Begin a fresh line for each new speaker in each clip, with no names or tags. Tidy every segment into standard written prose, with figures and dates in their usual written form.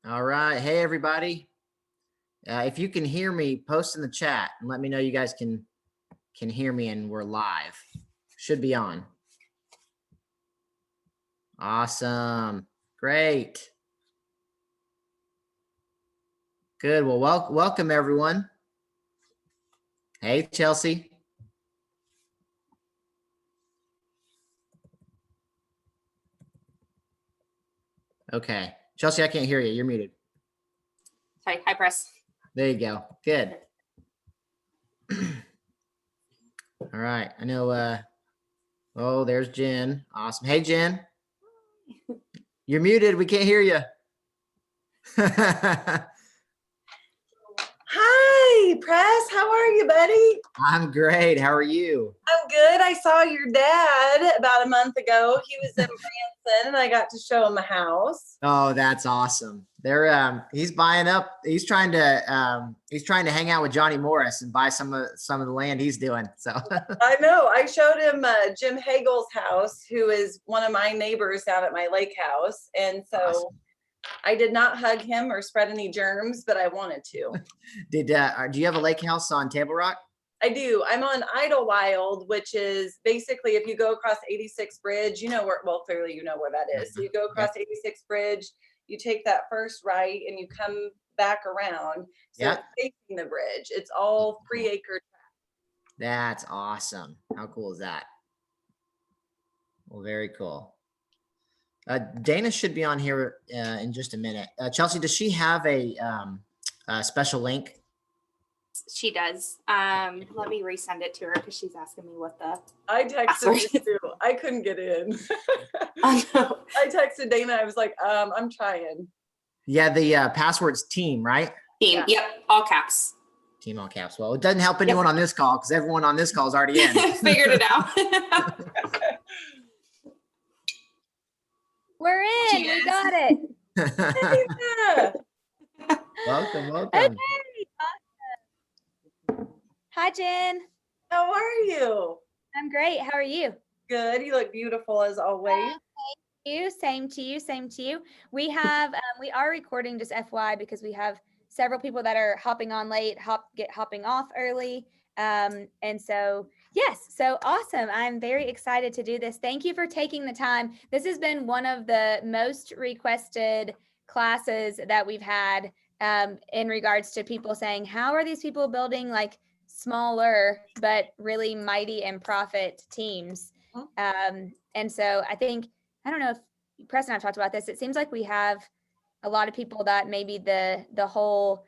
All right. Hey, everybody. If you can hear me, post in the chat and let me know you guys can hear me and we're live. Should be on. Awesome. Great. Good. Well, welcome everyone. Hey, Chelsea. Okay. Chelsea, I can't hear you. You're muted.
Sorry, hi press.
There you go. Good. All right. I know, oh, there's Jen. Awesome. Hey, Jen. You're muted. We can't hear you.
Hi, Press. How are you, buddy?
I'm great. How are you?
I'm good. I saw your dad about a month ago. He was in Branson, and I got to show him a house.
Oh, that's awesome. He's buying up. He's trying to hang out with Johnny Morris and buy some of the land he's doing. So
I know. I showed him Jim Hagel's house, who is one of my neighbors down at my lake house, and so. Awesome. I did not hug him or spread any germs, but I wanted to.
Do you have a lake house on Table Rock?
I do. I'm on Idlewild, which is basically if you go across 86 Bridge, you know where, well, clearly you know where that is. So you go across 86 Bridge, you take that first right and you come back around. So it's facing the bridge. It's all 3 acre tract.
That's awesome. How cool is that? Well, very cool. Dana should be on here in just a minute. Chelsea, does she have a special link?
She does. Let me resend it to her because she's asking me what the
I texted you too. I couldn't get in.
Oh, no.
I texted Dana. I was like, I'm trying.
Yeah, the password's team, right?
Team. Yeah. Yep. All caps.
Team all caps. Well, it doesn't help anyone on this call because everyone on this call is already in.
Figured it out.
We're in. We got it.
Welcome.
Okay. Awesome. Hi, Jen.
How are you?
I'm great. How are you?
Good. You look beautiful as always.
Thank you. Same to you. Same to you. We have we are recording, just FYI, because we have several people that are hopping on late, hopping off early. And so yes, so awesome. I'm very excited to do this. Thank you for taking the time. This has been one of the most requested classes that we've had in regards to people saying, how are these people building like smaller but really mighty and profit teams? And so I think, I don't know if Preston and I've talked about this. It seems like we have a lot of people that maybe the whole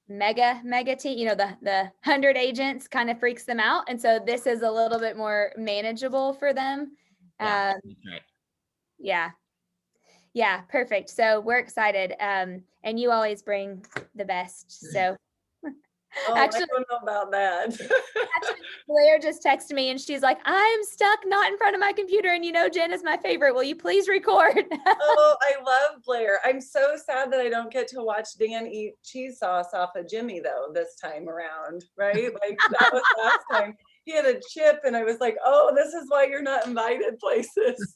mega team, you know, the 100 agents kind of freaks them out. And so this is a little bit more manageable for them.
Yeah, that's right.
Yeah, perfect. So we're excited. And you always bring the best. So
actually, I don't know about that.
Actually, Blair just texted me and she's like, I'm stuck not in front of my computer. And you know, Jen is my favorite. Will you please record?
Oh, I love Blair. I'm so sad that I don't get to watch Dan eat cheese sauce off of Jimmy though, this time around, right? Like that was last time. He had a chip and I was like, oh, this is why you're not invited places.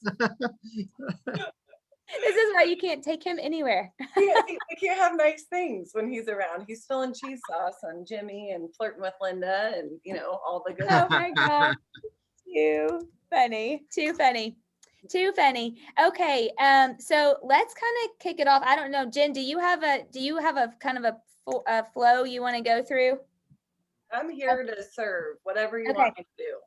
This is why you can't take him anywhere.
We can't have nice things when he's around. He's spilling cheese sauce on Jimmy and flirting with Linda and, you know, all the good
Oh my God. Too funny. Okay. So let's kind of kick it off. I don't know, Jen, do you have a kind of a flow you want to go through?
I'm here to serve whatever you want me to do.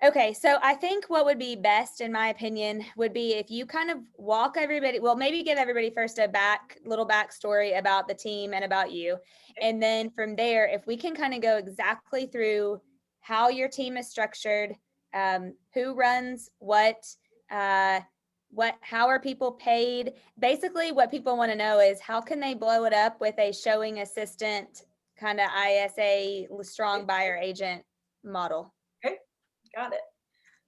Okay, so I think what would be best, in my opinion, would be if you kind of walk everybody, well, maybe give everybody first a little backstory about the team and about you. And then from there, if we can kind of go exactly through how your team is structured, who runs what, how are people paid? Basically, what people want to know is how can they blow it up with a showing assistant kind of ISA strong buyer agent model.
Got it.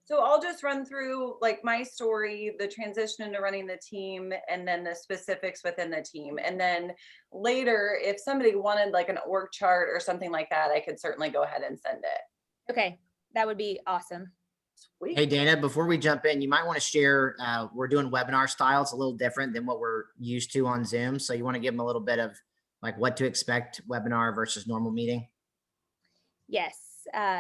So I'll just run through like my story, the transition into running the team, and then the specifics within the team. And then later, if somebody wanted like an org chart or something like that, I could certainly go ahead and send it.
Okay, that would be awesome.
Sweet.
Hey, Dana, before we jump in, you might want to share, we're doing webinar style. It's a little different than what we're used to on Zoom. So you want to give them a little bit of like what to expect webinar versus normal meeting?
Yes,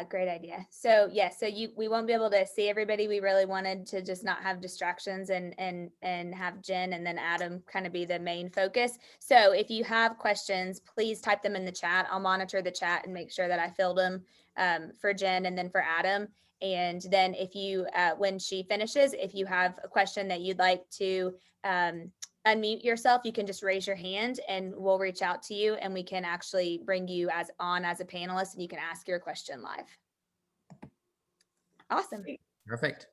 great idea. So yes, so we won't be able to see everybody. We really wanted to just not have distractions and have Jen and then Adam kind of be the main focus. So if you have questions, please type them in the chat. I'll monitor the chat and make sure that I filled them for Jen and then for Adam. And then if you, when she finishes, if you have a question that you'd like to unmute yourself, you can just raise your hand and we'll reach out to you and we can actually bring you as a panelist and you can ask your question live. Awesome.
Perfect.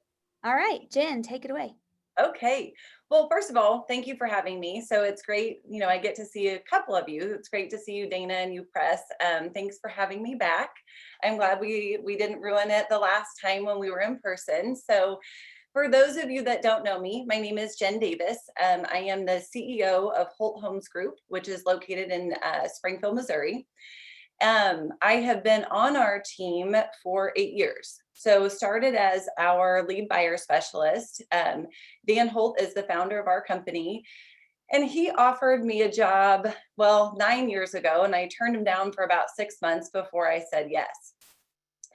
All right, Jen, take it away.
Okay. Well, first of all, thank you for having me. So it's great, I get to see a couple of you. It's great to see you, Dana, and you, Press. Thanks for having me back. I'm glad we didn't ruin it the last time when we were in person. So for those of you that don't know me, my name is Jen Davis. I am the CEO of Holt Homes Group, which is located in Springfield, Missouri. I have been on our team for 8 years. So started as our lead buyer specialist. Dan Holt is the founder of our company. And he offered me a job, 9 years ago, and I turned him down for about 6 months before I said yes.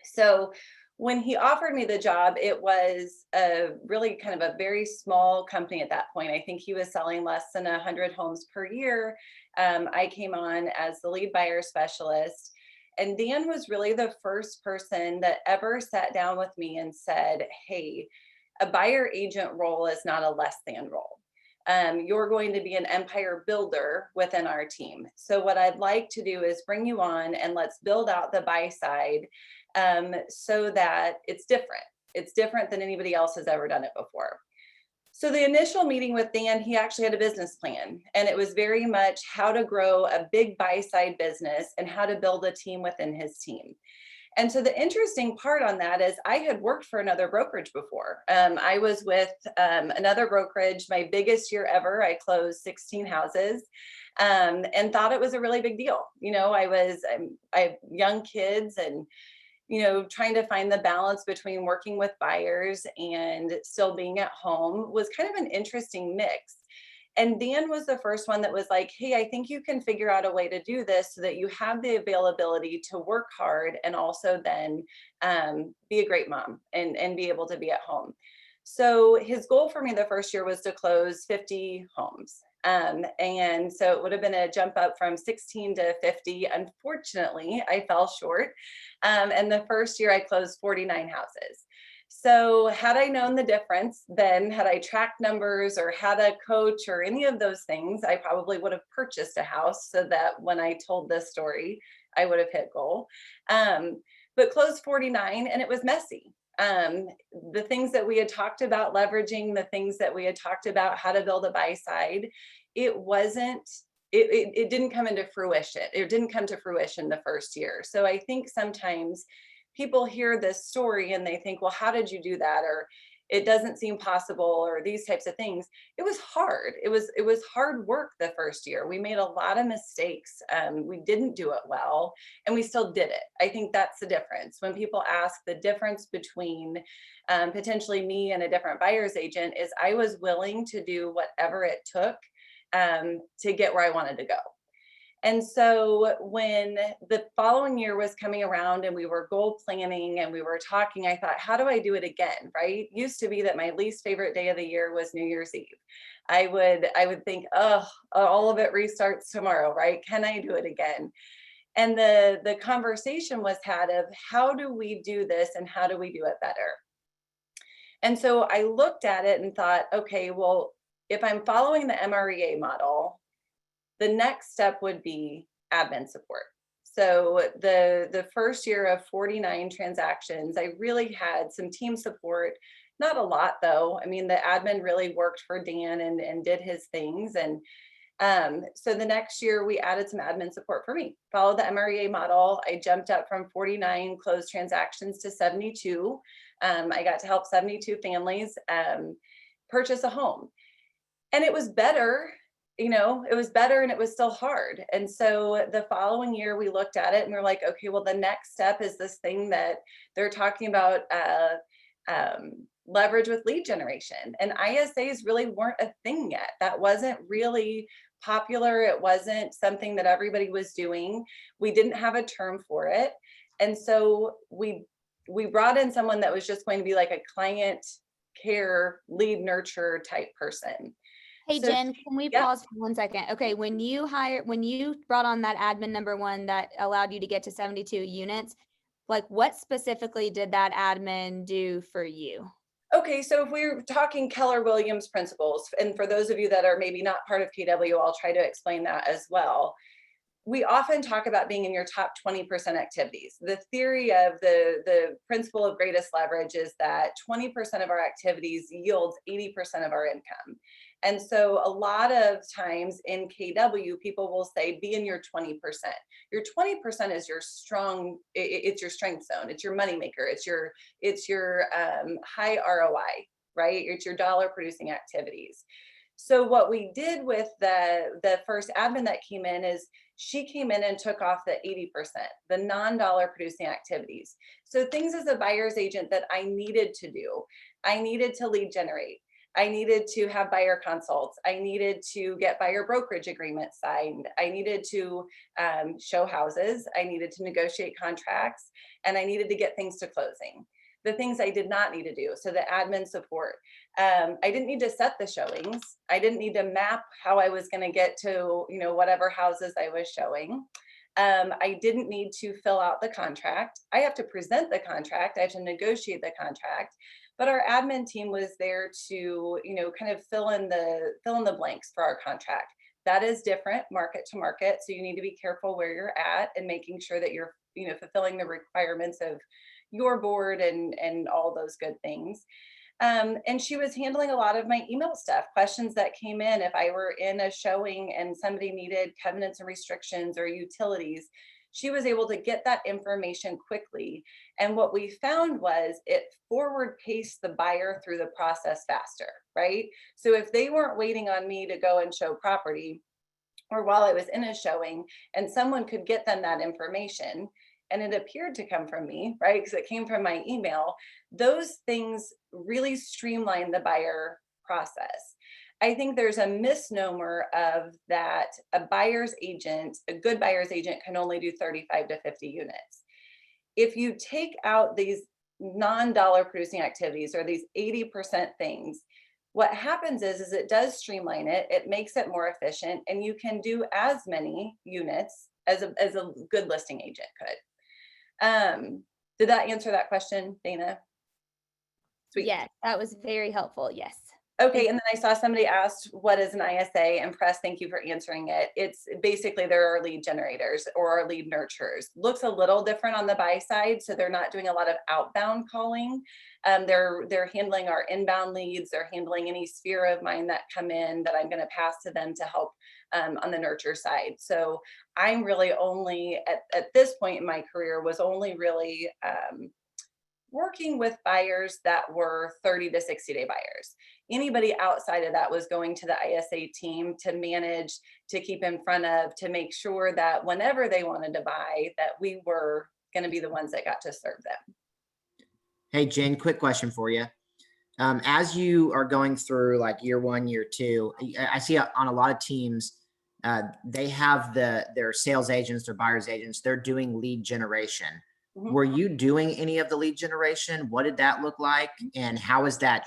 So when he offered me the job, it was a really kind of a very small company at that point. I think he was selling less than 100 homes per year. I came on as the lead buyer specialist. And Dan was really the first person that ever sat down with me and said, hey, a buyer agent role is not a less than role. You're going to be an empire builder within our team. So what I'd like to do is bring you on and let's build out the buy side so that it's different. It's different than anybody else has ever done it before. So the initial meeting with Dan, he actually had a business plan, and it was very much how to grow a big buy side business and how to build a team within his team. And so the interesting part on that is I had worked for another brokerage before. I was with another brokerage, my biggest year ever. I closed 16 houses and thought it was a really big deal. I have young kids and trying to find the balance between working with buyers and still being at home was kind of an interesting mix. And Dan was the first one that was like, hey, I think you can figure out a way to do this so that you have the availability to work hard and also then be a great mom and be able to be at home. So his goal for me the first year was to close 50 homes. And so it would have been a jump up from 16 to 50. Unfortunately, I fell short. And the first year I closed 49 houses. So had I known the difference, then had I tracked numbers or had a coach or any of those things, I probably would have purchased a house so that when I told this story, I would have hit goal. But closed 49 and it was messy. The things that we had talked about leveraging, the things that we had talked about how to build a buy side, it didn't come into fruition. It didn't come to fruition the first year. So I think sometimes people hear this story and they think, well, how did you do that? Or it doesn't seem possible, or these types of things. It was hard. It was hard work the first year. We made a lot of mistakes. We didn't do it well, and we still did it. I think that's the difference. When people ask the difference between potentially me and a different buyer's agent is I was willing to do whatever it took to get where I wanted to go. And so when the following year was coming around and we were goal planning and we were talking, I thought, how do I do it again? Right? Used to be that my least favorite day of the year was New Year's Eve. I would think, oh, all of it restarts tomorrow, right? Can I do it again? And the conversation was had of how do we do this and how do we do it better? And so I looked at it and thought, okay, well, if I'm following the MREA model, the next step would be admin support. So the first year of 49 transactions, I really had some team support, not a lot though. I mean, the admin really worked for Dan and did his things. And so the next year we added some admin support for me, followed the MREA model. I jumped up from 49 closed transactions to 72. I got to help 72 families purchase a home. And it was better. It was better and it was still hard. And so the following year we looked at it and we're like, okay, well, the next step is this thing that they're talking about leverage with lead generation. And ISAs really weren't a thing yet. That wasn't really popular. It wasn't something that everybody was doing. We didn't have a term for it. And so we brought in someone that was just going to be like a client care lead nurture type person.
Hey,
So
Jen, can we
yeah.
pause for 1 second? Okay, when you brought on that admin number one that allowed you to get to 72 units, like what specifically did that admin do for you?
Okay, so if we're talking Keller Williams principles, and for those of you that are maybe not part of KW, I'll try to explain that as well. We often talk about being in your top 20% activities. The theory of the principle of greatest leverage is that 20% of our activities yields 80% of our income. And so a lot of times in KW, people will say, be in your 20%. Your 20% is your strong, it's your strength zone. It's your moneymaker. It's your high ROI, right? It's your dollar producing activities. So what we did with the first admin that came in is she came in and took off the 80%, the non-dollar producing activities. So things as a buyer's agent that I needed to do, I needed to lead generate. I needed to have buyer consults. I needed to get buyer brokerage agreements signed. I needed to show houses. I needed to negotiate contracts, and I needed to get things to closing. The things I did not need to do. So the admin support. I didn't need to set the showings. I didn't need to map how I was going to get to, whatever houses I was showing. I didn't need to fill out the contract. I have to present the contract. I have to negotiate the contract. But our admin team was there to, kind of fill in the blanks for our contract. That is different market to market. So you need to be careful where you're at and making sure that you're, fulfilling the requirements of your board and all those good things. And she was handling a lot of my email stuff, questions that came in. If I were in a showing and somebody needed covenants and restrictions or utilities, she was able to get that information quickly. And what we found was it forward paced the buyer through the process faster, right? So if they weren't waiting on me to go and show property, or while I was in a showing and someone could get them that information, and it appeared to come from me, right? Because it came from my email. Those things really streamline the buyer process. I think there's a misnomer of that a good buyer's agent can only do 35 to 50 units. If you take out these non-dollar producing activities or these 80% things, what happens is it does streamline it. It makes it more efficient, and you can do as many units as a good listing agent could. Did that answer that question, Dana? Sweet.
Yes, that was very helpful. Yes.
Okay, and then I saw somebody asked, what is an ISA? And Press, thank you for answering it. It's basically there are lead generators or our lead nurturers. Looks a little different on the buy side, so they're not doing a lot of outbound calling. They're handling our inbound leads. They're handling any sphere of mine that come in that I'm going to pass to them to help on the nurture side. So I'm really only at this point in my career was only really working with buyers that were 30 to 60 day buyers. Anybody outside of that was going to the ISA team to manage, to keep in front of, to make sure that whenever they wanted to buy, that we were going to be the ones that got to serve them.
Hey, Jen, quick question for you. As you are going through like year one, year two, I see on a lot of teams, they have their sales agents, their buyer's agents, they're doing lead generation. Mm-hmm. Were you doing any of the lead generation? What did that look like? And how is that,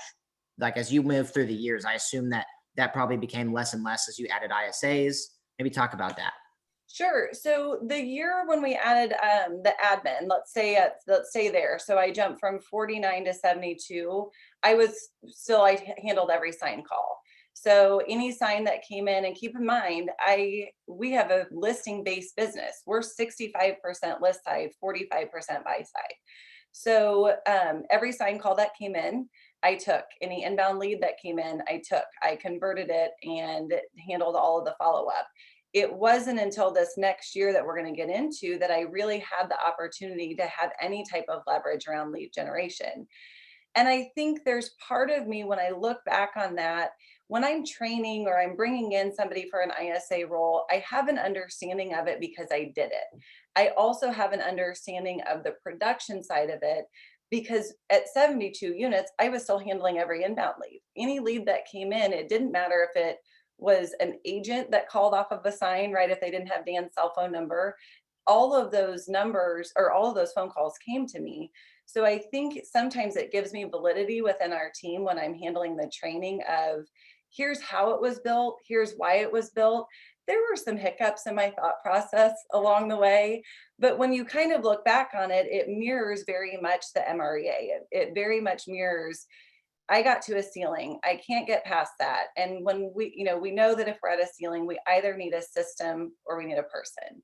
like, as you move through the years? I assume that probably became less and less as you added ISAs. Maybe talk about that.
Sure. So the year when we added the admin, let's say there. So I jumped from 49 to 72. I handled every sign call. So any sign that came in, and keep in mind, we have a listing based business. We're 65% list side, 45% buy side. So every sign call that came in, I took. Any inbound lead that came in, I took. I converted it and handled all of the follow up. It wasn't until this next year that we're going to get into that I really had the opportunity to have any type of leverage around lead generation. And I think there's part of me when I look back on that, when I'm training or I'm bringing in somebody for an ISA role, I have an understanding of it because I did it. I also have an understanding of the production side of it because at 72 units, I was still handling every inbound lead. Any lead that came in, it didn't matter if it was an agent that called off of a sign, right? If they didn't have Dan's cell phone number, all of those numbers or all of those phone calls came to me. So I think sometimes it gives me validity within our team when I'm handling the training of here's how it was built, here's why it was built. There were some hiccups in my thought process along the way, but when you kind of look back on it, it mirrors very much the MREA. It very much mirrors, I got to a ceiling. I can't get past that. And when we know that if we're at a ceiling, we either need a system or we need a person.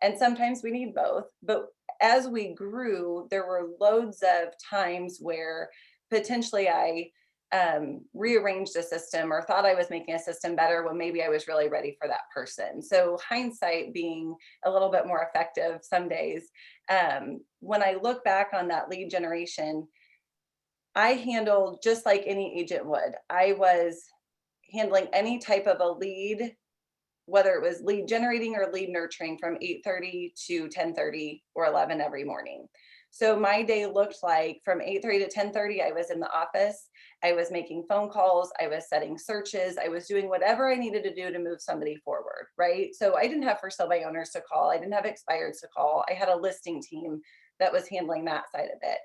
And sometimes we need both. But as we grew, there were loads of times where potentially I rearranged a system or thought I was making a system better when maybe I was really ready for that person. So hindsight being a little bit more effective some days. When I look back on that lead generation, I handled just like any agent would. I was handling any type of a lead, whether it was lead generating or lead nurturing, from 8:30 to 10:30 or 11 every morning. So my day looked like from 8:30 to 10:30, I was in the office, I was making phone calls, I was setting searches, I was doing whatever I needed to do to move somebody forward, right? So I didn't have for sale by owners to call, I didn't have expireds to call, I had a listing team that was handling that side of it.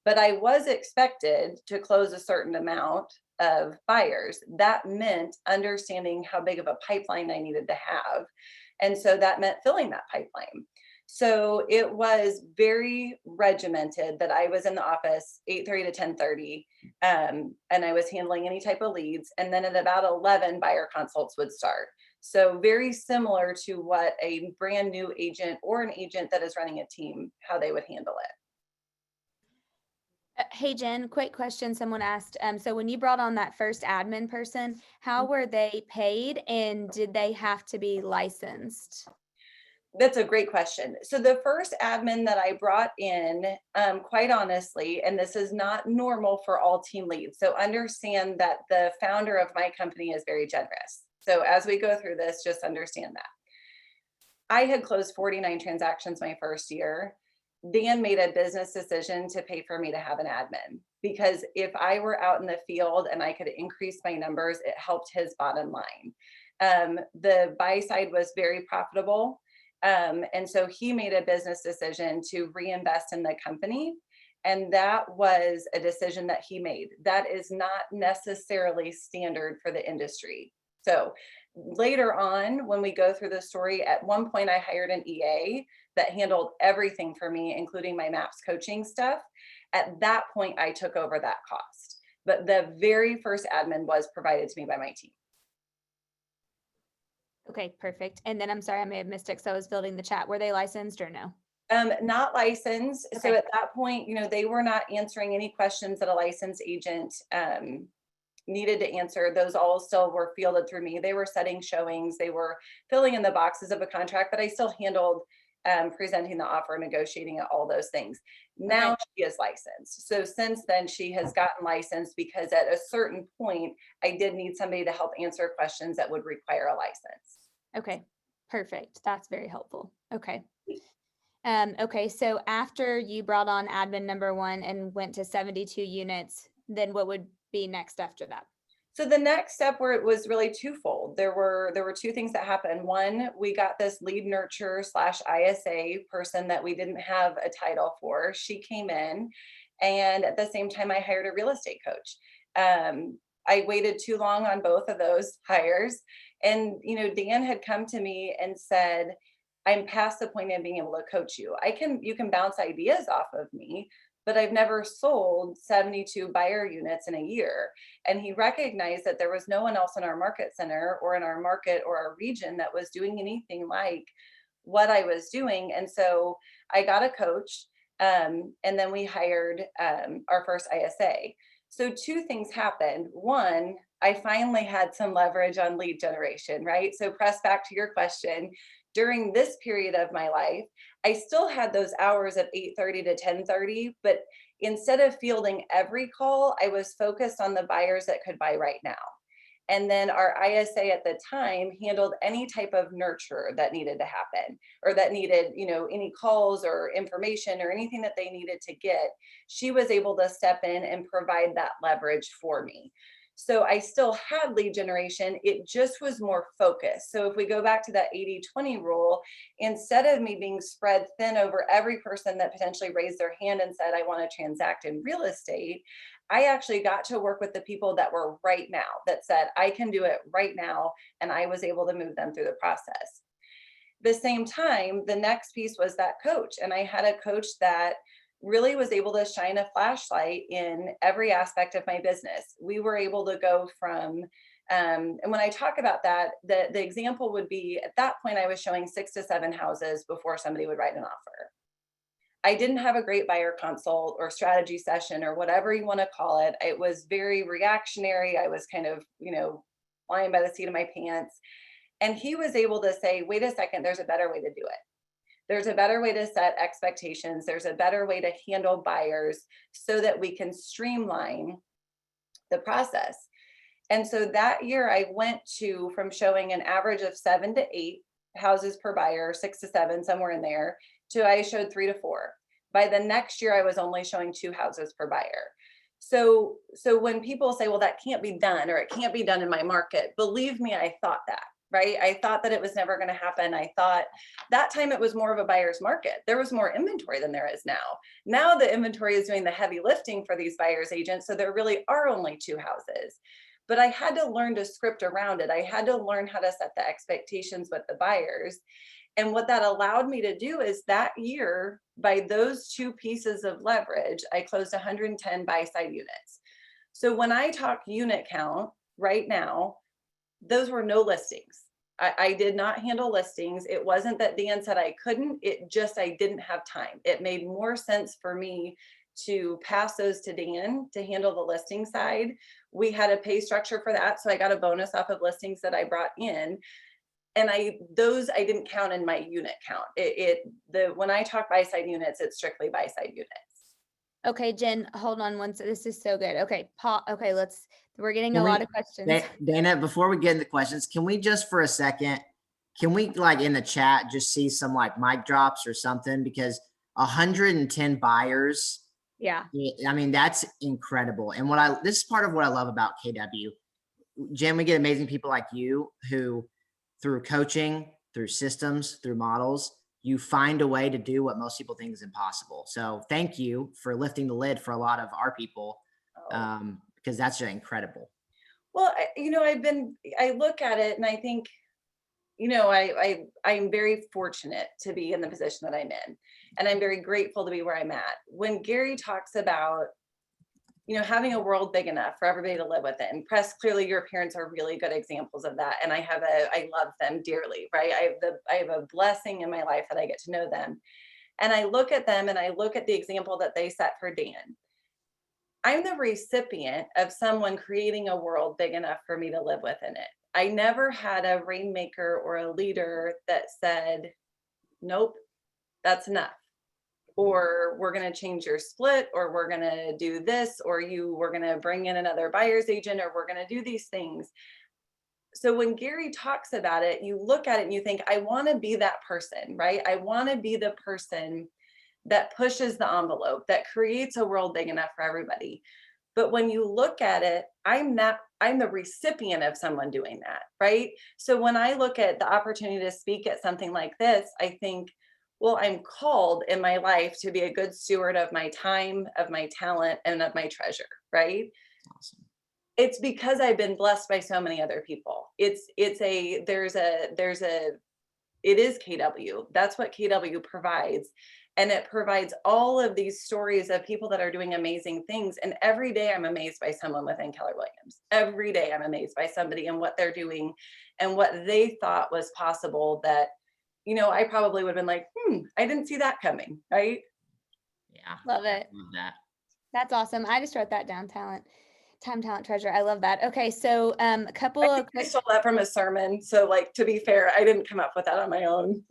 But I was expected to close a certain amount of buyers. That meant understanding how big of a pipeline I needed to have. And so that meant filling that pipeline. So it was very regimented that I was in the office 8:30 to 10:30, and I was handling any type of leads. And then at about 11, buyer consults would start. So very similar to what a brand new agent or an agent that is running a team, how they would handle it.
Hey Jen, quick question someone asked. So when you brought on that first admin person, how were they paid and did they have to be licensed?
That's a great question. So the first admin that I brought in, quite honestly, and this is not normal for all team leads. So understand that the founder of my company is very generous. So as we go through this, just understand that. I had closed 49 transactions my first year. Dan made a business decision to pay for me to have an admin because if I were out in the field and I could increase my numbers, it helped his bottom line. The buy side was very profitable. And so he made a business decision to reinvest in the company. And that was a decision that he made. That is not necessarily standard for the industry. So later on, when we go through the story, at one point I hired an EA that handled everything for me, including my MAPS coaching stuff. At that point, I took over that cost. But the very first admin was provided to me by my team.
Okay, perfect. And then I'm sorry, I may have missed it because I was building the chat. Were they licensed or no?
Not licensed. So
Okay.
at that point, they were not answering any questions that a licensed agent needed to answer. Those all still were fielded through me. They were setting showings. They were filling in the boxes of a contract, but I still handled presenting the offer, negotiating it, all those things. Now she is licensed. So since then she has gotten licensed because at a certain point, I did need somebody to help answer questions that would require a license.
Okay, perfect. That's very helpful. Okay. Okay, so after you brought on admin number one and went to 72 units, then what would be next after that?
So the next step where it was really twofold. There were two things that happened. One, we got this lead nurture / ISA person that we didn't have a title for. She came in, and at the same time, I hired a real estate coach. I waited too long on both of those hires, and Dan had come to me and said, "I'm past the point of being able to coach you. You can bounce ideas off of me, but I've never sold 72 buyer units in a year." And he recognized that there was no one else in our market center or in our market or our region that was doing anything like what I was doing. And so I got a coach, and then we hired our first ISA. So two things happened. One, I finally had some leverage on lead generation, right? So press back to your question. During this period of my life, I still had those hours of 8:30 to 10:30, but instead of fielding every call, I was focused on the buyers that could buy right now. And then our ISA at the time handled any type of nurture that needed to happen, or that needed, any calls or information or anything that they needed to get. She was able to step in and provide that leverage for me. So I still had lead generation. It just was more focused. So if we go back to that 80-20 rule, instead of me being spread thin over every person that potentially raised their hand and said, I want to transact in real estate, I actually got to work with the people that were right now, that said, I can do it right now. And I was able to move them through the process. The same time, the next piece was that coach. And I had a coach that really was able to shine a flashlight in every aspect of my business. We were able to go from, and when I talk about that, the example would be, at that point, I was showing 6 to 7 houses before somebody would write an offer. I didn't have a great buyer consult or strategy session or whatever you want to call it. It was very reactionary. I was kind of, flying by the seat of my pants. And he was able to say, wait a second, there's a better way to do it. There's a better way to set expectations. There's a better way to handle buyers so that we can streamline the process. And so that year I went from showing an average of 7 to 8 houses per buyer, 6 to 7, somewhere in there, to I showed 3 to 4. By the next year, I was only showing 2 houses per buyer. So when people say, well, that can't be done, or it can't be done in my market, believe me, I thought that, right? I thought that it was never going to happen. I thought that time it was more of a buyer's market. There was more inventory than there is now. Now the inventory is doing the heavy lifting for these buyer's agents. So there really are only 2 houses. But I had to learn to script around it. I had to learn how to set the expectations with the buyers. And what that allowed me to do is that year, by those 2 pieces of leverage, I closed 110 buy-side units. So when I talk unit count right now, those were no listings. I did not handle listings. It wasn't that Dan said I couldn't, I didn't have time. It made more sense for me to pass those to Dan to handle the listing side. We had a pay structure for that. So I got a bonus off of listings that I brought in. And I didn't count in my unit count. When I talk buy-side units, it's strictly buy-side units.
Okay, Jen, hold on one second. This is so good. Okay, we're getting a lot of questions.
Dana, before we get into questions, can we just for a second, in the chat, just see some mic drops or something? Because 110 buyers.
Yeah.
I mean, that's incredible. And this is part of what I love about KW. Jen, we get amazing people like you who, through coaching, through systems, through models, you find a way to do what most people think is impossible. So thank you for lifting the lid for a lot of our people, because that's just incredible.
Well, I look at it and I think, I'm very fortunate to be in the position that I'm in, and I'm very grateful to be where I'm at. When Gary talks about, having a world big enough for everybody to live within. Press, clearly your parents are really good examples of that. And I love them dearly, right? I have a blessing in my life that I get to know them. And I look at them and I look at the example that they set for Dan. I'm the recipient of someone creating a world big enough for me to live within it. I never had a rainmaker or a leader that said, nope, that's enough. Or we're going to change your split, or we're going to do this, or we're going to bring in another buyer's agent, or we're going to do these things. So when Gary talks about it, you look at it and you think, I want to be that person, right? I want to be the person that pushes the envelope, that creates a world big enough for everybody. But when you look at it, I'm the recipient of someone doing that, right? So when I look at the opportunity to speak at something like this, I think, well, I'm called in my life to be a good steward of my time, of my talent, and of my treasure, right?
Awesome.
It's because I've been blessed by so many other people. It is KW. That's what KW provides. And it provides all of these stories of people that are doing amazing things. And every day I'm amazed by someone within Keller Williams. Every day I'm amazed by somebody and what they're doing and what they thought was possible that, I probably would have been like, I didn't see that coming, right?
Yeah.
Love it.
Love that.
That's awesome. I just wrote that down. Time, talent, treasure. I love that. Okay. So a couple of
I stole that from a sermon. So to be fair, I didn't come up with that on my own.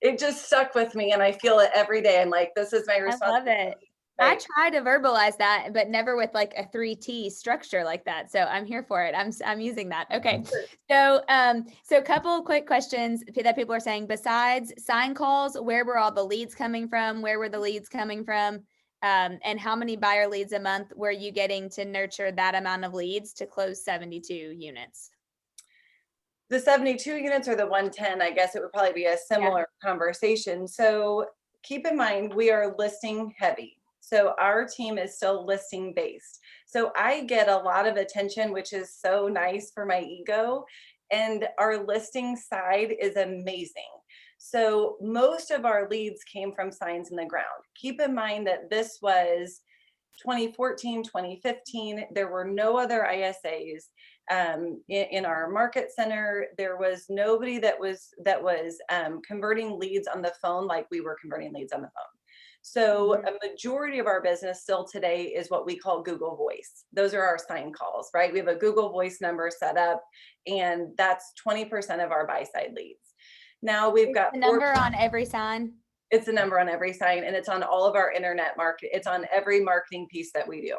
It just stuck with me and I feel it every day. I'm like, this is my responsibility.
I love it. I
right?
try to verbalize that, but never with like a 3T structure like that. So I'm here for it. I'm using that. Okay. So so a couple of quick questions that people are saying. Besides sign calls, where were all the leads coming from? Where were the leads coming from? And how many buyer leads a month were you getting to nurture that amount of leads to close 72 units?
The 72 units or the 110, I guess it would probably be a similar conversation. So keep in mind, we are listing heavy. So our team is still listing based. So I get a lot of attention, which is so nice for my ego. And our listing side is amazing. So most of our leads came from signs in the ground. Keep in mind that this was 2014, 2015. There were no other ISAs in our market center. There was nobody that was converting leads on the phone like we were converting leads on the phone. So a majority of our business still today is what we call Google Voice. Those are our sign calls, right? We have a Google Voice number set up, and that's 20% of our buy side leads. Now we've got
the number on every sign.
It's a number on every sign, and it's on all of our internet market. It's on every marketing piece that we do.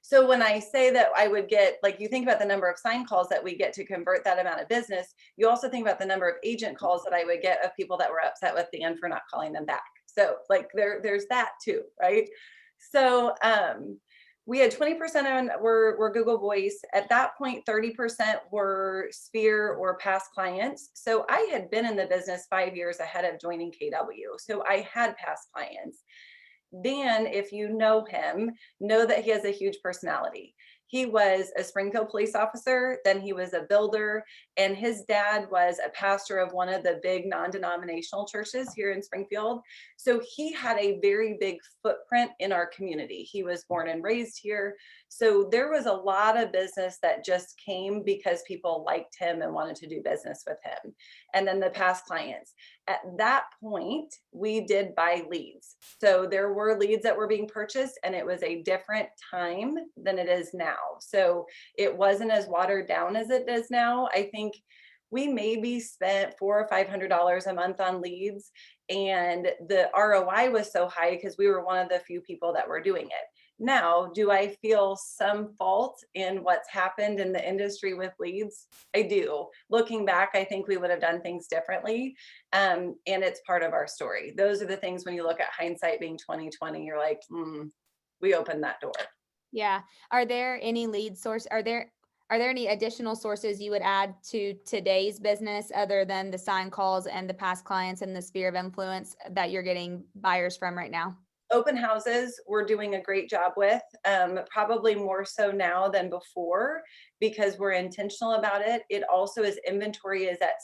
So when I say that I would get, like, you think about the number of sign calls that we get to convert that amount of business, you also think about the number of agent calls that I would get of people that were upset with Dan for not calling them back. So like there's that too, right? So we had 20% on were Google Voice. At that point, 30% were Sphere or past clients. So I had been in the business 5 years ahead of joining KW. So I had past clients. Dan, if you know him, know that he has a huge personality. He was a Springfield police officer, then he was a builder, and his dad was a pastor of one of the big non-denominational churches here in Springfield. So he had a very big footprint in our community. He was born and raised here. So there was a lot of business that just came because people liked him and wanted to do business with him. And then the past clients. At that point, we did buy leads. So there were leads that were being purchased, and it was a different time than it is now. So it wasn't as watered down as it is now. I think we maybe spent $400 or $500 a month on leads, and the ROI was so high because we were one of the few people that were doing it. Now, do I feel some fault in what's happened in the industry with leads? I do. Looking back, I think we would have done things differently. And it's part of our story. Those are the things when you look at hindsight being 2020, you're like, we opened that door.
Yeah. Are there any lead source? Are there any additional sources you would add to today's business other than the sign calls and the past clients and the sphere of influence that you're getting buyers from right now?
Open houses we're doing a great job with, probably more so now than before because we're intentional about it. It also is inventory is at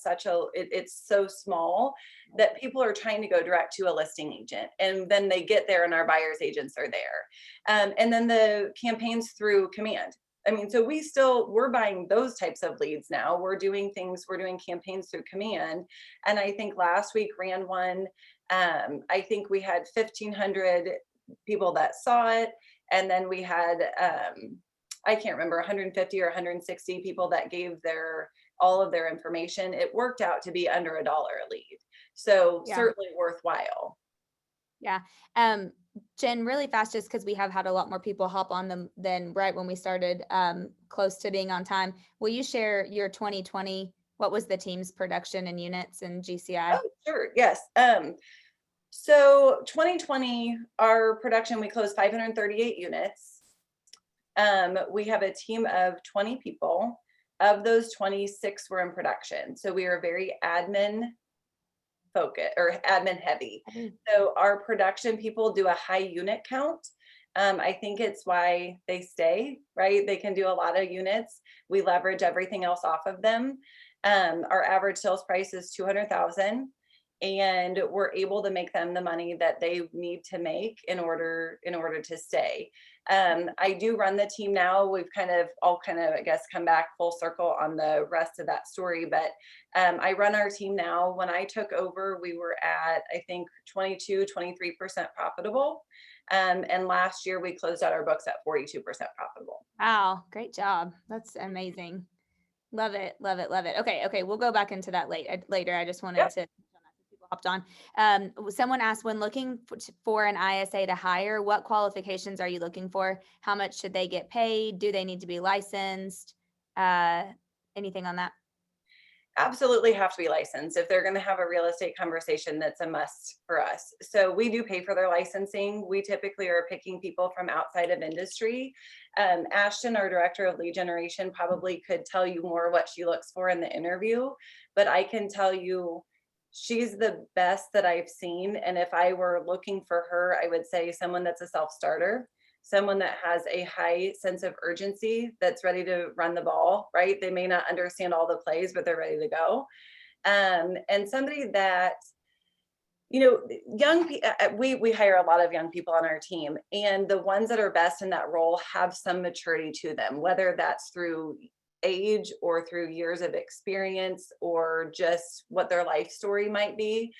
it's so small that people are trying to go direct to a listing agent, and then they get there and our buyer's agents are there. And then the campaigns through Command. I mean, so we're buying those types of leads now. We're doing campaigns through Command. And I think last week ran one. I think we had 1,500 people that saw it. And then we had, I can't remember, 150 or 160 people that gave all of their information. It worked out to be under $1 a lead. So certainly worthwhile.
Yeah. Jen, really fast, just because we have had a lot more people hop on them than right when we started, close to being on time. Will you share your 2020? What was the team's production in units and GCI?
Oh, sure. Yes. So 2020, our production, we closed 538 units. We have a team of 20 people. Of those, 26 were in production. So we are very admin focus or admin heavy. So our production people do a high unit count. I think it's why they stay, right? They can do a lot of units. We leverage everything else off of them. Our average sales price is $200,000, and we're able to make them the money that they need to make in order to stay. I do run the team now. We've all I guess, come back full circle on the rest of that story, but I run our team now. When I took over, we were at, I think, 22, 23% profitable. And last year we closed out our books at 42% profitable.
Wow, great job. That's amazing. Love it, love it, love it. Okay, we'll go back into that later. I just wanted to hopped on. Someone asked, when looking for an ISA to hire, what qualifications are you looking for? How much should they get paid? Do they need to be licensed? Anything on that?
Absolutely have to be licensed. If they're going to have a real estate conversation, that's a must for us. So we do pay for their licensing. We typically are picking people from outside of industry. Ashton, our director of lead generation, probably could tell you more what she looks for in the interview, but I can tell you she's the best that I've seen. And if I were looking for her, I would say someone that's a self-starter, someone that has a high sense of urgency, that's ready to run the ball, right? They may not understand all the plays, but they're ready to go. And somebody that, you know, young people, we hire a lot of young people on our team, and the ones that are best in that role have some maturity to them, whether that's through age or through years of experience or just what their life story might be.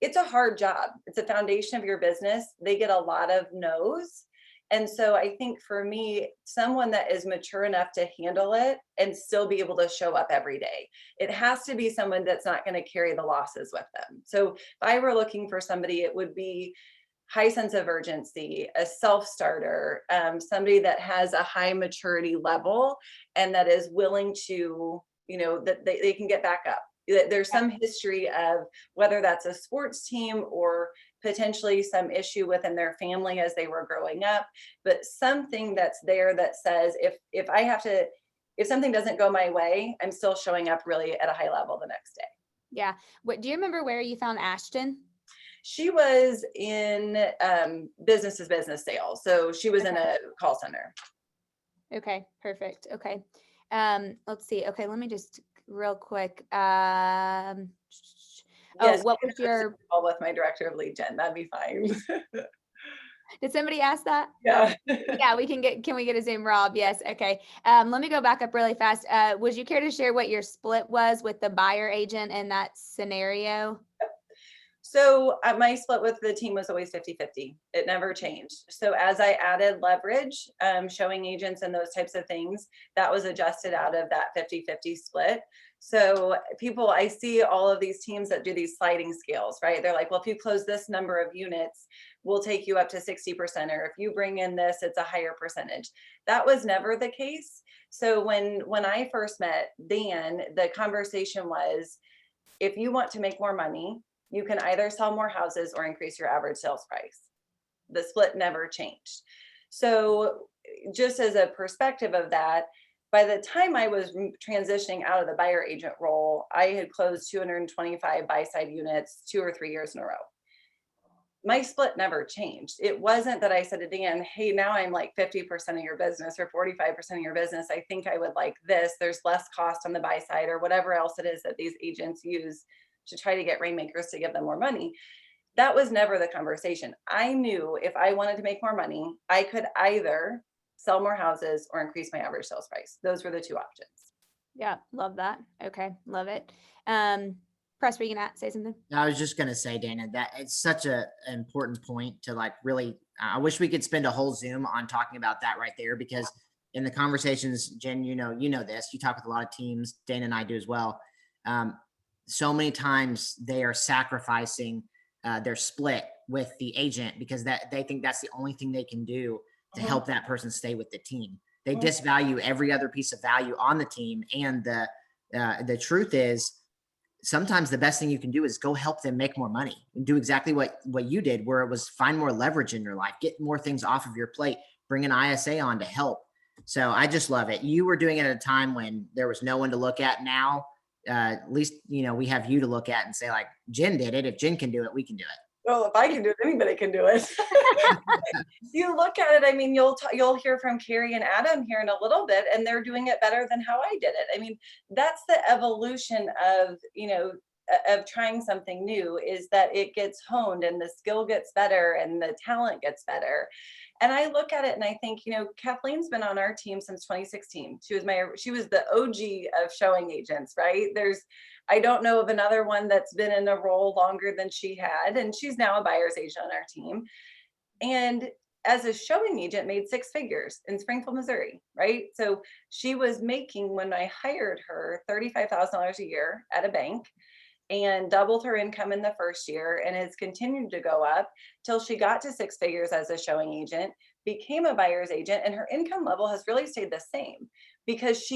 It's a hard job. It's a foundation of your business. They get a lot of no's. And so I think for me, someone that is mature enough to handle it and still be able to show up every day. It has to be someone that's not going to carry the losses with them. So if I were looking for somebody, it would be high sense of urgency, a self-starter, somebody that has a high maturity level and that is willing to, you know, that they can get back up. There's some history of whether that's a sports team or potentially some issue within their family as they were growing up, but something that's there that says if something doesn't go my way, I'm still showing up really at a high level the next day.
Yeah. What do you remember where you found Ashton?
She was in business to business sales. So she was in a call center.
Okay, perfect. Okay. Let's see. Okay, let me just real quick. Yes, what was your
call with my director of lead gen? That'd be fine.
Did somebody ask that?
Yeah.
Yeah, can we get a Zoom, Rob? Yes. Okay. Let me go back up really fast. Would you care to share what your split was with the buyer agent in that scenario?
So my split with the team was always 50-50. It never changed. So as I added leverage, showing agents and those types of things, that was adjusted out of that 50-50 split. So I see all of these teams that do these sliding scales, right? They're like, well, if you close this number of units, we'll take you up to 60%. Or if you bring in this, it's a higher percentage. That was never the case. So when I first met Dan, the conversation was, if you want to make more money, you can either sell more houses or increase your average sales price. The split never changed. So just as a perspective of that, by the time I was transitioning out of the buyer agent role, I had closed 225 buy-side units 2 or 3 years in a row. My split never changed. It wasn't that I said to Dan, hey, now I'm like 50% of your business or 45% of your business. I think I would like this. There's less cost on the buy side or whatever else it is that these agents use to try to get rainmakers to give them more money. That was never the conversation. I knew if I wanted to make more money, I could either sell more houses or increase my average sales price. Those were the two options.
Yeah, love that. Okay, love it. Press, were you gonna say something?
I was just gonna say, Dana, that it's such an important point to like really. I wish we could spend a whole Zoom on talking about that right there, because in the conversations, Jen, you know this. You talk with a lot of teams. Dana and I do as well. So many times they are sacrificing their split with the agent because that they think that's the only thing they can do to help that person stay with the team. They disvalue every other piece of value on the team, and the truth is, sometimes the best thing you can do is go help them make more money and do exactly what you did, where it was find more leverage in your life, get more things off of your plate, bring an ISA on to help. So I just love it. You were doing it at a time when there was no one to look at. Now, at least, we have you to look at and say, like, Jen did it. If Jen can do it, we can do it.
Well, if I can do it, anybody can do it. You look at it, I mean, you'll hear from Carrie and Adam here in a little bit, and they're doing it better than how I did it. I mean, that's the evolution of, of trying something new, is that it gets honed and the skill gets better and the talent gets better. And I look at it and I think, Kathleen's been on our team since 2016. She was the OG of showing agents, right? I don't know of another one that's been in a role longer than she had. And she's now a buyer's agent on our team. And as a showing agent, made 6 figures in Springfield, Missouri, right? So she was making, when I hired her, $35,000 a year at a bank. and doubled her income in the first year and has continued to go up till she got to 6 figures as a showing agent, became a buyer's agent, and her income level has really stayed the same because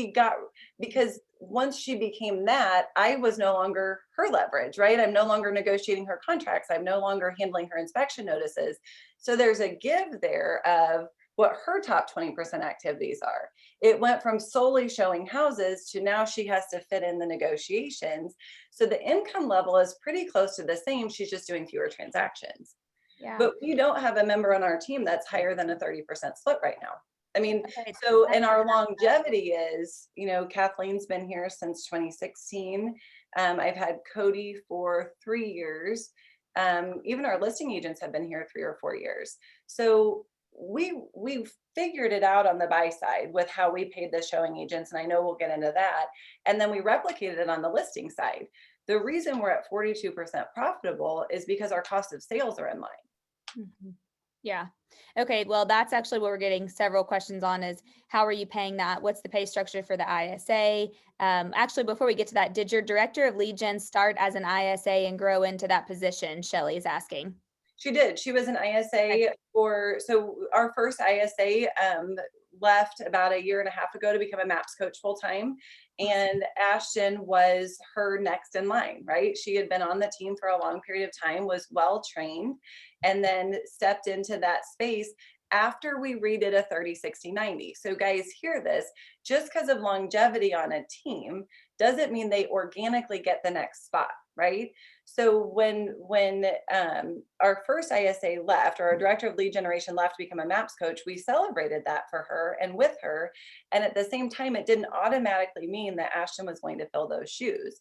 because once she became that, I was no longer her leverage, right? I'm no longer negotiating her contracts. I'm no longer handling her inspection notices. So there's a give there of what her top 20% activities are. It went from solely showing houses to now she has to fit in the negotiations. So the income level is pretty close to the same. She's just doing fewer transactions.
Yeah.
But we don't have a member on our team that's higher than a 30% split right now. I mean,
Okay,
so,
that's
and our longevity is, you know, Kathleen's been here since 2016. I've had Cody for 3 years. Even our listing agents have been here 3 or 4 years. So we've figured it out on the buy side with how we paid the showing agents, and I know we'll get into that. And then we replicated it on the listing side. The reason we're at 42% profitable is because our cost of sales are in line.
Mhm. Yeah. Okay. Well, that's actually what we're getting several questions on is how are you paying that? What's the pay structure for the ISA? Actually, before we get to that, did your director of lead gen start as an ISA and grow into that position? Shelly is asking.
She did. She was an ISA so our first ISA left about a year and a half ago to become a MAPS coach full time. And Ashton was her next in line, right? She had been on the team for a long period of time, was well trained, and then stepped into that space after we redid a 30, 60, 90. So guys, hear this, just because of longevity on a team doesn't mean they organically get the next spot, right? So when our first ISA left, or our director of lead generation left to become a MAPS coach, we celebrated that for her and with her. And at the same time, it didn't automatically mean that Ashton was going to fill those shoes.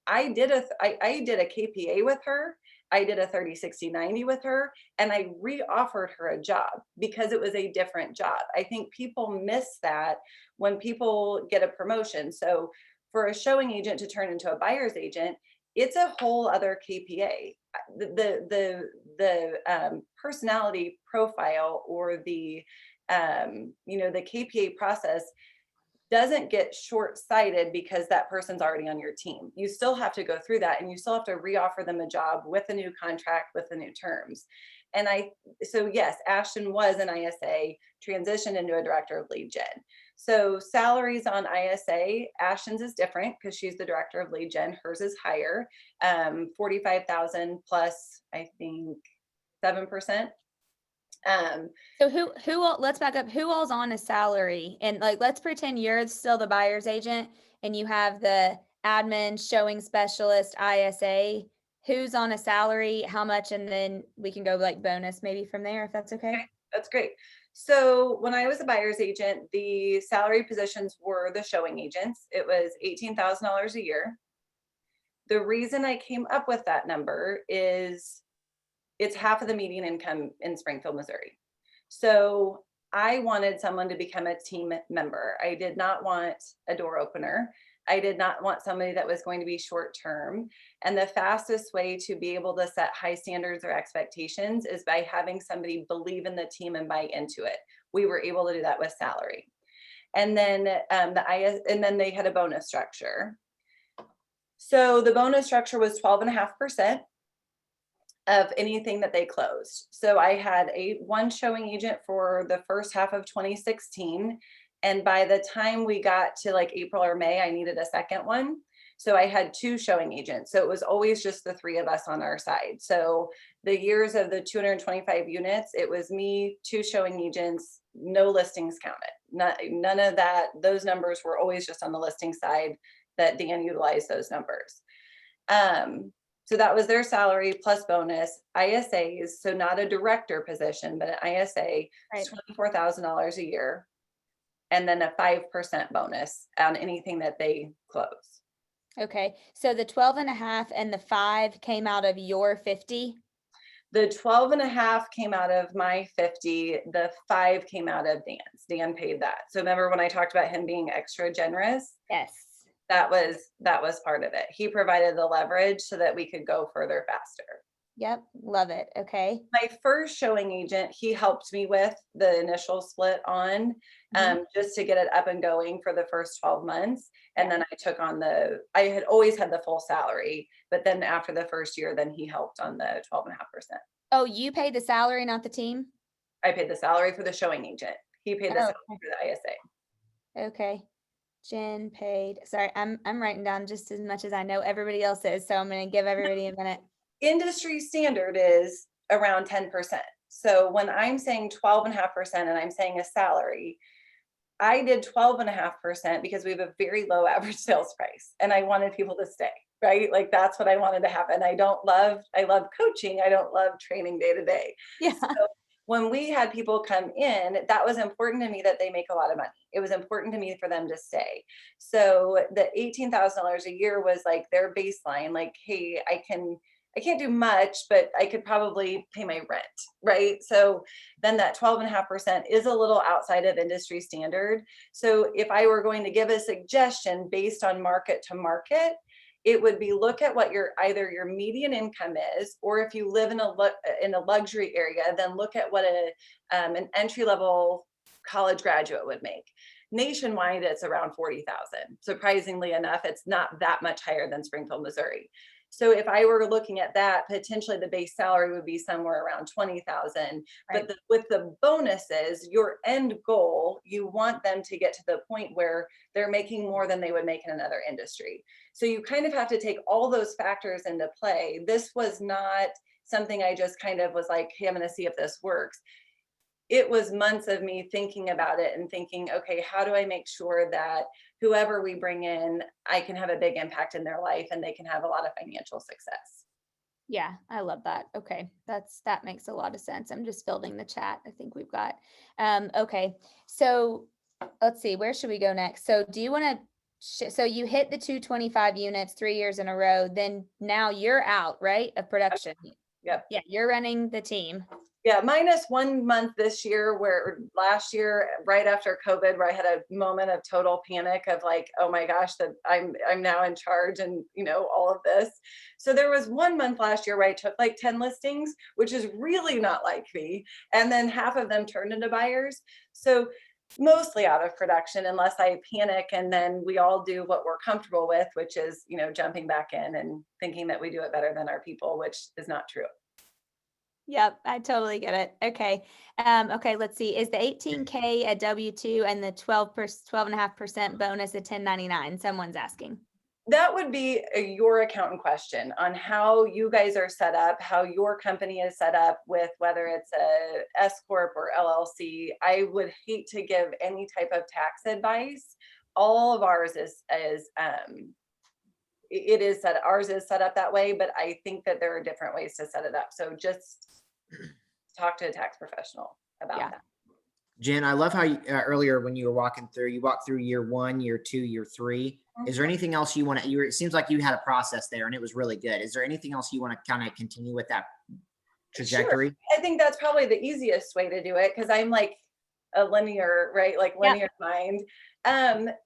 I did a KPA with her. I did a 30, 60, 90 with her, and I re-offered her a job because it was a different job. I think people miss that when people get a promotion. So for a showing agent to turn into a buyer's agent, it's a whole other KPA. The personality profile or the the KPA process doesn't get short-sighted because that person's already on your team. You still have to go through that, and you still have to re-offer them a job with a new contract, with the new terms. And so yes, Ashton was an ISA, transitioned into a director of lead gen. So salaries on ISA, Ashton's is different because she's the director of lead gen. Hers is higher, 45,000 plus, I think, 7%.
So who all, let's back up. Who all's on a salary? And like, let's pretend you're still the buyer's agent and you have the admin, showing specialist, ISA. Who's on a salary? How much? And then we can go like bonus maybe from there, if that's okay.
That's great. So when I was a buyer's agent, the salary positions were the showing agents. It was $18,000 a year. The reason I came up with that number is it's half of the median income in Springfield, Missouri. So I wanted someone to become a team member. I did not want a door opener. I did not want somebody that was going to be short term. And the fastest way to be able to set high standards or expectations is by having somebody believe in the team and buy into it. We were able to do that with salary. And then and then they had a bonus structure. So the bonus structure was 12.5% of anything that they closed. So I had one showing agent for the first half of 2016. And by the time we got to like April or May, I needed a second one. So I had 2 showing agents. So it was always just the 3 of us on our side. So the years of the 225 units, it was me, 2 showing agents, no listings counted. None of that. Those numbers were always just on the listing side that Dan utilized those numbers. So that was their salary plus bonus. ISAs, so not a director position, but an ISA,
Right.
$24,000 a year. And then a 5% bonus on anything that they close.
Okay. So the 12.5 and the 5 came out of your 50.
The 12.5 came out of my 50. The 5 came out of Dan's. Dan paid that. So remember when I talked about him being extra generous?
Yes.
That was part of it. He provided the leverage so that we could go further faster.
Yep. Love it. Okay.
My first showing agent, he helped me with the initial split on, just to get it up and going for the first 12 months. And then I took on I had always had the full salary, but then after the first year, then he helped on the 12.5%.
Oh, you paid the salary, not the team?
I paid the salary for the showing agent. He paid the
Oh,
salary for the ISA.
okay. Jen paid. Sorry, I'm writing down just as much as I know everybody else is, so I'm gonna give everybody a minute.
Industry standard is around 10%. So when I'm saying 12.5% and I'm saying a salary, I did 12.5% because we have a very low average sales price and I wanted people to stay, right? Like that's what I wanted to happen. I love coaching. I don't love training day to day.
Yeah.
So when we had people come in, that was important to me that they make a lot of money. It was important to me for them to stay. So the $18,000 a year was like their baseline. Like, hey, I can't do much, but I could probably pay my rent, right? So then that 12.5% is a little outside of industry standard. So if I were going to give a suggestion based on market to market, it would be look at what either your median income is, or if you live in a luxury area, then look at what an entry level college graduate would make. Nationwide, it's around 40,000. Surprisingly enough, it's not that much higher than Springfield, Missouri. So if I were looking at that, potentially the base salary would be somewhere around 20,000.
Right.
But with the bonuses, your end goal, you want them to get to the point where they're making more than they would make in another industry. So you kind of have to take all those factors into play. This was not something I just kind of was like, hey, I'm going to see if this works. It was months of me thinking about it and thinking, okay, how do I make sure that whoever we bring in, I can have a big impact in their life and they can have a lot of financial success.
Yeah, I love that. Okay. That makes a lot of sense. I'm just building the chat. I think we've got okay. So let's see, where should we go next? So do you want to so you hit the 225 units 3 years in a row, then now you're out, right? Of production.
Yep.
Yeah, you're running the team.
Yeah, minus 1 month this year, where last year, right after COVID, where I had a moment of total panic of like, oh my gosh, that I'm now in charge and all of this. So there was 1 month last year where I took like 10 listings, which is really not like me. And then half of them turned into buyers. So mostly out of production, unless I panic, and then we all do what we're comfortable with, which is, jumping back in and thinking that we do it better than our people, which is not true.
Yep, I totally get it. Okay. Okay, let's see. Is the 18K a W-2 and the 12.5% bonus a 1099? Someone's asking.
That would be your accountant question on how you guys are set up, how your company is set up with whether it's a S Corp or LLC. I would hate to give any type of tax advice. All of ours ours is set up that way, but I think that there are different ways to set it up. So just talk to a tax professional about that.
Jen, I love how you, earlier when you were you walked through year 1, year 2, year 3. Is there anything else you want to, it seems like you had a process there and it was really good. Is there anything else you want to kind of continue with that trajectory?
Sure. I think that's probably the easiest way to do it, because I'm like a linear, right? Like linear mind.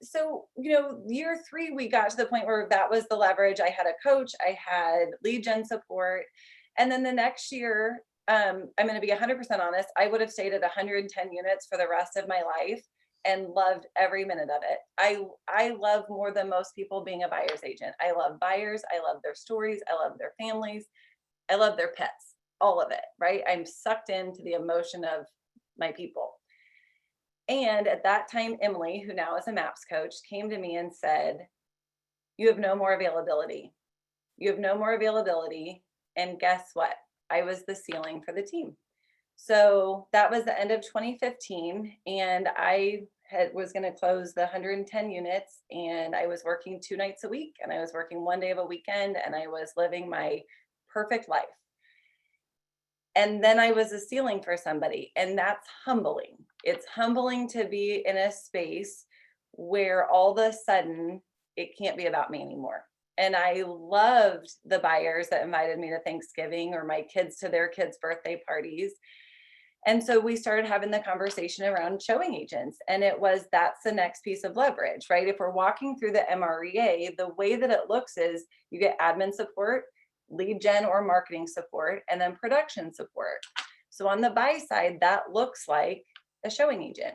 So, year 3, we got to the point where that was the leverage. I had a coach, I had lead gen support. And then the next year, I'm going to be 100% honest, I would have stayed at 110 units for the rest of my life and loved every minute of it. I love more than most people being a buyer's agent. I love buyers. I love their stories. I love their families. I love their pets, all of it, right? I'm sucked into the emotion of my people. And at that time, Emily, who now is a MAPS coach, came to me and said, you have no more availability. You have no more availability. And guess what? I was the ceiling for the team. So that was the end of 2015. And I was going to close the 110 units, and I was working 2 nights a week, and I was working 1 day of a weekend, and I was living my perfect life. And then I was a ceiling for somebody, and that's humbling. It's humbling to be in a space where all of a sudden it can't be about me anymore. And I loved the buyers that invited me to Thanksgiving or my kids to their kids' birthday parties. And so we started having the conversation around showing agents. And that's the next piece of leverage, right? If we're walking through the MREA, the way that it looks is you get admin support, lead gen or marketing support, and then production support. So on the buy side, that looks like a showing agent.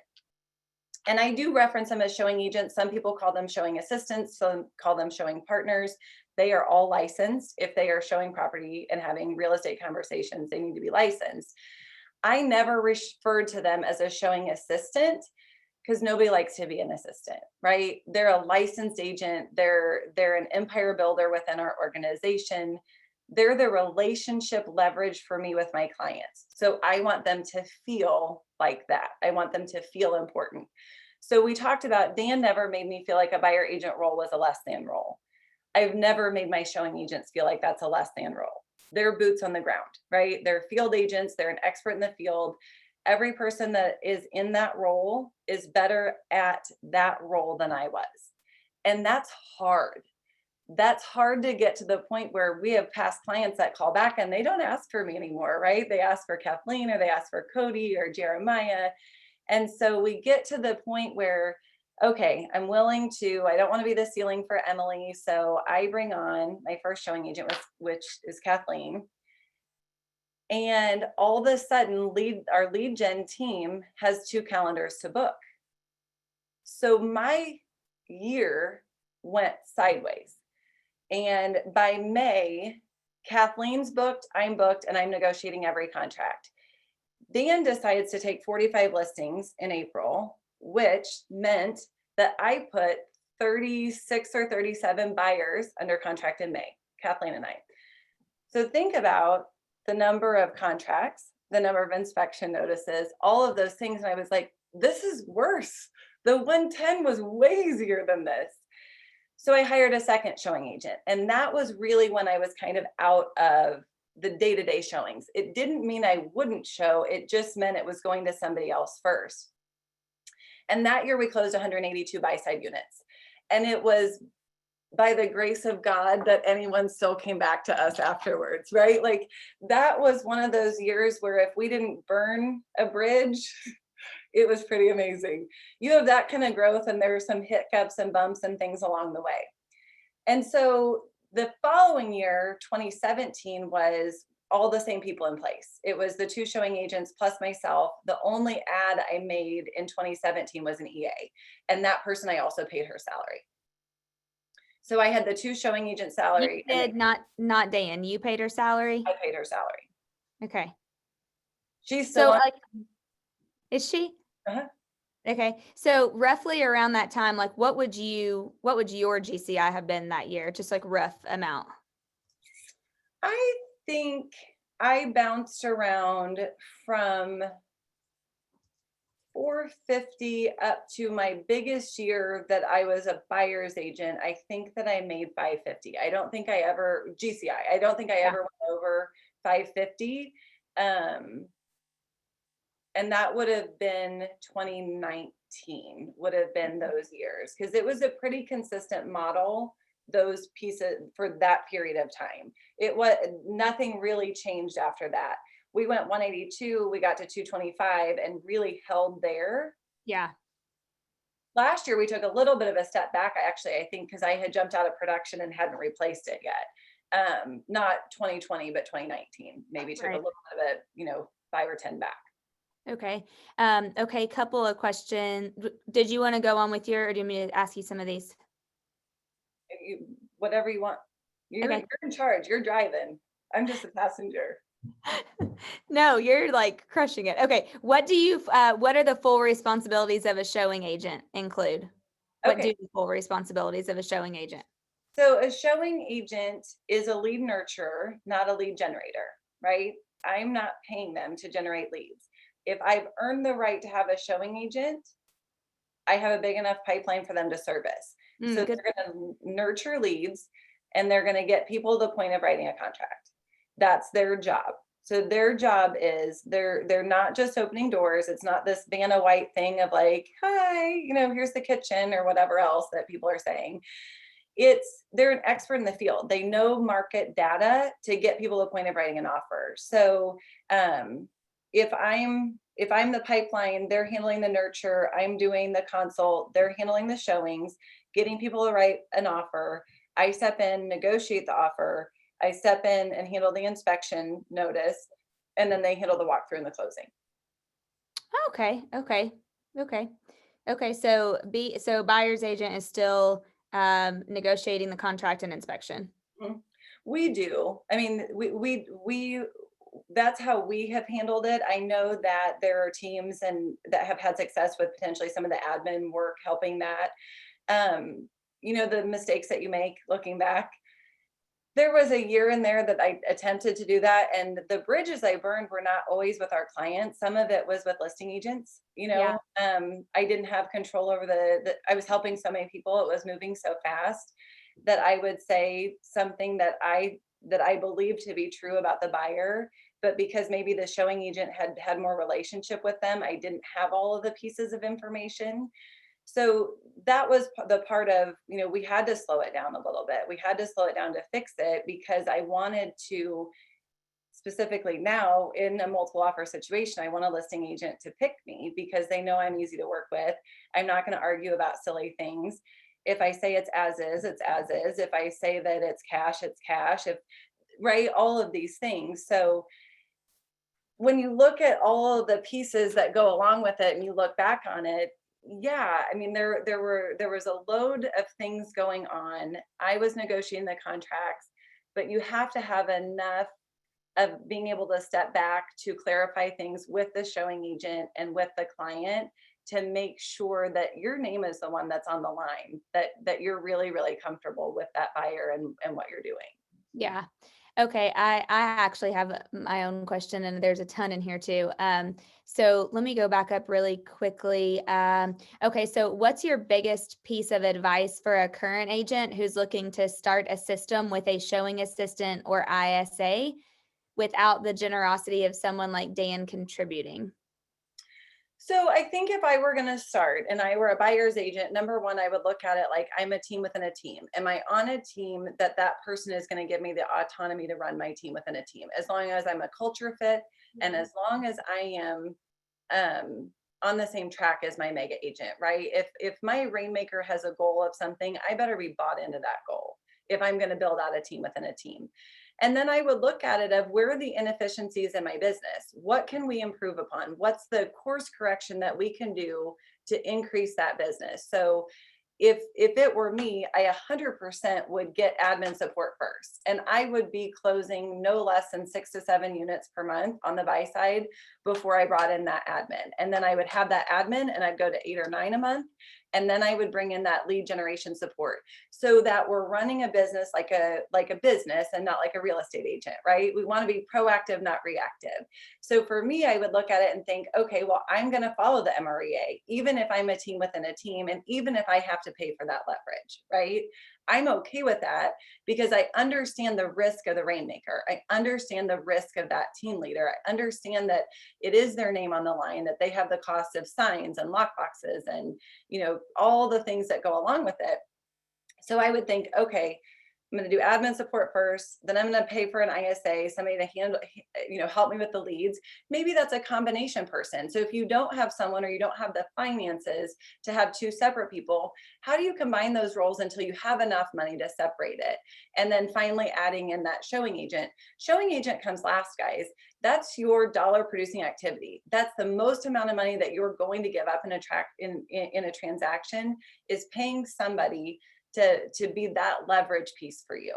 And I do reference them as showing agents. Some people call them showing assistants, some call them showing partners. They are all licensed. If they are showing property and having real estate conversations, they need to be licensed. I never referred to them as a showing assistant because nobody likes to be an assistant, right? They're a licensed agent. They're an empire builder within our organization. They're the relationship leverage for me with my clients. So I want them to feel like that. I want them to feel important. So we talked about, Dan never made me feel like a buyer agent role was a less than role. I've never made my showing agents feel like that's a less than role. They're boots on the ground, right? They're field agents. They're an expert in the field. Every person that is in that role is better at that role than I was. And that's hard. That's hard to get to the point where we have past clients that call back and they don't ask for me anymore, right? They ask for Kathleen, or they ask for Cody or Jeremiah. And so we get to the point where, okay, I'm willing to, I don't want to be the ceiling for Emily. So I bring on my first showing agent, which is Kathleen. And all of a sudden, our lead gen team has 2 calendars to book. So my year went sideways. And by May, Kathleen's booked, I'm booked, and I'm negotiating every contract. Dan decides to take 45 listings in April, which meant that I put 36 or 37 buyers under contract in May, Kathleen and I. So think about the number of contracts, the number of inspection notices, all of those things. And I was like, this is worse. The 110 was way easier than this. So I hired a second showing agent. And that was really when I was kind of out of the day-to-day showings. It didn't mean I wouldn't show. It just meant it was going to somebody else first. And that year we closed 182 buy-side units. And it was by the grace of God that anyone still came back to us afterwards, right? Like that was one of those years where if we didn't burn a bridge, it was pretty amazing. You have that kind of growth and there are some hiccups and bumps and things along the way. And so the following year, 2017, was all the same people in place. It was the 2 showing agents plus myself. The only ad I made in 2017 was an EA. And that person I also paid her salary. So I had the 2 showing agent salary.
You did, not Dan. You paid her salary?
I paid her salary.
Okay.
She's still
So
on.
like, is she?
Uh-huh.
Okay. So roughly around that time, like what would your GCI have been that year? Just like rough amount.
I think I bounced around from 450 up to my biggest year that I was a buyer's agent. I think that I made 550. I don't think I ever went over 550. And that would have been 2019 would have been those years, because it was a pretty consistent model, those pieces for that period of time. It was nothing really changed after that. We went 182, we got to 225 and really held there.
Yeah.
Last year, we took a little bit of a step back, I think, because I had jumped out of production and hadn't replaced it yet. Not 2020, but 2019, maybe took a little bit of a, 5 or 10 back.
Okay. Okay. Couple of questions. Did you want to go on with or do you want me to ask you some of these?
Whatever you want. You're in charge. You're driving. I'm just a passenger.
No, you're like crushing it. Okay. What are the full responsibilities of a showing agent include? What do the full responsibilities of a showing agent?
So a showing agent is a lead nurturer, not a lead generator, right? I'm not paying them to generate leads. If I've earned the right to have a showing agent, I have a big enough pipeline for them to service. So they're going to nurture leads and they're going to get people to the point of writing a contract. That's their job. So their job is they're not just opening doors. It's not this Vanna White thing of like, hi, here's the kitchen or whatever else that people are saying. They're an expert in the field. They know market data to get people to the point of writing an offer. So if I'm the pipeline, they're handling the nurture, I'm doing the consult, they're handling the showings, getting people to write an offer. I step in, negotiate the offer. I step in and handle the inspection notice, and then they handle the walkthrough and the closing.
Okay, okay, okay, okay. So buyer's agent is still negotiating the contract and inspection.
We do. I mean, we that's how we have handled it. I know that there are teams and that have had success with potentially some of the admin work helping that. You know, the mistakes that you make looking back. There was a year in there that I attempted to do that, and the bridges I burned were not always with our clients. Some of it was with listing agents. You know, I didn't have control over I was helping so many people. It was moving so fast that I would say something that I believed to be true about the buyer, but because maybe the showing agent had more relationship with them, I didn't have all of the pieces of information. So that was the part of, you know, we had to slow it down a little bit. We had to slow it down to fix it because I wanted to, specifically now in a multiple offer situation, I want a listing agent to pick me because they know I'm easy to work with. I'm not going to argue about silly things. If I say it's as is, it's as is. If I say that it's cash, it's cash. Right, all of these things. So when you look at all of the pieces that go along with it and you look back on it, yeah, I mean, there was a load of things going on. I was negotiating the contracts, but you have to have enough of being able to step back to clarify things with the showing agent and with the client to make sure that your name is the one that's on the line, that you're really, really comfortable with that buyer and what you're doing.
Yeah. Okay. I actually have my own question, and there's a ton in here too. So let me go back up really quickly. Okay. So what's your biggest piece of advice for a current agent who's looking to start a system with a showing assistant or ISA without the generosity of someone like Dan contributing?
So I think if I were going to start and I were a buyer's agent, number one, I would look at it like I'm a team within a team. Am I on a team that person is going to give me the autonomy to run my team within a team? As long as I'm a culture fit and as long as I am on the same track as my mega agent, right? If my rainmaker has a goal of something, I better be bought into that goal if I'm going to build out a team within a team. And then I would look at it of where are the inefficiencies in my business? What can we improve upon? What's the course correction that we can do to increase that business? So if it were me, I 100% would get admin support first. And I would be closing no less than 6 to 7 units per month on the buy side before I brought in that admin. And then I would have that admin and I'd go to 8 or 9 a month. And then I would bring in that lead generation support so that we're running a business like a business and not like a real estate agent, right? We want to be proactive, not reactive. So for me, I would look at it and think, okay, well, I'm going to follow the MREA, even if I'm a team within a team, and even if I have to pay for that leverage, right? I'm okay with that because I understand the risk of the rainmaker. I understand the risk of that team leader. I understand that it is their name on the line, that they have the cost of signs and lock boxes and, you know, all the things that go along with it. So I would think, okay, I'm going to do admin support first, then I'm going to pay for an ISA, somebody to handle, you know, help me with the leads. Maybe that's a combination person. So if you don't have someone or you don't have the finances to have 2 separate people, how do you combine those roles until you have enough money to separate it? And then finally adding in that showing agent. Showing agent comes last, guys. That's your dollar producing activity. That's the most amount of money that you're going to give up in a transaction is paying somebody to be that leverage piece for you.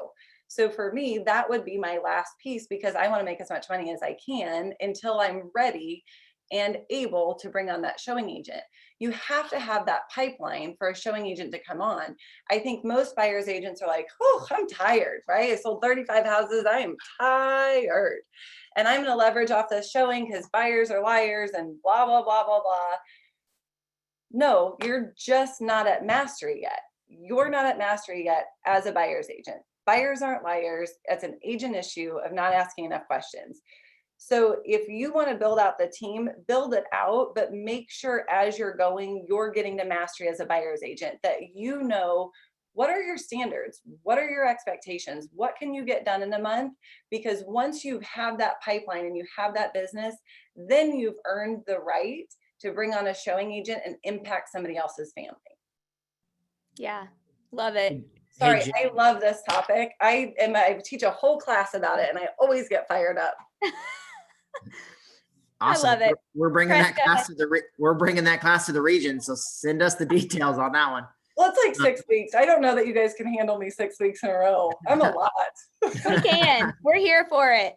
So for me, that would be my last piece because I want to make as much money as I can until I'm ready and able to bring on that showing agent. You have to have that pipeline for a showing agent to come on. I think most buyers agents are like, oh, I'm tired, right? I sold 35 houses. I am tired. And I'm going to leverage off this showing because buyers are liars and blah, blah, blah, blah, blah. No, you're just not at mastery yet. You're not at mastery yet as a buyer's agent. Buyers aren't liars. It's an agent issue of not asking enough questions. So if you want to build out the team, build it out, but make sure as you're going, you're getting to mastery as a buyer's agent, that you know what are your standards? What are your expectations? What can you get done in a month? Because once you have that pipeline and you have that business, then you've earned the right to bring on a showing agent and impact somebody else's family.
Yeah, love it.
Sorry,
Jen.
I love this topic. I teach a whole class about it and I always get fired up.
Awesome.
love it.
We're bringing
Press,
that
go
class to we're bringing that class to the region. So send us the details on that one.
Well, it's like 6 weeks. I don't know that you guys can handle me 6 weeks in a row. I'm a lot.
We can. We're here for it.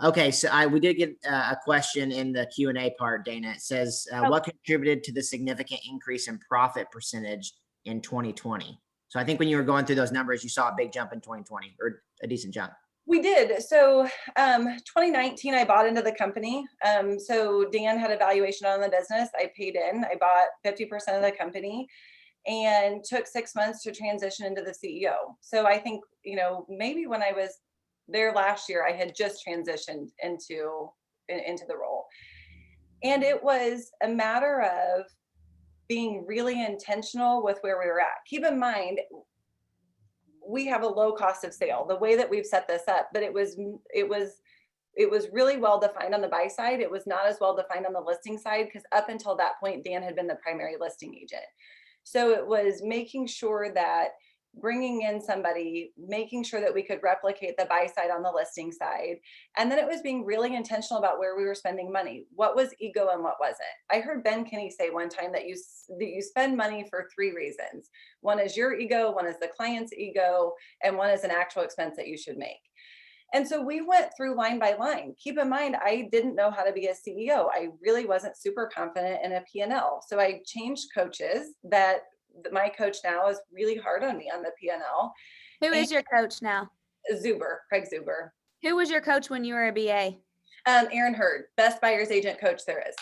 Okay, so we did get a question in the Q&A part, Dana. It says, what contributed to the significant increase in profit percentage in 2020? So I think when you were going through those numbers, you saw a big jump in 2020, or a decent jump.
We did. So 2019, I bought into the company. So Dan had a valuation on the business. I paid in. I bought 50% of the company and took 6 months to transition into the CEO. So I think, maybe when I was there last year, I had just transitioned into the role. And it was a matter of being really intentional with where we were at. Keep in mind, we have a low cost of sale, the way that we've set this up, but it was really well defined on the buy side. It was not as well defined on the listing side, because up until that point, Dan had been the primary listing agent. So it was making sure that bringing in somebody, making sure that we could replicate the buy side on the listing side. And then it was being really intentional about where we were spending money. What was ego and what wasn't? I heard Ben Kinney say one time that you spend money for 3 reasons. One is your ego, one is the client's ego, and one is an actual expense that you should make. And so we went through line by line. Keep in mind, I didn't know how to be a CEO. I really wasn't super confident in a P&L. So I changed coaches. That my coach now is really hard on me on the P&L.
Who is your coach now?
Craig Zuber.
Who was your coach when you were a BA?
Aaron Hurd, best buyer's agent coach there is.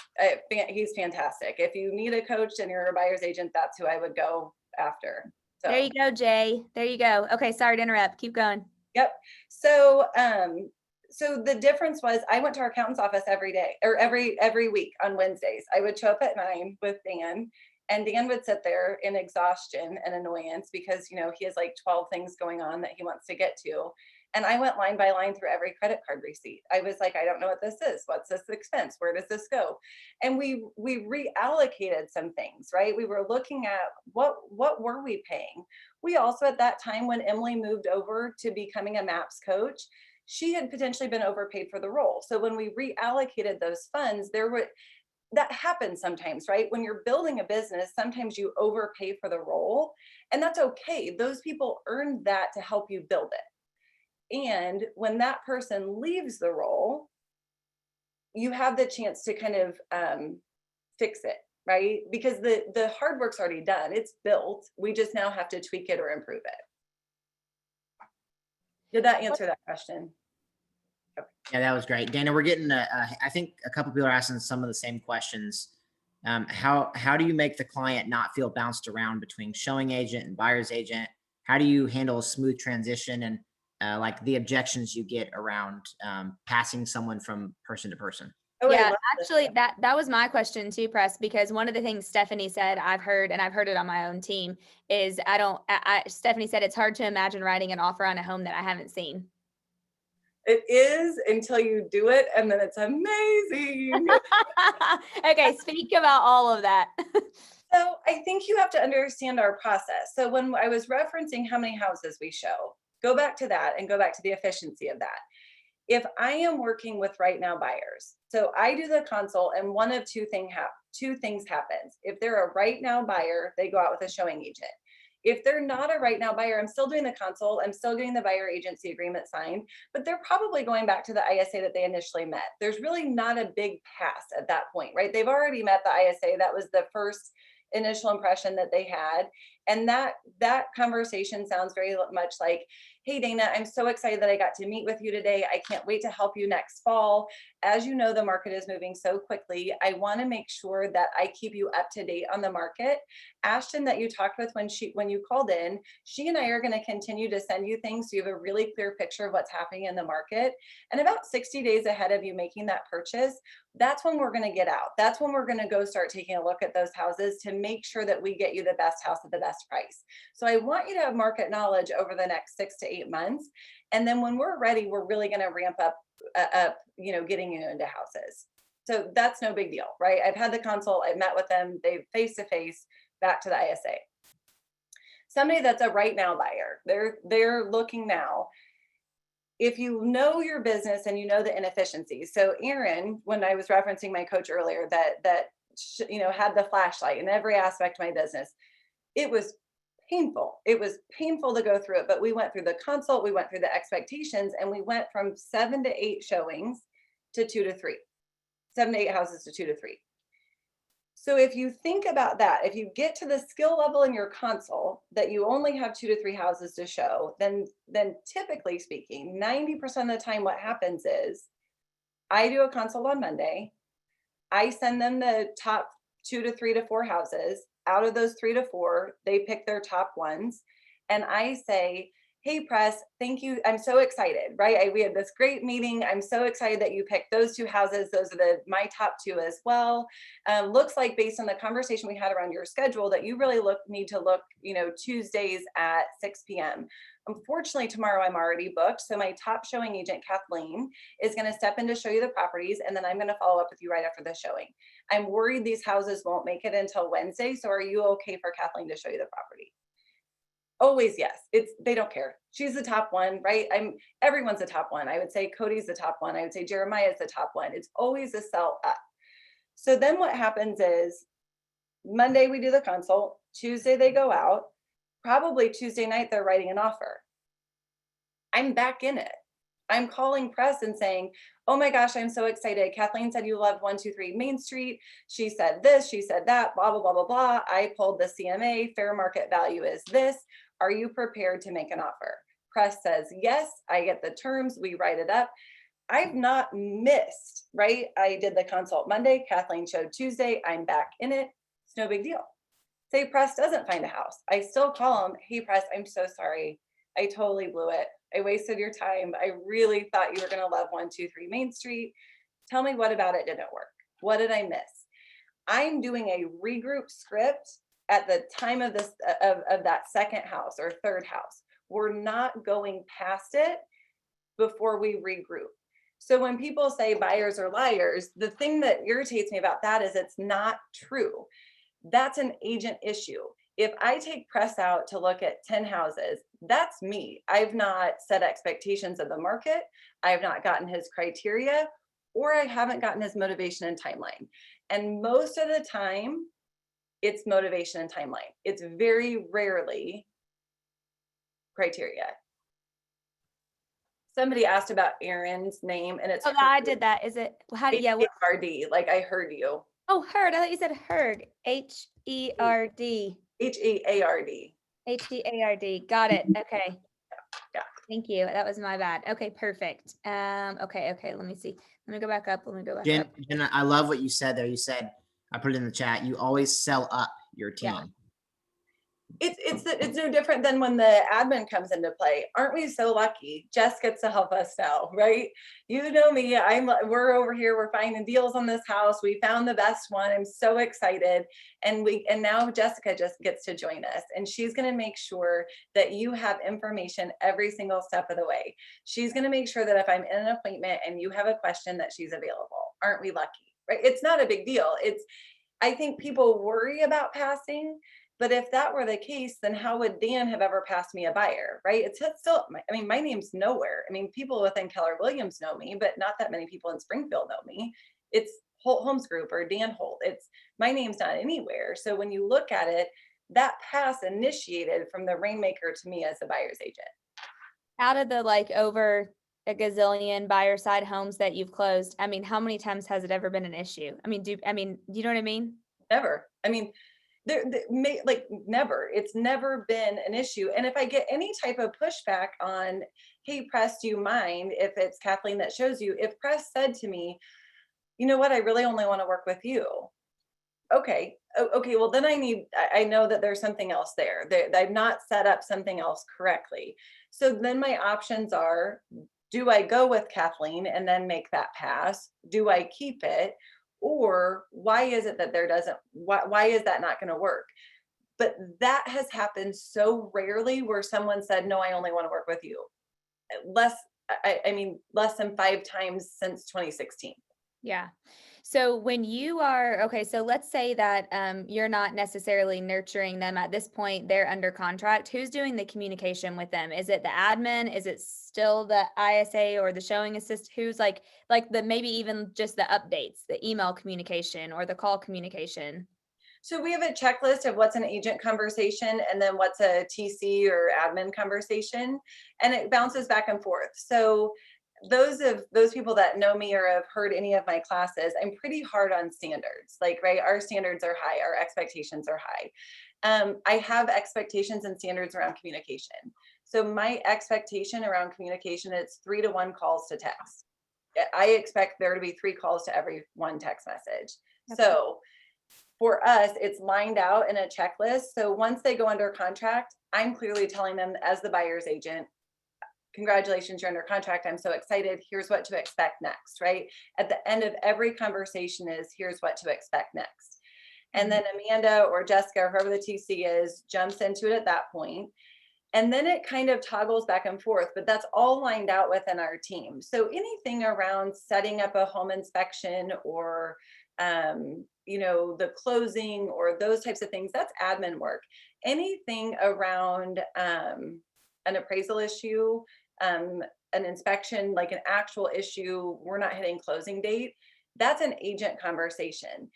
He's fantastic. If you need a coach and you're a buyer's agent, that's who I would go after. So.
There you go, Jay. There you go. Okay, sorry to interrupt. Keep going.
Yep. So the difference was I went to our accountant's office every day, or every week on Wednesdays. I would show up at 9 with Dan, and Dan would sit there in exhaustion and annoyance because, he has like 12 things going on that he wants to get to. And I went line by line through every credit card receipt. I was like, I don't know what this is. What's this expense? Where does this go? And we reallocated some things, right? We were looking at what were we paying? We also, at that time, when Emily moved over to becoming a MAPS coach, she had potentially been overpaid for the role. So when we reallocated those funds, that happens sometimes, right? When you're building a business, sometimes you overpay for the role, and that's okay. Those people earned that to help you build it. And when that person leaves the role, you have the chance to kind of fix it, right? Because the hard work's already done. It's built. We just now have to tweak it or improve it. Did that answer that question?
Yeah, that was great. Dana, we're getting, I think a couple people are asking some of the same questions. How do you make the client not feel bounced around between showing agent and buyer's agent? How do you handle a smooth transition and like the objections you get around passing someone from person to person?
Oh,
yeah, actually that was my question too, Press, because one of the things Stephanie said, I've heard it on my own team, is Stephanie said it's hard to imagine writing an offer on a home that I haven't seen.
It is, until you do it, and then it's amazing.
Okay, speak about all of that.
So I think you have to understand our process. So when I was referencing how many houses we show, go back to that and go back to the efficiency of that. If I am working with right now buyers, so I do the consult and one of two things happens. If they're a right now buyer, they go out with a showing agent. If they're not a right now buyer, I'm still doing the consult, I'm still getting the buyer agency agreement signed, but they're probably going back to the ISA that they initially met. There's really not a big pass at that point, right? They've already met the ISA. That was the first initial impression that they had. And that conversation sounds very much like, hey, Dana, I'm so excited that I got to meet with you today. I can't wait to help you next fall. As you know, the market is moving so quickly. I want to make sure that I keep you up to date on the market. Ashton, that you talked with when you called in, she and I are going to continue to send you things so you have a really clear picture of what's happening in the market. And about 60 days ahead of you making that purchase, that's when we're going to get out. That's when we're going to go start taking a look at those houses to make sure that we get you the best house at the best price. So I want you to have market knowledge over the next 6 to 8 months. And then when we're ready, we're really going to ramp up, getting you into houses. So that's no big deal, right? I've had the consult, I've met with them, they face to face, back to the ISA. somebody that's a right now buyer. They're looking now. If you know your business and you know the inefficiencies. So Erin, when I was referencing my coach earlier, that had the flashlight in every aspect of my business, it was painful. It was painful to go through it, but we went through the consult, we went through the expectations, and we went from 7 to 8 showings to 2 to 3, 7 to 8 houses to 2 to 3. So if you think about that, if you get to the skill level in your console that you only have 2 to 3 houses to show, then typically speaking, 90% of the time what happens is I do a consult on Monday. I send them the top 2 to 3 to 4 houses. Out of those 3 to 4, they pick their top ones. And I say, hey, press, thank you. I'm so excited, right? We had this great meeting. I'm so excited that you picked those 2 houses. Those are my top 2 as well. Looks like based on the conversation we had around your schedule that you really need to look, Tuesdays at 6 p.m. Unfortunately, tomorrow I'm already booked. So my top showing agent, Kathleen, is going to step in to show you the properties. And then I'm going to follow up with you right after the showing. I'm worried these houses won't make it until Wednesday. So are you okay for Kathleen to show you the property? Always yes. They don't care. She's the top one, right? Everyone's the top one. I would say Cody's the top one. I would say Jeremiah is the top one. It's always a sell up. So then what happens is Monday we do the consult. Tuesday they go out. Probably Tuesday night they're writing an offer. I'm back in it. I'm calling press and saying, oh my gosh, I'm so excited. Kathleen said you love 123 Main Street. She said this, she said that, blah, blah, blah, blah, blah. I pulled the CMA, fair market value is this. Are you prepared to make an offer? Press says yes. I get the terms. We write it up. I've not missed, right? I did the consult Monday. Kathleen showed Tuesday. I'm back in it. It's no big deal. Say press doesn't find a house. I still call them. Hey, press, I'm so sorry. I totally blew it. I wasted your time. I really thought you were going to love 123 Main Street. Tell me what about it didn't work? What did I miss? I'm doing a regroup script at the time of this of that second house or third house. We're not going past it before we regroup. So when people say buyers are liars, the thing that irritates me about that is it's not true. That's an agent issue. If I take press out to look at 10 houses, that's me. I've not set expectations of the market. I have not gotten his criteria, or I haven't gotten his motivation and timeline. And most of the time, it's motivation and timeline. It's very rarely criteria. Somebody asked about Erin's name, and it's
I did that. Is it? How do yeah?
H-E-R-D, like I heard you.
Oh, heard. I thought you said Herd. H-E-R-D.
H-E-A-R-D.
H-E-A-R-D. Got it. Okay.
Yeah.
Thank you. That was my bad. Okay, perfect. Okay. Let me see. Let me go back up.
Jen, I love what you said there. You said, I put it in the chat, you always sell up your team.
Yeah. It's no different than when the admin comes into play. Aren't we so lucky? Jess gets to help us now, right? You know me, we're over here, we're finding deals on this house. We found the best one. I'm so excited. And now Jessica just gets to join us, and she's going to make sure that you have information every single step of the way. She's going to make sure that if I'm in an appointment and you have a question, that she's available. Aren't we lucky? Right? It's not a big deal. I think people worry about passing. But if that were the case, then how would Dan have ever passed me a buyer, right? It's still, my name's nowhere. People within Keller Williams know me, but not that many people in Springfield know me. It's Holt Homes Group or Dan Holt. My name's not anywhere. So when you look at it, that pass initiated from the Rainmaker to me as a buyer's agent.
Out of the over a gazillion buyer side homes that you've closed, how many times has it ever been an issue? Do you know what I mean?
Never. Never. It's never been an issue. And if I get any type of pushback on, hey, press, do you mind if it's Kathleen that shows you? If press said to me, you know what, I really only want to work with you. Okay. Well, then I know that there's something else there. I've not set up something else correctly. So then my options are, do I go with Kathleen and then make that pass? Do I keep it? Or why is it that why is that not going to work? But that has happened so rarely where someone said, no, I only want to work with you. Less than 5 times since 2016.
Yeah. So when you are, okay, so let's say that you're not necessarily nurturing them at this point, they're under contract. Who's doing the communication with them? Is it the admin? Is it still the ISA or the showing assist? Who's like the, maybe even just the updates, the email communication or the call communication?
So we have a checklist of what's an agent conversation and then what's a TC or admin conversation, and it bounces back and forth. So those people that know me or have heard any of my classes, I'm pretty hard on standards. Like, right, our standards are high, our expectations are high. I have expectations and standards around communication. So my expectation around communication is 3 to 1 calls to text. I expect there to be 3 calls to every 1 text message.
Okay.
So for us, it's lined out in a checklist. So once they go under contract, I'm clearly telling them as the buyer's agent, congratulations, you're under contract. I'm so excited. Here's what to expect next, right? At the end of every conversation is here's what to expect next. And then Amanda or Jessica or whoever the TC is jumps into it at that point. And then it kind of toggles back and forth, but that's all lined out within our team. So anything around setting up a home inspection or the closing or those types of things, that's admin work. Anything around an appraisal issue, an inspection, like an actual issue, we're not hitting closing date, that's an agent conversation.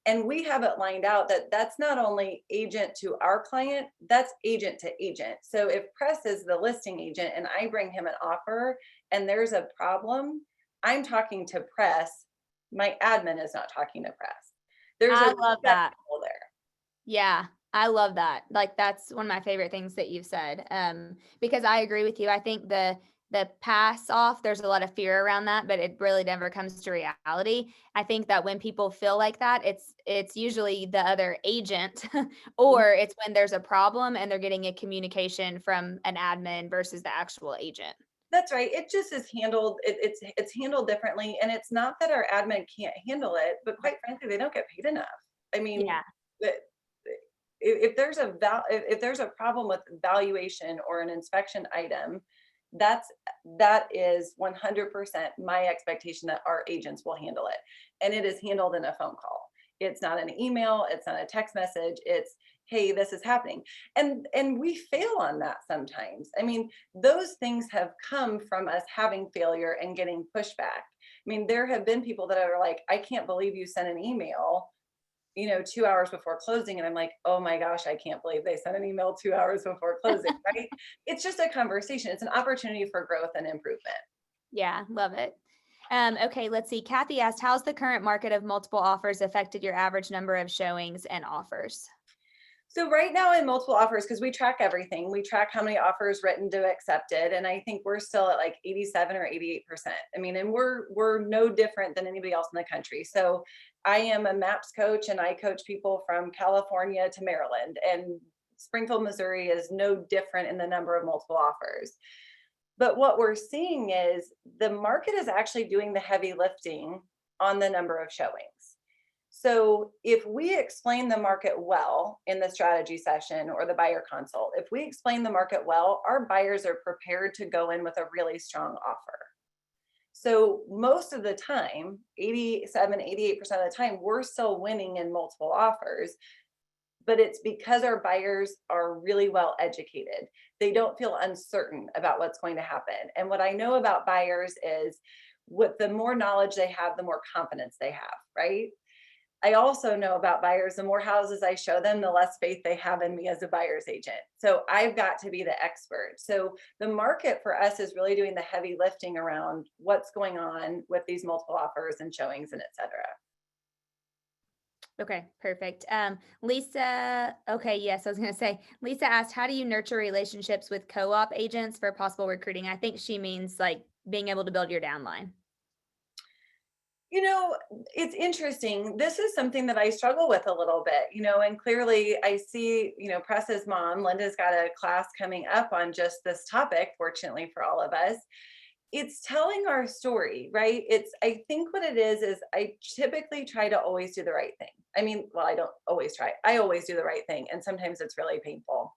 And we have it lined out that that's not only agent to our client, that's agent to agent. So if Press is the listing agent and I bring him an offer and there's a problem, I'm talking to Press. My admin is not talking to Press. There's
I
a
love that.
there.
Yeah, I love that. Like, that's one of my favorite things that you've said. Because I agree with you. I think the pass off, there's a lot of fear around that, but it really never comes to reality. I think that when people feel like that, it's usually the other agent or it's when there's a problem and they're getting a communication from an admin versus the actual agent.
That's right. It just is handled. It's handled differently, and it's not that our admin can't handle it, but quite frankly, they don't get paid enough. I mean,
Yeah.
if there's a problem with valuation or an inspection item, that is 100% my expectation that our agents will handle it, and it is handled in a phone call. It's not an email. It's not a text message. It's, hey, this is happening. And we fail on that sometimes. I mean, those things have come from us having failure and getting pushback. I mean, there have been people that are like, I can't believe you sent an email, 2 hours before closing. And I'm like, oh my gosh, I can't believe they sent an email 2 hours before closing, right? It's just a conversation. It's an opportunity for growth and improvement.
Yeah, love it. Okay, let's see. Kathy asked, how's the current market of multiple offers affected your average number of showings and offers?
So right now in multiple offers, because we track everything, we track how many offers written to accepted, and I think we're still at like 87 or 88%. I mean, and we're no different than anybody else in the country. So I am a MAPS coach, and I coach people from California to Maryland, and Springfield, Missouri is no different in the number of multiple offers. But what we're seeing is the market is actually doing the heavy lifting on the number of showings. So if we explain the market well in the strategy session or the buyer consult, if we explain the market well, our buyers are prepared to go in with a really strong offer. So most of the time, 87, 88% of the time, we're still winning in multiple offers, but it's because our buyers are really well educated. They don't feel uncertain about what's going to happen. And what I know about buyers is the more knowledge they have, the more confidence they have, right? I also know about buyers, the more houses I show them, the less faith they have in me as a buyer's agent. So I've got to be the expert. So the market for us is really doing the heavy lifting around what's going on with these multiple offers and showings and et cetera.
Okay, perfect. Lisa, okay, yes, I was going to say, Lisa asked, how do you nurture relationships with co-op agents for possible recruiting? I think she means like being able to build your downline.
It's interesting. This is something that I struggle with a little bit, and clearly I see, Press's mom, Linda's got a class coming up on just this topic, fortunately for all of us. It's telling our story, right? I think what it is I typically try to always do the right thing. I mean, well, I don't always try. I always do the right thing. And sometimes it's really painful.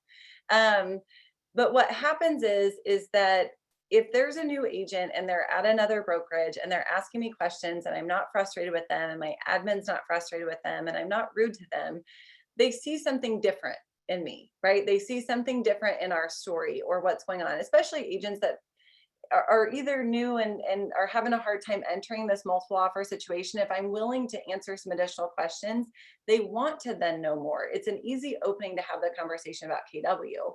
But what happens is that if there's a new agent and they're at another brokerage and they're asking me questions and I'm not frustrated with them and my admin's not frustrated with them and I'm not rude to them, they see something different in me, right? They see something different in our story or what's going on, especially agents that are either new and are having a hard time entering this multiple offer situation. If I'm willing to answer some additional questions, they want to then know more. It's an easy opening to have the conversation about KW.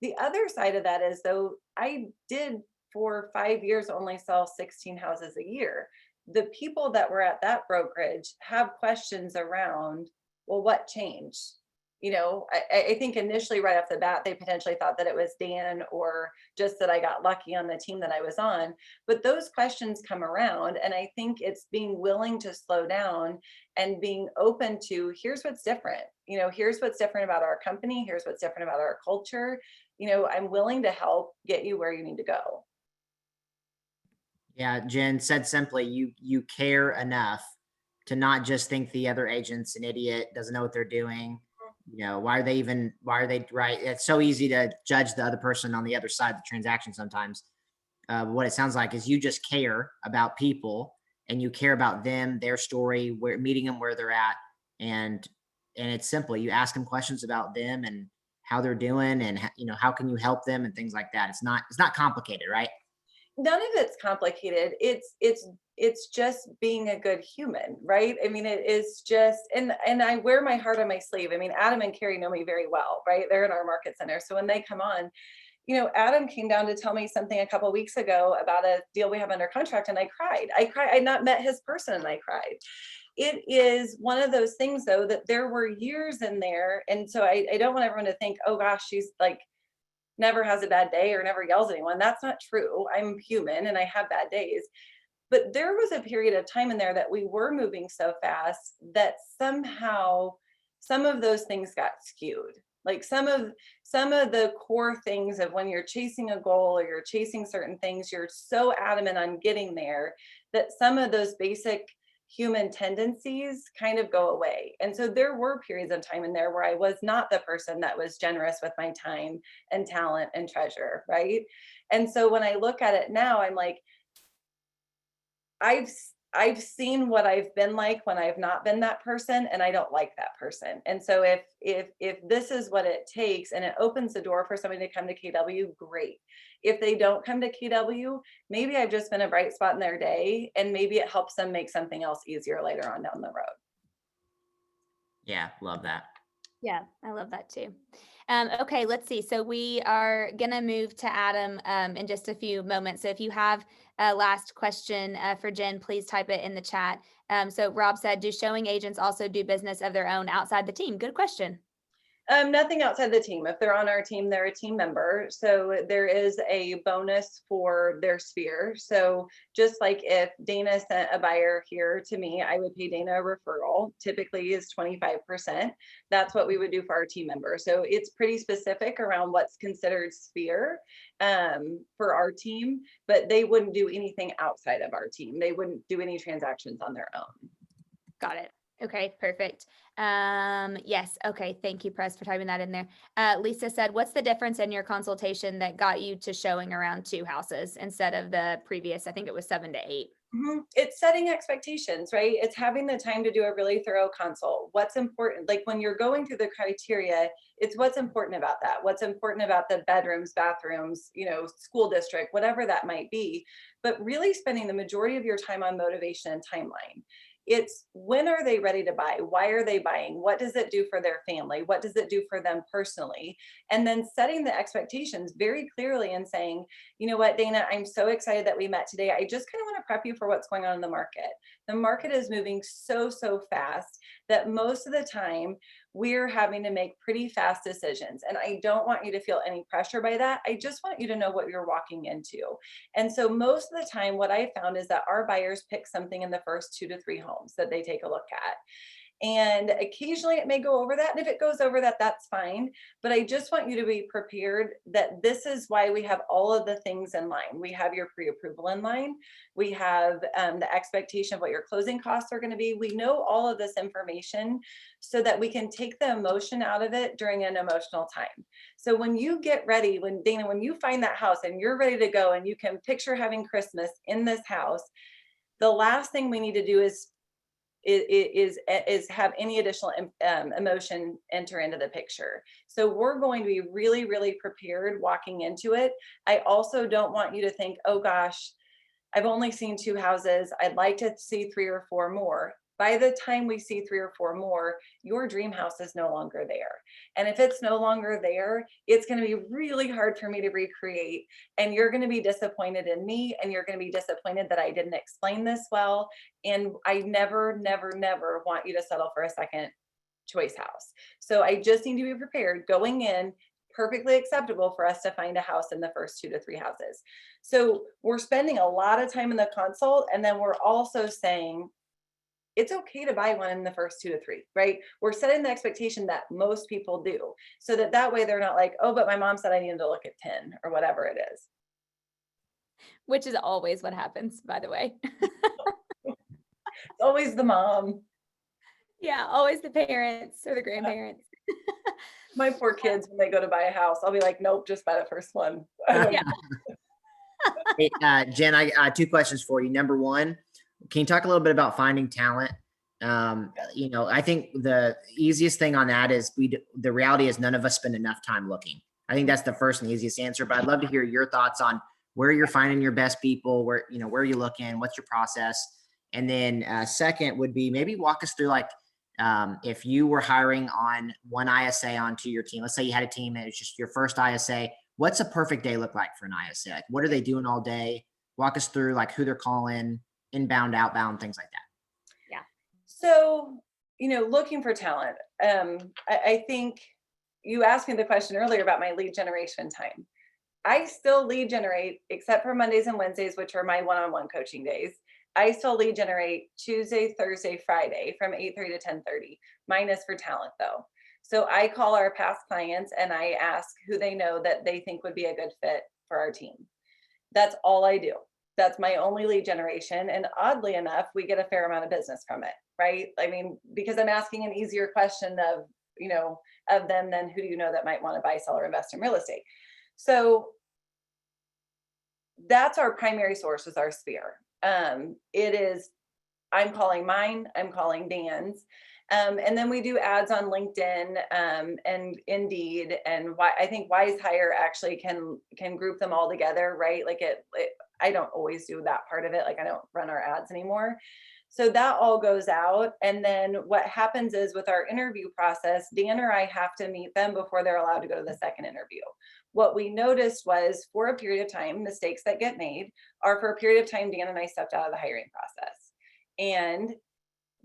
The other side of that is, though, I did for 5 years only sell 16 houses a year. The people that were at that brokerage have questions around, well, what changed? You know, I think initially right off the bat, they potentially thought that it was Dan or just that I got lucky on the team that I was on. But those questions come around. And I think it's being willing to slow down and being open to, here's what's different. You know, here's what's different about our company. Here's what's different about our culture. You know, I'm willing to help get you where you need to go.
Yeah, Jen, said simply, you care enough to not just think the other agent's an idiot, doesn't know what they're doing. You know, why are they right? It's so easy to judge the other person on the other side of the transaction sometimes. What it sounds like is you just care about people and you care about them, their story, where meeting them where they're at. And it's simple. You ask them questions about them and how they're doing and, you know, how can you help them and things like that. It's not complicated, right?
None of it's complicated. It's just being a good human, right? I mean, it is just, and I wear my heart on my sleeve. I mean, Adam and Carrie know me very well, right? They're in our market center. So when they come on, you know, Adam came down to tell me something a couple of weeks ago about a deal we have under contract, and I cried. I'd not met his person and I cried. It is one of those things, though, that there were years in there. And so I don't want everyone to think, oh gosh, she's like, never has a bad day or never yells at anyone. That's not true. I'm human and I have bad days. But there was a period of time in there that we were moving so fast that somehow some of those things got skewed. Like some of the core things of when you're chasing a goal or you're chasing certain things, you're so adamant on getting there that some of those basic human tendencies kind of go away. And so there were periods of time in there where I was not the person that was generous with my time and talent and treasure, right? And so when I look at it now, I'm like, I've seen what I've been like when I've not been that person, and I don't like that person. And so if this is what it takes and it opens the door for somebody to come to KW, great. If they don't come to KW, maybe I've just been a bright spot in their day, and maybe it helps them make something else easier later on down the road.
Yeah, love that.
Yeah, I love that too. Okay, let's see. So we are going to move to Adam in just a few moments. So if you have a last question for Jen, please type it in the chat. So Rob said, do showing agents also do business of their own outside the team? Good question.
Nothing outside the team. If they're on our team, they're a team member. So there is a bonus for their sphere. So just like if Dana sent a buyer here to me, I would pay Dana a referral, typically is 25%. That's what we would do for our team member. So it's pretty specific around what's considered sphere for our team, but they wouldn't do anything outside of our team. They wouldn't do any transactions on their own.
Got it. Okay, perfect. Yes. Okay. Thank you, Press, for typing that in there. Lisa said, what's the difference in your consultation that got you to showing around 2 houses instead of the previous, I think it was 7 to 8?
Mm-hmm. It's setting expectations, right? It's having the time to do a really thorough consult. What's important, like when you're going through the criteria, it's what's important about that. What's important about the bedrooms, bathrooms, you know, school district, whatever that might be. But really spending the majority of your time on motivation and timeline. It's when are they ready to buy? Why are they buying? What does it do for their family? What does it do for them personally? And then setting the expectations very clearly and saying, you know what, Dana, I'm so excited that we met today. I just kind of want to prep you for what's going on in the market. The market is moving so fast that most of the time we're having to make pretty fast decisions. And I don't want you to feel any pressure by that. I just want you to know what you're walking into. And so most of the time, what I found is that our buyers pick something in the first 2 to 3 homes that they take a look at. And occasionally it may go over that. And if it goes over that, that's fine. But I just want you to be prepared that this is why we have all of the things in line. We have your pre-approval in line. We have the expectation of what your closing costs are going to be. We know all of this information so that we can take the emotion out of it during an emotional time. So when you get ready, Dana, when you find that house and you're ready to go and you can picture having Christmas in this house, the last thing we need to do is have any additional emotion enter into the picture. So we're going to be really, really prepared walking into it. I also don't want you to think, oh gosh, I've only seen 2 houses. I'd like to see 3 or 4 more. By the time we see 3 or 4 more, your dream house is no longer there. And if it's no longer there, it's going to be really hard for me to recreate. And you're going to be disappointed in me. And you're going to be disappointed that I didn't explain this well. And I never, never, never want you to settle for a second choice house. So I just need to be prepared going in. Perfectly acceptable for us to find a house in the first 2 to 3 houses. So we're spending a lot of time in the consult. And then we're also saying, it's okay to buy one in the first 2 to 3, right? We're setting the expectation that most people do, so that way they're not like, oh, but my mom said I needed to look at 10 or whatever it is.
Which is always what happens, by the way.
It's always the mom.
Yeah, always the parents or the grandparents.
My poor kids, when they go to buy a house, I'll be like, nope, just buy the first one.
Yeah.
Hey, Jen, I 2 questions for you. Number 1, can you talk a little bit about finding talent? I think the easiest thing on that is the reality is none of us spend enough time looking. I think that's the first and easiest answer, but I'd love to hear your thoughts on where you're finding your best people, where are you looking, what's your process? And then second would be maybe walk us through if you were hiring on one ISA onto your team. Let's say you had a team and it's just your first ISA. What's a perfect day look like for an ISA? Like, what are they doing all day? Walk us through who they're calling, inbound, outbound, things like that.
Yeah.
So, looking for talent. I think you asked me the question earlier about my lead generation time. I still lead generate, except for Mondays and Wednesdays, which are my one-on-one coaching days. I still lead generate Tuesday, Thursday, Friday from 8:30 to 10:30. Mine is for talent though. So I call our past clients and I ask who they know that they think would be a good fit for our team. That's all I do. That's my only lead generation. And oddly enough, we get a fair amount of business from it, right? I mean, because I'm asking an easier question of them than who do you know that might want to buy, sell, or invest in real estate. So that's our primary source, is our sphere. I'm calling mine, I'm calling Dan's. And then we do ads on LinkedIn and Indeed, and I think Wise Hire actually can group them all together, right? I don't always do that part of it. I don't run our ads anymore. So that all goes out. And then what happens is with our interview process, Dan or I have to meet them before they're allowed to go to the second interview. What we noticed was, for a period of time, mistakes that get made are for a period of time, Dan and I stepped out of the hiring process. And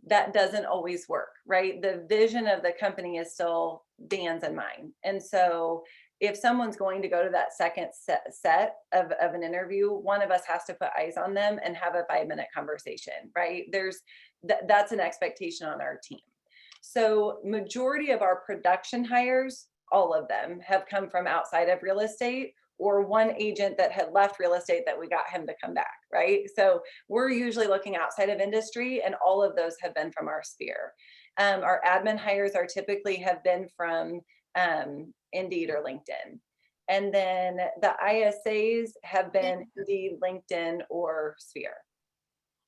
that doesn't always work, right? The vision of the company is still Dan's and mine. And so if someone's going to go to that second set of an interview, one of us has to put eyes on them and have a 5-minute conversation, right? That's an expectation on our team. So majority of our production hires, all of them, have come from outside of real estate, or one agent that had left real estate that we got him to come back, right? So we're usually looking outside of industry, and all of those have been from our sphere. Our admin hires are typically have been from Indeed or LinkedIn. And then the ISAs have been Indeed, LinkedIn, or Sphere.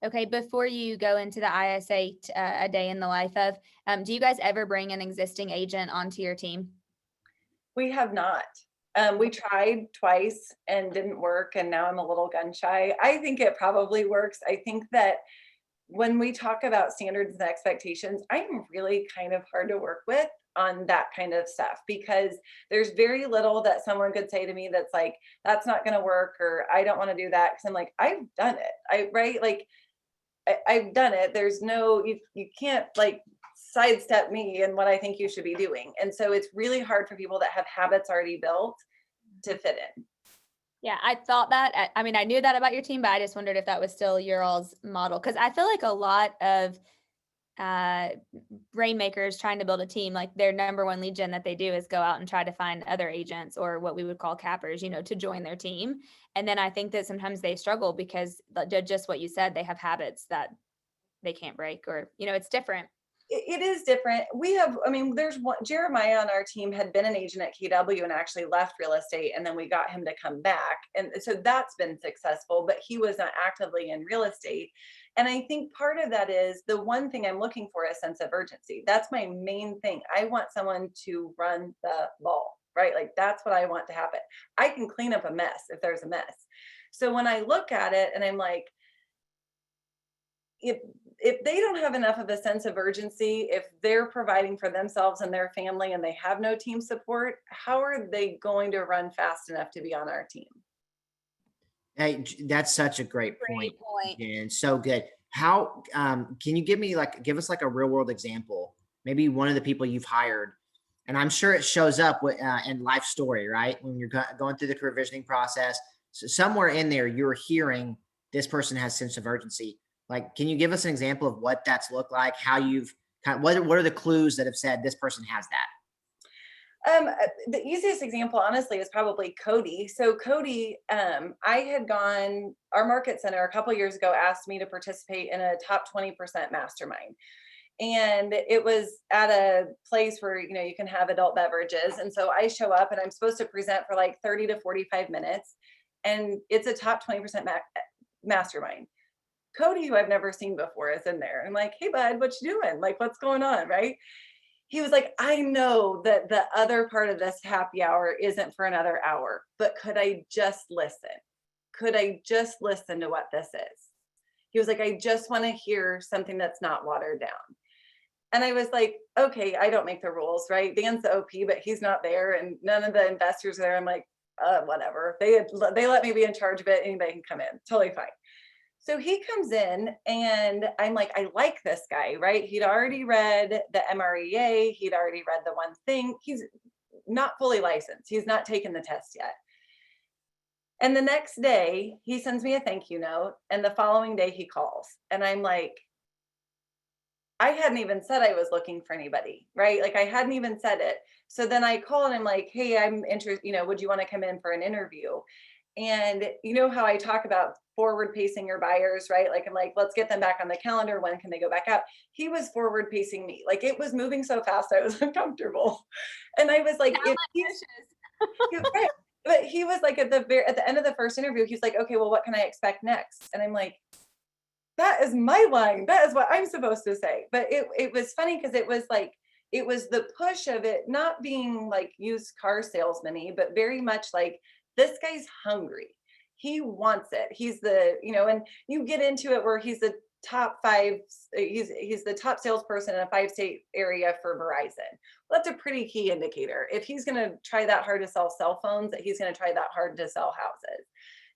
Okay, before you go into the ISA, a day in the life of, do you guys ever bring an existing agent onto your team?
We have not. We tried twice and didn't work, and now I'm a little gun shy. I think it probably works. I think that when we talk about standards and expectations, I'm really kind of hard to work with on that kind of stuff, because there's very little that someone could say to me that's like, that's not going to work, or I don't want to do that, because I'm like, I've done it. I've done it. There's no, you can't sidestep me and what I think you should be doing. And so it's really hard for people that have habits already built to fit in.
Yeah, I thought that. I mean, I knew that about your team, but I just wondered if that was still your all's model. Because I feel like a lot of rainmakers trying to build a team, like their number one lead gen that they do is go out and try to find other agents or what we would call cappers, to join their team. And then I think that sometimes they struggle because just what you said, they have habits that they can't break, or, it's different.
It is different. There's one, Jeremiah on our team had been an agent at KW and actually left real estate, and then we got him to come back. And so that's been successful, but he was not actively in real estate. And I think part of that is the one thing I'm looking for, a sense of urgency. That's my main thing. I want someone to run the ball, right? Like that's what I want to happen. I can clean up a mess if there's a mess. So when I look at it and I'm like, if they don't have enough of a sense of urgency, if they're providing for themselves and their family and they have no team support, how are they going to run fast enough to be on our team?
Hey, that's such a great point.
Great point.
And so good. How can you give us like a real world example? Maybe one of the people you've hired, and I'm sure it shows up in life story, right? When you're going through the career visioning process, so somewhere in there, you're hearing this person has sense of urgency. Like, can you give us an example of what that's looked like? How you've what are the clues that have said this person has that?
The easiest example, honestly, is probably Cody. So Cody, I had gone, our market center a couple years ago asked me to participate in a top 20% mastermind. And it was at a place where, you can have adult beverages. And so I show up and I'm supposed to present for like 30 to 45 minutes. And it's a top 20% mastermind. Cody, who I've never seen before, is in there. I'm like, hey, bud, what you doing? Like, what's going on, right? He was like, I know that the other part of this happy hour isn't for another hour, but could I just listen? Could I just listen to what this is? He was like, I just want to hear something that's not watered down. And I was like, okay, I don't make the rules, right? Dan's the OP, but he's not there. And none of the investors are there. I'm like, whatever. They let me be in charge of it. Anybody can come in. Totally fine. So he comes in and I'm like, I like this guy, right? He'd already read the MREA. He'd already read the one thing. He's not fully licensed. He's not taken the test yet. And the next day he sends me a thank you note. And the following day he calls and I'm like, I hadn't even said I was looking for anybody, right? Like I hadn't even said it. So then I call and I'm like, hey, I'm interested, would you want to come in for an interview? And you know how I talk about forward pacing your buyers, right? Like, I'm like, let's get them back on the calendar. When can they go back out? He was forward pacing me. Like it was moving so fast, I was uncomfortable. And I was like, if he's, right. But he was like at the end of the first interview, he's like, okay, well, what can I expect next? And I'm like, that is my line. That is what I'm supposed to say. But it was funny because it was the push of it not being like used car salesman-y, but very much like, this guy's hungry. He wants it. He's the, and you get into it where he's the top 5, he's the top salesperson in a 5-state area for Verizon. Well, that's a pretty key indicator. If he's going to try that hard to sell cell phones, that he's going to try that hard to sell houses.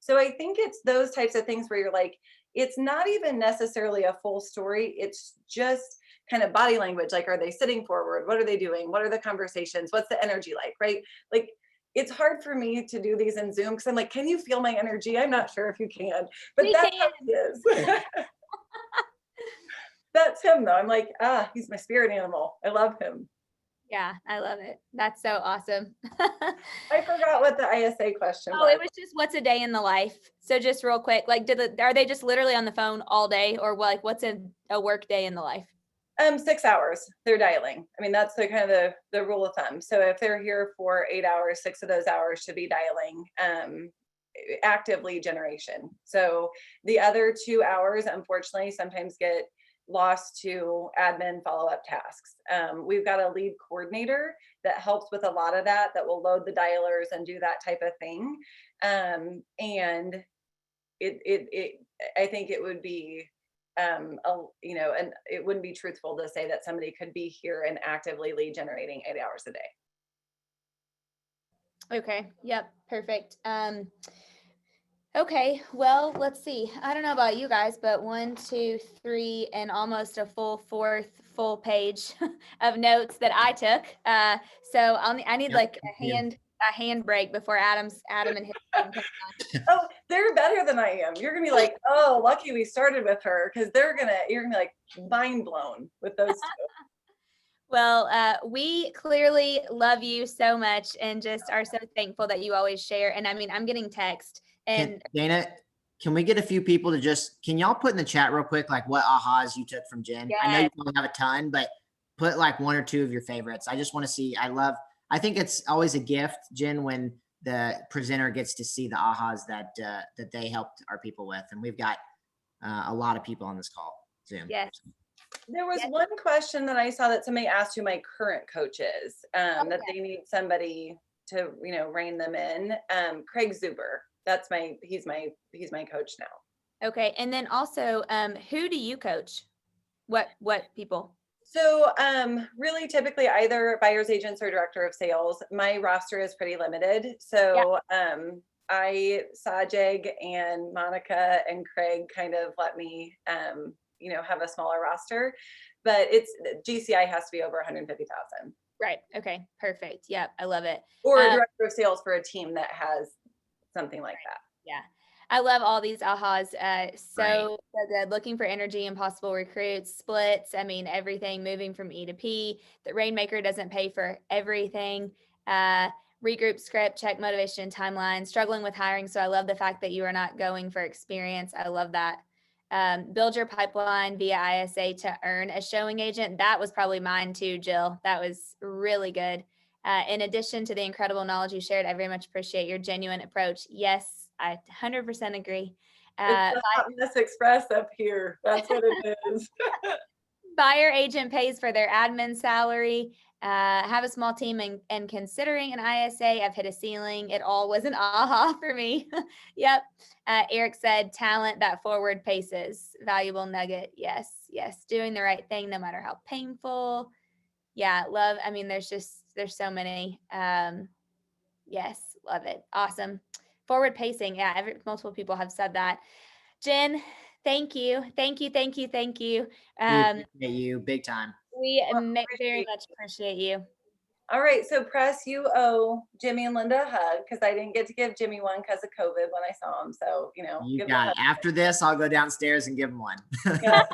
So I think it's those types of things where you're like, it's not even necessarily a full story. It's just kind of body language. Like, are they sitting forward? What are they doing? What are the conversations? What's the energy like, right? Like, it's hard for me to do these in Zoom because I'm like, can you feel my energy? I'm not sure if you can, but that's how he is. That's him though. I'm like, he's my spirit animal. I love him.
Yeah, I love it. That's so awesome.
I forgot what the ISA question was.
Oh, it was just what's a day in the life. So just real quick, like, are they just literally on the phone all day, or like what's a work day in the life?
6 hours they're dialing. I mean, that's the kind of the rule of thumb. So if they're here for 8 hours, 6 of those hours should be dialing active lead generation. So the other 2 hours, unfortunately, sometimes get lost to admin follow-up tasks. We've got a lead coordinator that helps with a lot of that will load the dialers and do that type of thing. And I think it would be and it wouldn't be truthful to say that somebody could be here and actively lead generating 8 hours a day.
Okay. Yep. Perfect. Okay. Well, let's see. I don't know about you guys, but 1, 2, 3, and almost a full 4th full page of notes that I took. So I need like a hand a handbrake before Adam and his team came on.
Oh, they're better than I am. You're gonna be like, oh, lucky we started with her, because you're gonna be like mind blown with those two.
Well, we clearly love you so much and just are so thankful that you always share. And I mean, I'm getting text and
Dana, can we get a few people to can y'all put in the chat real quick, like what ahas you took from Jen? I know you
Yes.
probably have a ton, but put like one or two of your favorites. I just want to see, I think it's always a gift, Jen, when the presenter gets to see the ahas that they helped our people with. And we've got a lot of people on this call, Zoom.
yes.
There was
Yes.
one question that I saw that somebody asked who my current coach is, that
yeah.
they need somebody to, rein them in. Craig Zuber. He's my coach now.
Okay. And then also, who do you coach? What people?
So really typically either buyer's agents or director of sales. My roster is pretty limited. So Sajeg and Monica and Craig kind of let me have a smaller roster, but it's GCI has to be over 150,000.
Right. Okay. Perfect. Yep. I love it.
Or a director of sales for a team that has something like that.
Yeah. I love all these ahas. So
Right.
good. Looking for energy and possible recruits, splits. I mean, everything moving from E to P. The Rainmaker doesn't pay for everything. Regroup script, check motivation and timeline, struggling with hiring. So I love the fact that you are not going for experience. I love that. Build your pipeline via ISA to earn a showing agent. That was probably mine too, Jill. That was really good. In addition to the incredible knowledge you shared, I very much appreciate your genuine approach. Yes, I 100% agree.
It's the Hot Mess Express up here. That's what it is.
Buyer agent pays for their admin salary. Have a small team and considering an ISA, I've hit a ceiling. It all was an aha for me. Yep. Eric said talent that forward paces. Valuable nugget. Yes. Yes. Doing the right thing, no matter how painful. Yeah. Love. I mean, there's so many. Yes. Love it. Awesome. Forward pacing. Yeah. Multiple people have said that. Jen, thank you. Thank you. Thank you. Thank you.
We appreciate you big time.
We very much appreciate you.
All right, so Press, you owe Jimmy and Linda a hug because I didn't get to give Jimmy one because of COVID when I saw him. So,
You
give
got it. After this, I'll go downstairs and give them one.
Yeah.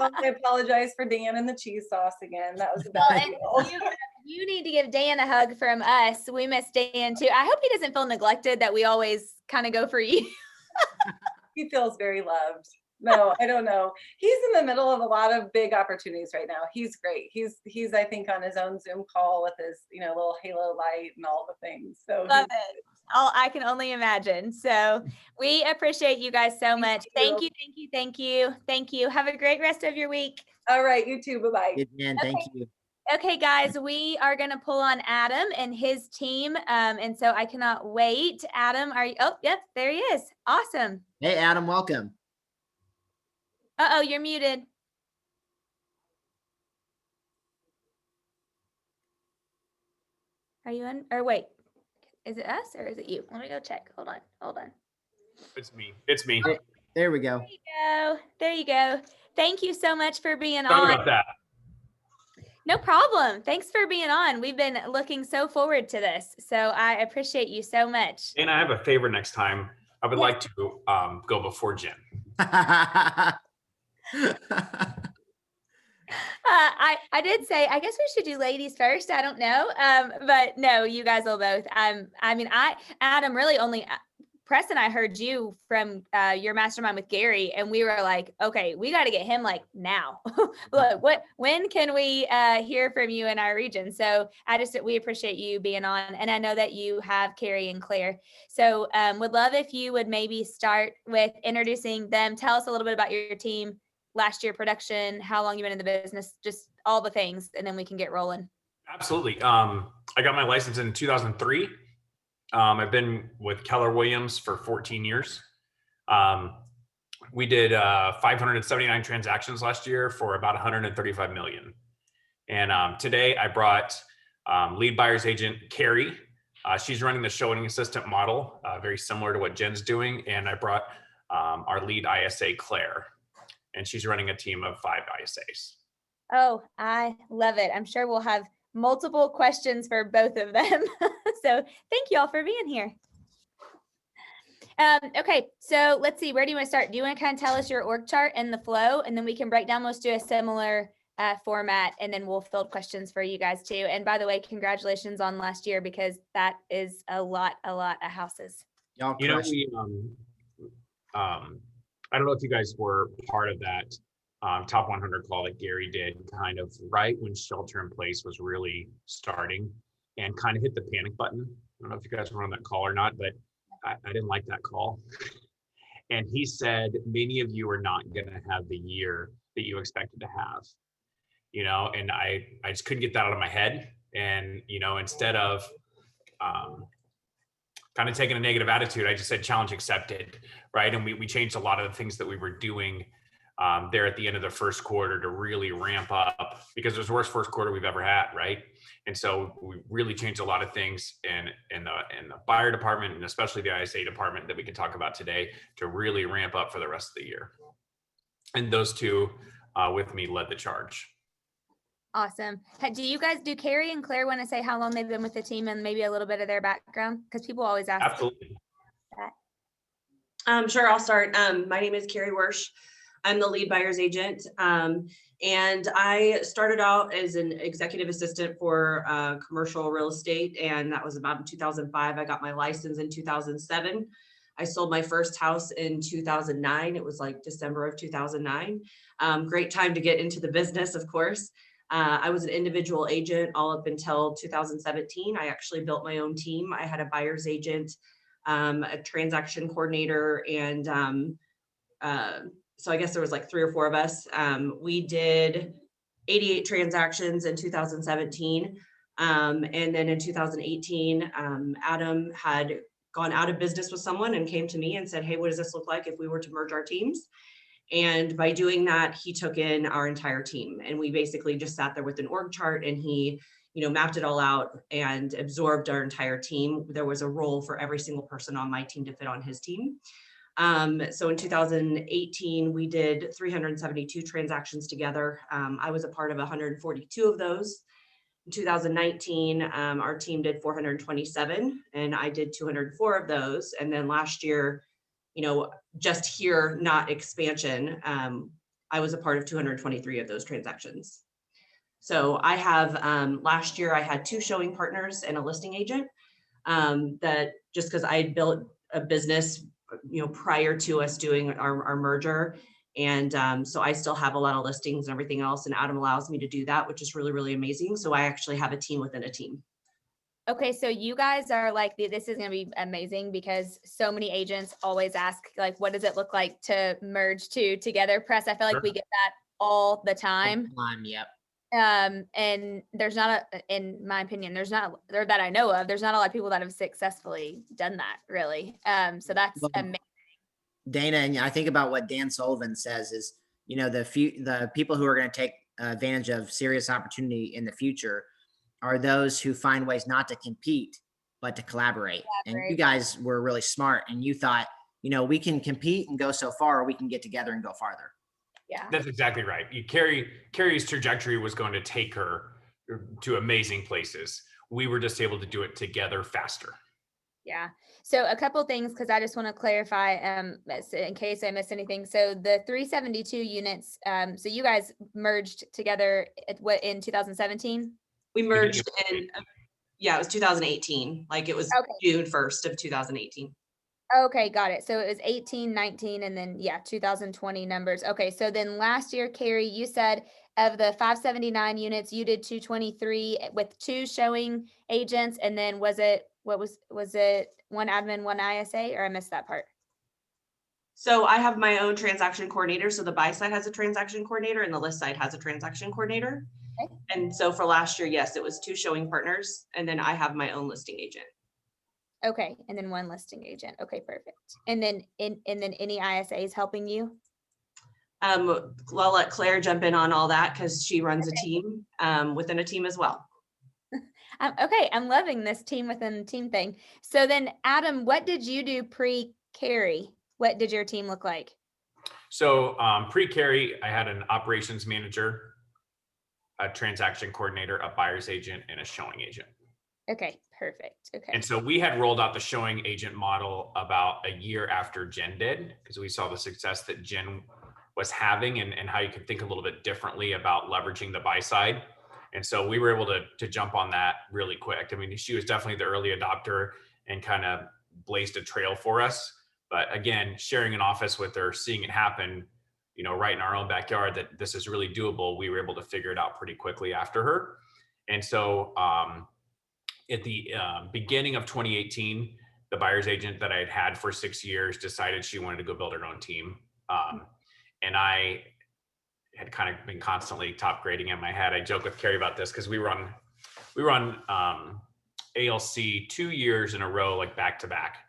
I apologize for Dan and the cheese sauce again. That was a bad deal.
You need to give Dan a hug from us. We miss Dan too. I hope he doesn't feel neglected that we always kind of go for you.
He feels very loved. No, I don't know. He's in the middle of a lot of big opportunities right now. He's great. He's I think on his own Zoom call with his little halo light and all the things. So
Love it. I can only imagine. So we appreciate you guys so much. Thank you. Thank you. Thank you. Thank you. Have a great rest of your week.
All right, you too. Bye-bye.
Good, man. Thank you.
Okay, guys, we are going to pull on Adam and his team. And so I cannot wait. Adam, are you? Oh, yep, there he is. Awesome.
Hey, Adam, welcome.
Uh-oh, you're muted. Are you in? Or wait, is it us or is it you? Let me go check. Hold on.
It's me. It's me.
There we go.
There you go. Thank you so much for being
Sorry
on.
about that.
No problem. Thanks for being on. We've been looking so forward to this. So I appreciate you so much.
And I have a favor next time. I would like to go before Jen.
I did say, I guess we should do ladies first. I don't know. But no, you guys will both. Adam, really only Press and I heard you from your mastermind with Gary, and we were like, okay, we got to get him like now. Look, when can we hear from you in our region? So we appreciate you being on, and I know that you have Carrie and Claire. So would love if you would maybe start with introducing them. Tell us a little bit about your team, last year production, how long you've been in the business, just all the things, and then we can get rolling.
Absolutely. I got my license in 2003. I've been with Keller Williams for 14 years. We did 579 transactions last year for about 135 million. And today I brought lead buyer's agent Carrie. She's running the showing assistant model, very similar to what Jen's doing. And I brought our lead ISA Claire, and she's running a team of 5 ISAs.
Oh, I love it. I'm sure we'll have multiple questions for both of them. So thank you all for being here. Okay, so let's see, where do you want to start? Do you want to kind of tell us your org chart and the flow, and then we can break down, let's do a similar format, and then we'll field questions for you guys too. And by the way, congratulations on last year, because that is a lot of houses.
Y'all
You know,
crushed.
I don't know if you guys were part of that top 100 call that Gary did, kind of right when shelter in place was really starting, and kind of hit the panic button. I don't know if you guys were on that call or not, but I didn't like that call. And he said, many of you are not going to have the year that you expected to have, you know, and I just couldn't get that out of my head. And, you know, instead of kind of taking a negative attitude, I just said challenge accepted, right? And we changed a lot of the things that we were doing there at the end of the first quarter to really ramp up, because it was the worst first quarter we've ever had, right? And so we really changed a lot of things in the buyer department, and especially the ISA department that we can talk about today, to really ramp up for the rest of the year. And those two with me led the charge.
Awesome. Do Carrie and Claire want to say how long they've been with the team and maybe a little bit of their background? Because people always ask.
Absolutely.
Sure, I'll start. My name is Carrie Wersch. I'm the lead buyer's agent. And I started out as an executive assistant for commercial real estate. And that was about in 2005. I got my license in 2007. I sold my first house in 2009. It was like December of 2009. Great time to get into the business, of course. I was an individual agent all up until 2017. I actually built my own team. I had a buyer's agent, a transaction coordinator, and so I guess there was like 3 or 4 of us. We did 88 transactions in 2017. And then in 2018, Adam had gone out of business with someone and came to me and said, hey, what does this look like if we were to merge our teams? And by doing that, he took in our entire team, and we basically just sat there with an org chart, and he, you know, mapped it all out and absorbed our entire team. There was a role for every single person on my team to fit on his team. So in 2018, we did 372 transactions together. I was a part of 142 of those. In 2019, our team did 427, and I did 204 of those. And then last year, you know, just here, not expansion, I was a part of 223 of those transactions. So I have, last year I had 2 showing partners and a listing agent, that just because I had built a business, you know, prior to us doing our merger. And so I still have a lot of listings and everything else, and Adam allows me to do that, which is really, really amazing. So I actually have a team within a team.
Okay, so you guys are like, this is going to be amazing, because so many agents always ask, like, what does it look like to merge 2 together? Press, I feel like we get that all the time.
Yep.
And there's not in my opinion, there's not, or that I know of, there's not a lot of people that have successfully done that, really. So that's amazing.
Dana, and I think about what Dan Sullivan says is, you know, the people who are going to take advantage of serious opportunity in the future are those who find ways not to compete, but to collaborate. And you guys were really smart, and you thought, you know, we can compete and go so far, or we can get together and go farther.
Yeah,
That's exactly right. Carrie's trajectory was going to take her to amazing places. We were just able to do it together faster.
Yeah. So a couple things, because I just want to clarify, in case I missed anything. So the 372 units, so you guys merged together in 2017?
We merged in, yeah, it was 2018. Like it was June 1st of 2018.
Okay, got it. So it was 18, 19, and then 2020 numbers. Okay, so then last year, Carrie, you said of the 579 units, you did 223 with 2 showing agents, and then was it 1 admin, 1 ISA, or I missed that part?
So I have my own transaction coordinator. So the buy side has a transaction coordinator and the list side has a transaction coordinator. Okay. And so for last year, yes, it was 2 showing partners, and then I have my own listing agent.
Okay, and then 1 listing agent. Okay, perfect. And then any ISAs helping you?
I'll let Claire jump in on all that, because she runs a team within a team as well.
Okay, I'm loving this team within team thing. So then, Adam, what did you do pre-Carrie? What did your team look like?
So pre-Carrie, I had an operations manager. a transaction coordinator, a buyer's agent, and a showing agent.
Okay, perfect. Okay.
And so we had rolled out the showing agent model about a year after Jen did, because we saw the success that Jen was having and how you could think a little bit differently about leveraging the buy side. And so we were able to jump on that really quick. I mean, she was definitely the early adopter and kind of blazed a trail for us. But again, sharing an office with her, seeing it happen, you know, right in our own backyard, that this is really doable, we were able to figure it out pretty quickly after her. And so at the beginning of 2018, the buyer's agent that I had had for 6 years decided she wanted to go build her own team. And I had kind of been constantly top grading in my head. I joke with Carrie about this because we were on ALC 2 years in a row, like back to back.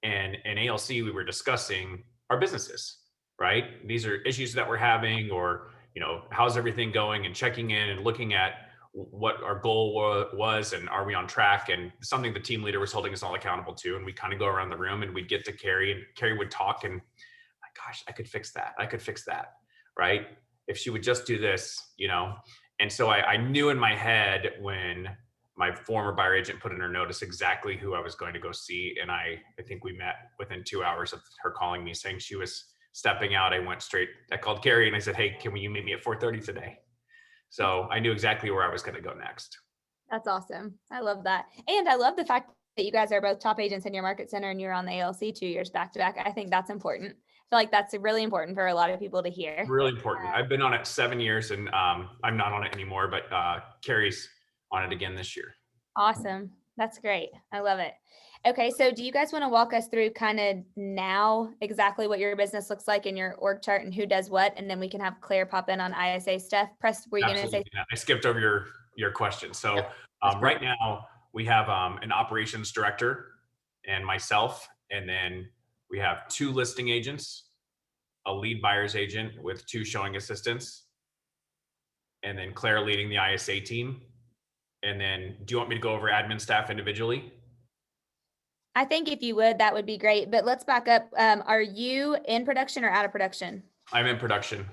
And in ALC, we were discussing our businesses, right? These are issues that we're having, or, you know, how's everything going, and checking in and looking at what our goal was and are we on track, and something the team leader was holding us all accountable to. And we kind of go around the room and we'd get to Carrie, and Carrie would talk, and like, gosh, I could fix that. I could fix that, right? If she would just do this, you know? And so I knew in my head when my former buyer agent put in her notice exactly who I was going to go see. And I think we met within 2 hours of her calling me saying she was stepping out. I called Carrie and I said, hey, can you meet me at 4:30 today? So I knew exactly where I was going to go next.
That's awesome. I love that. And I love the fact that you guys are both top agents in your market center and you're on the ALC 2 years back to back. I think that's important. I feel like that's really important for a lot of people to hear.
Really important. I've been on it 7 years, and I'm not on it anymore, but Carrie's on it again this year.
Awesome. That's great. I love it. Okay. So do you guys want to walk us through kind of now exactly what your business looks like in your org chart and who does what? And then we can have Claire pop in on ISA stuff. Press, were you going to say?
Yeah, I skipped over your question. So
Yep.
right now we have an operations director and myself, and then we have 2 listing agents, a lead buyer's agent with 2 showing assistants, and then Claire leading the ISA team. And then do you want me to go over admin staff individually?
I think if you would, that would be great. But let's back up. Are you in production or out of production?
I'm in production.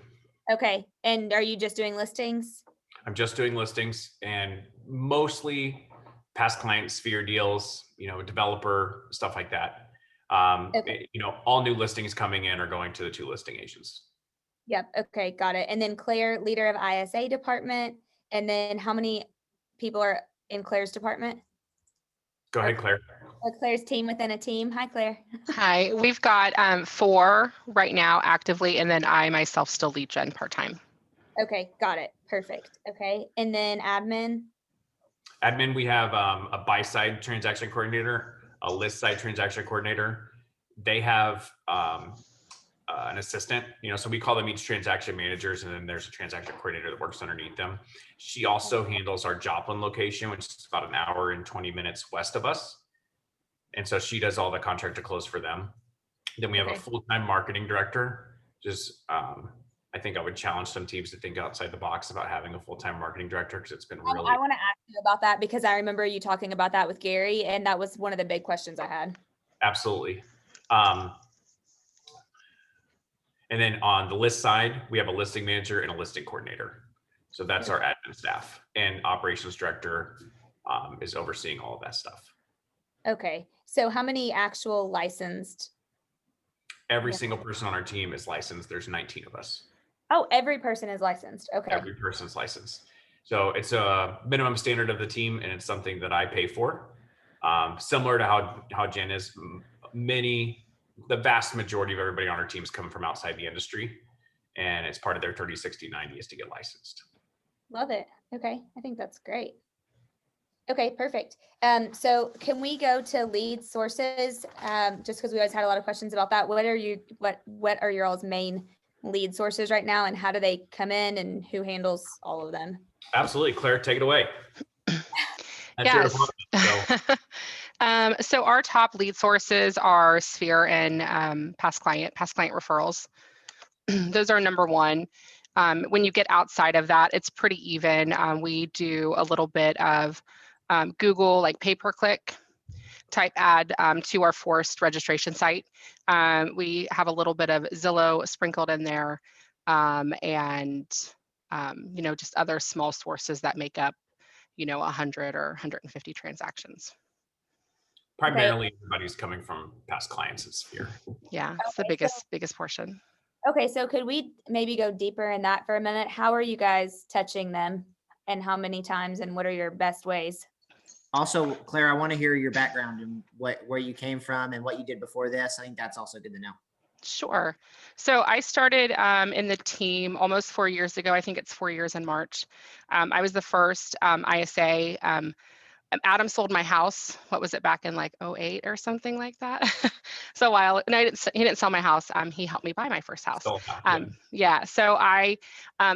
Okay. And are you just doing listings?
I'm just doing listings and mostly past client sphere deals, you know, developer, stuff like that.
Okay.
You know, all new listings coming in are going to the 2 listing agents.
Yep. Okay. Got it. And then Claire, leader of ISA department. And then how many people are in Claire's department?
Go ahead, Claire.
Or Claire's team within a team. Hi, Claire.
Hi, we've got 4 right now actively, and then I myself still lead gen part-time.
Okay. Got it. Perfect. Okay. And then admin.
Admin, we have a buy side transaction coordinator, a list side transaction coordinator. They have an assistant, you know, so we call them each transaction managers, and then there's a transaction coordinator that works underneath them. She also handles our Joplin location, which is about an hour and 20 minutes west of us. And so she does all the contract to close for them. Then we have a full-time marketing director. Just, I think I would challenge some teams to think outside the box about having a full-time marketing director, because it's been really.
I want to ask you about that because I remember you talking about that with Gary, and that was one of the big questions I had.
Absolutely. And then on the list side, we have a listing manager and a listing coordinator. So that's our admin staff, and operations director is overseeing all of that stuff.
Okay. So how many actual licensed?
Every single person on our team is licensed. There's 19 of us.
Oh, every person is licensed. Okay.
Every person's licensed. So it's a minimum standard of the team, and it's something that I pay for. Similar to how Jen is, the vast majority of everybody on our teams come from outside the industry, and it's part of their 30, 60, 90 is to get licensed.
Love it. Okay. I think that's great. Okay, perfect. So can we go to lead sources? Just because we always had a lot of questions about that. What are your all's main lead sources right now, and how do they come in, and who handles all of them?
Absolutely. Claire, take it away.
Yes. So our top lead sources are Sphere and past client referrals. Those are number 1. When you get outside of that, it's pretty even. We do a little bit of Google, like pay-per-click type ad to our forced registration site. We have a little bit of Zillow sprinkled in there, and just other small sources that make up, 100 or 150 transactions.
Primarily, everybody's coming from past clients at Sphere.
Yeah, it's the biggest portion.
Okay, so could we maybe go deeper in that for a minute? How are you guys touching them and how many times and what are your best ways?
Also, Claire, I want to hear your background and where you came from and what you did before this. I think that's also good to know.
Sure. So I started in the team almost 4 years ago. I think it's 4 years in March. I was the first ISA. Adam sold my house. What was it, back in like 2008 or something like that? So a while, and he didn't sell my house. He helped me buy my first house.
Still back,
Yeah. So I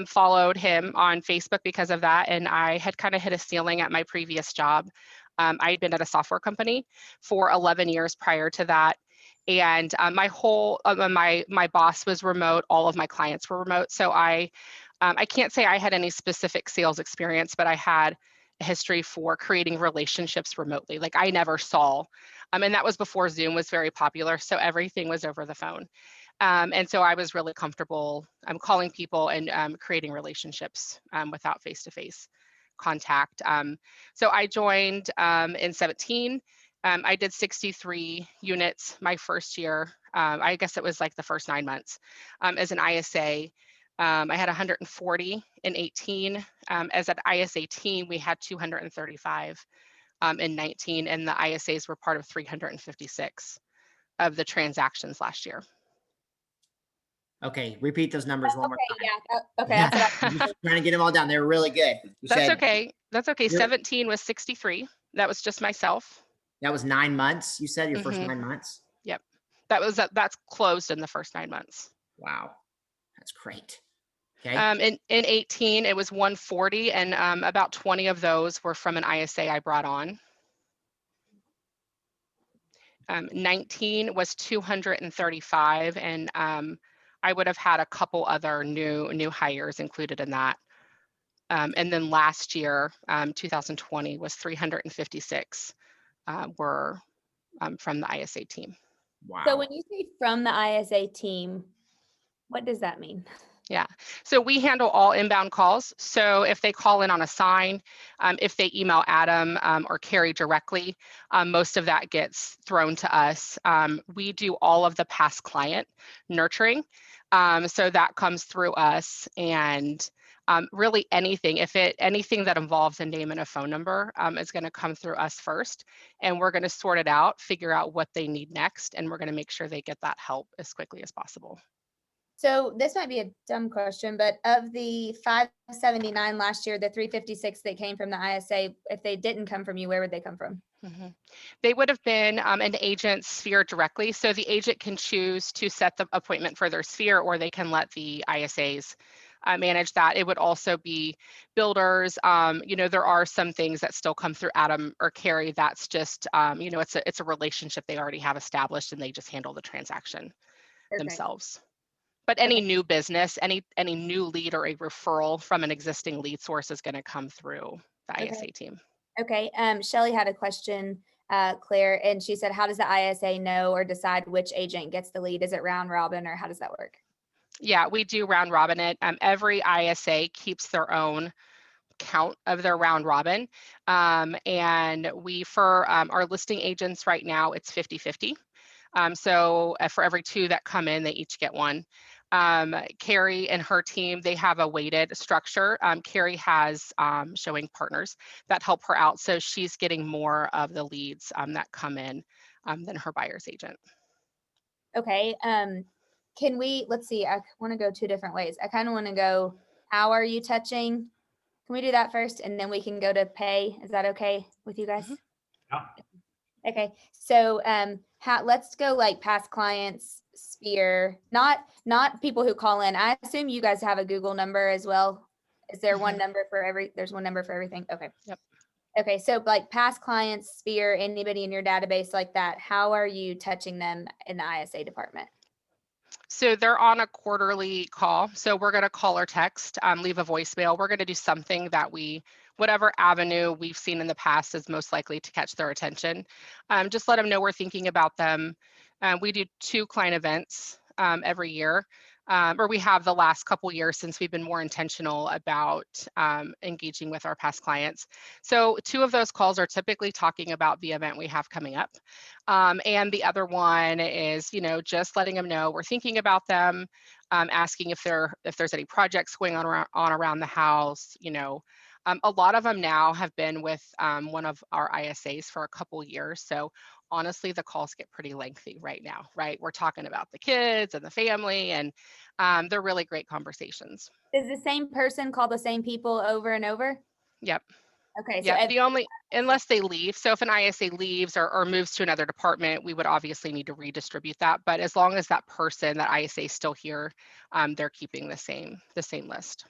followed him on Facebook because of that, and I had kind of hit a ceiling at my previous job. I had been at a software company for 11 years prior to that. And my whole my boss was remote. All of my clients were remote. So I can't say I had any specific sales experience, but I had a history for creating relationships remotely. Like I never saw, and that was before Zoom was very popular. So everything was over the phone. And so I was really comfortable calling people and creating relationships without face-to-face contact. So I joined in 17. I did 63 units my first year. I guess it was like the first 9 months as an ISA. I had 140 in 18. As an ISA team, we had 235 in 19, and the ISAs were part of 356 of the transactions last year.
Okay, repeat those numbers one more time.
Yeah. Okay. That's what
I'm just trying to get them all down. They were really good.
That's okay. That's okay.
You're-
17 was 63. That was just myself.
That was 9 months. You said your first
Mhm.
9 months.
Yep. That's closed in the first 9 months.
Wow, that's great. Okay.
In 18, it was 140, and about 20 of those were from an ISA I brought on. 19 was 235, and I would have had a couple other new hires included in that. And then last year, 2020, was 356 were from the ISA team.
Wow.
So when you say from the ISA team, what does that mean?
Yeah, so we handle all inbound calls. So if they call in on a sign, if they email Adam or Carrie directly, most of that gets thrown to us. We do all of the past client nurturing. So that comes through us, and really anything that involves a name and a phone number is going to come through us first, and we're going to sort it out, figure out what they need next, and we're going to make sure they get that help as quickly as possible.
So this might be a dumb question, but of the 579 last year, the 356 that came from the ISA, if they didn't come from you, where would they come from?
Mm-hmm. They would have been an agent Sphere directly. So the agent can choose to set the appointment for their Sphere, or they can let the ISAs manage that. It would also be builders. There are some things that still come through Adam or Carrie. That's just, it's a relationship they already have established, and they just handle the transaction themselves. But any new business, any new lead or a referral from an existing lead source is going to come through the ISA team.
Okay. Shelly had a question, Claire, and she said, how does the ISA know or decide which agent gets the lead? Is it round robin, or how does that work?
Yeah, we do round robin it. Every ISA keeps their own count of their round robin. And we, for our listing agents right now, it's 50-50. So for every 2 that come in, they each get 1. Carrie and her team, they have a weighted structure. Carrie has showing partners that help her out. So she's getting more of the leads that come in than her buyer's agent.
Okay. Let's see, I want to go 2 different ways. I kind of want to go, how are you touching? Can we do that first? And then we can go to pay. Is that okay with you guys?
Mm-hmm.
Yeah.
Okay. So let's go like past clients, Sphere, not people who call in. I assume you guys have a Google number as well. Is there one number for there's one number for everything? Okay.
Yep.
Okay. So like past clients, Sphere, anybody in your database like that, how are you touching them in the ISA department?
So they're on a quarterly call. So we're going to call or text, leave a voicemail. We're going to do something that whatever avenue we've seen in the past is most likely to catch their attention. Just let them know we're thinking about them. We do 2 client events every year. or we have the last couple years since we've been more intentional about engaging with our past clients. So 2 of those calls are typically talking about the event we have coming up. And the other one is, you know, just letting them know we're thinking about them, asking if there's any projects going on around the house. You know, a lot of them now have been with one of our ISAs for a couple years. So honestly, the calls get pretty lengthy right now, right? We're talking about the kids and the family, and they're really great conversations.
Does the same person call the same people over and over?
Yep.
Okay. So
Yeah, unless they leave. So if an ISA leaves or moves to another department, we would obviously need to redistribute that. But as long as that person, that ISA is still here, they're keeping the same list.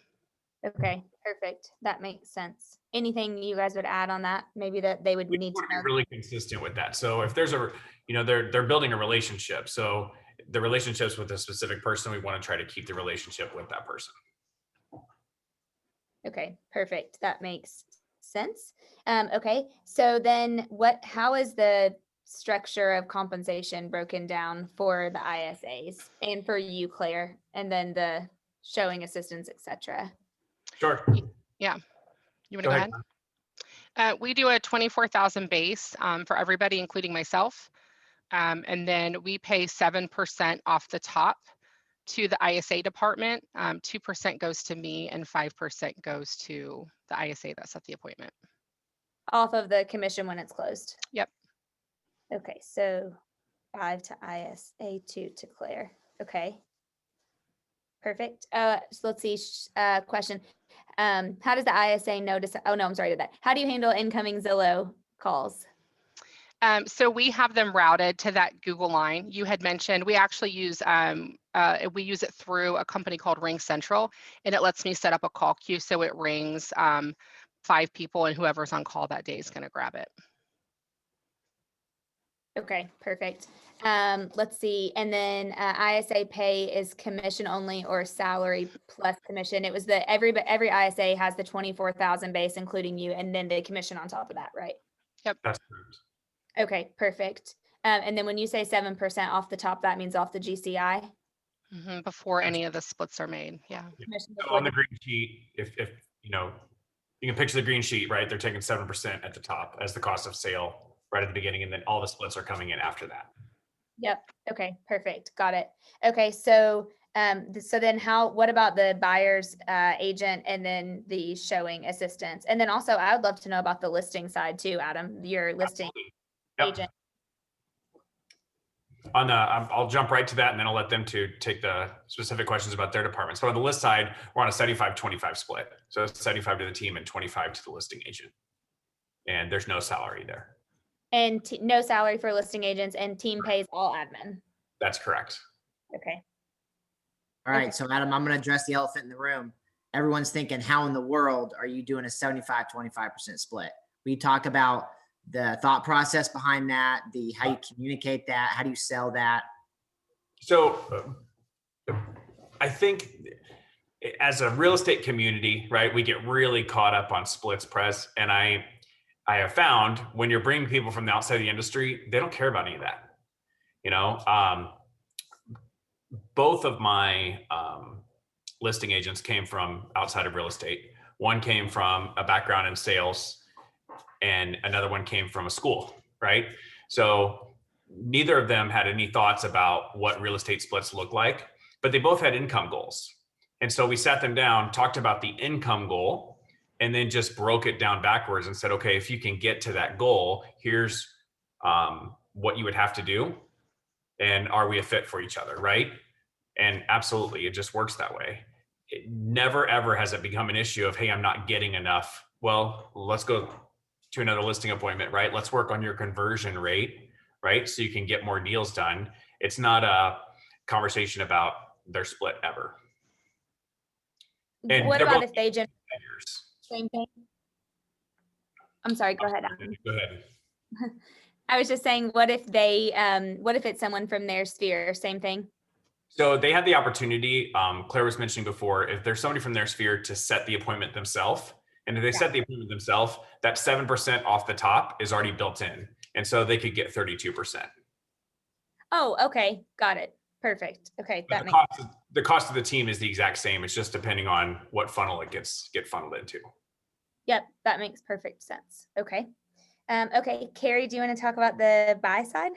okay, perfect. That makes sense. Anything you guys would add on that? Maybe that they would
We
need to
want to
know.
be really consistent with that. So if there's a, you know, they're building a relationship. So the relationships with a specific person, we want to try to keep the relationship with that person.
Okay, perfect. That makes sense. Okay, so then how is the structure of compensation broken down for the ISAs and for you, Claire, and then the showing assistants, etc.?
Sure.
Yeah. You want to go ahead? We do a 24,000 base for everybody, including myself. And then we pay 7% off the top to the ISA department. 2% goes to me and 5% goes to the ISA that set the appointment.
Off of the commission when it's closed.
Yep.
Okay, so 5 to ISA, 2 to Claire. Okay. Perfect. So let's see. Question. How does the ISA notice? Oh no, I'm sorry to that. How do you handle incoming Zillow calls?
So we have them routed to that Google line you had mentioned. We actually use we use it through a company called Ring Central, and it lets me set up a call queue so it rings 5 people, and whoever's on call that day is going to grab it.
Okay, perfect. Let's see. And then ISA pay is commission only or salary plus commission. It was every ISA has the 24,000 base, including you, and then the commission on top of that, right?
Yep.
That's correct.
Okay, perfect. And then when you say 7% off the top, that means off the GCI?
Before any of the splits are made. Yeah.
So on the green sheet, if you know, you can picture the green sheet, right? They're taking 7% at the top as the cost of sale right at the beginning, and then all the splits are coming in after that.
Yep. Okay, perfect. Got it. Okay, so so then what about the buyer's agent and then the showing assistants? And then also I would love to know about the listing side too, Adam, your listing
Yep.
agent.
I'll jump right to that, and then I'll let them to take the specific questions about their department. So on the list side, we're on a 75-25 split. So it's 75 to the team and 25 to the listing agent. And there's no salary there.
And no salary for listing agents, and team pays all admin.
That's correct.
Okay.
All right, so Adam, I'm going to address the elephant in the room. Everyone's thinking, how in the world are you doing a 75-25% split? We talk about the thought process behind that, how you communicate that, how do you sell that?
So I think as a real estate community, right, we get really caught up on splits press. And I have found when you're bringing people from the outside of the industry, they don't care about any of that. You know, both of my listing agents came from outside of real estate. One came from a background in sales, and another one came from a school, right? So neither of them had any thoughts about what real estate splits look like, but they both had income goals. And so we sat them down, talked about the income goal, and then just broke it down backwards and said, okay, if you can get to that goal, here's what you would have to do. And are we a fit for each other, right? And absolutely, it just works that way. It never, ever has it become an issue of, hey, I'm not getting enough. Well, let's go to another listing appointment, right? Let's work on your conversion rate, right? So you can get more deals done. It's not a conversation about their split ever. And
what about if they generate
years.
same thing? I'm sorry, go ahead, Adam.
Go ahead.
I was just saying, what if it's someone from their sphere? Same thing.
So they had the opportunity, Claire was mentioning before, if there's somebody from their sphere to set the appointment themselves, and if they set the appointment themselves, that 7% off the top is already built in. And so they could get 32%.
Oh, okay. Got it. Perfect. Okay.
But
That
the cost of the team is the exact same. It's just depending on what funnel it get funneled into.
Yep, that makes perfect sense. Okay. Okay, Carrie, do you want to talk about the buy side?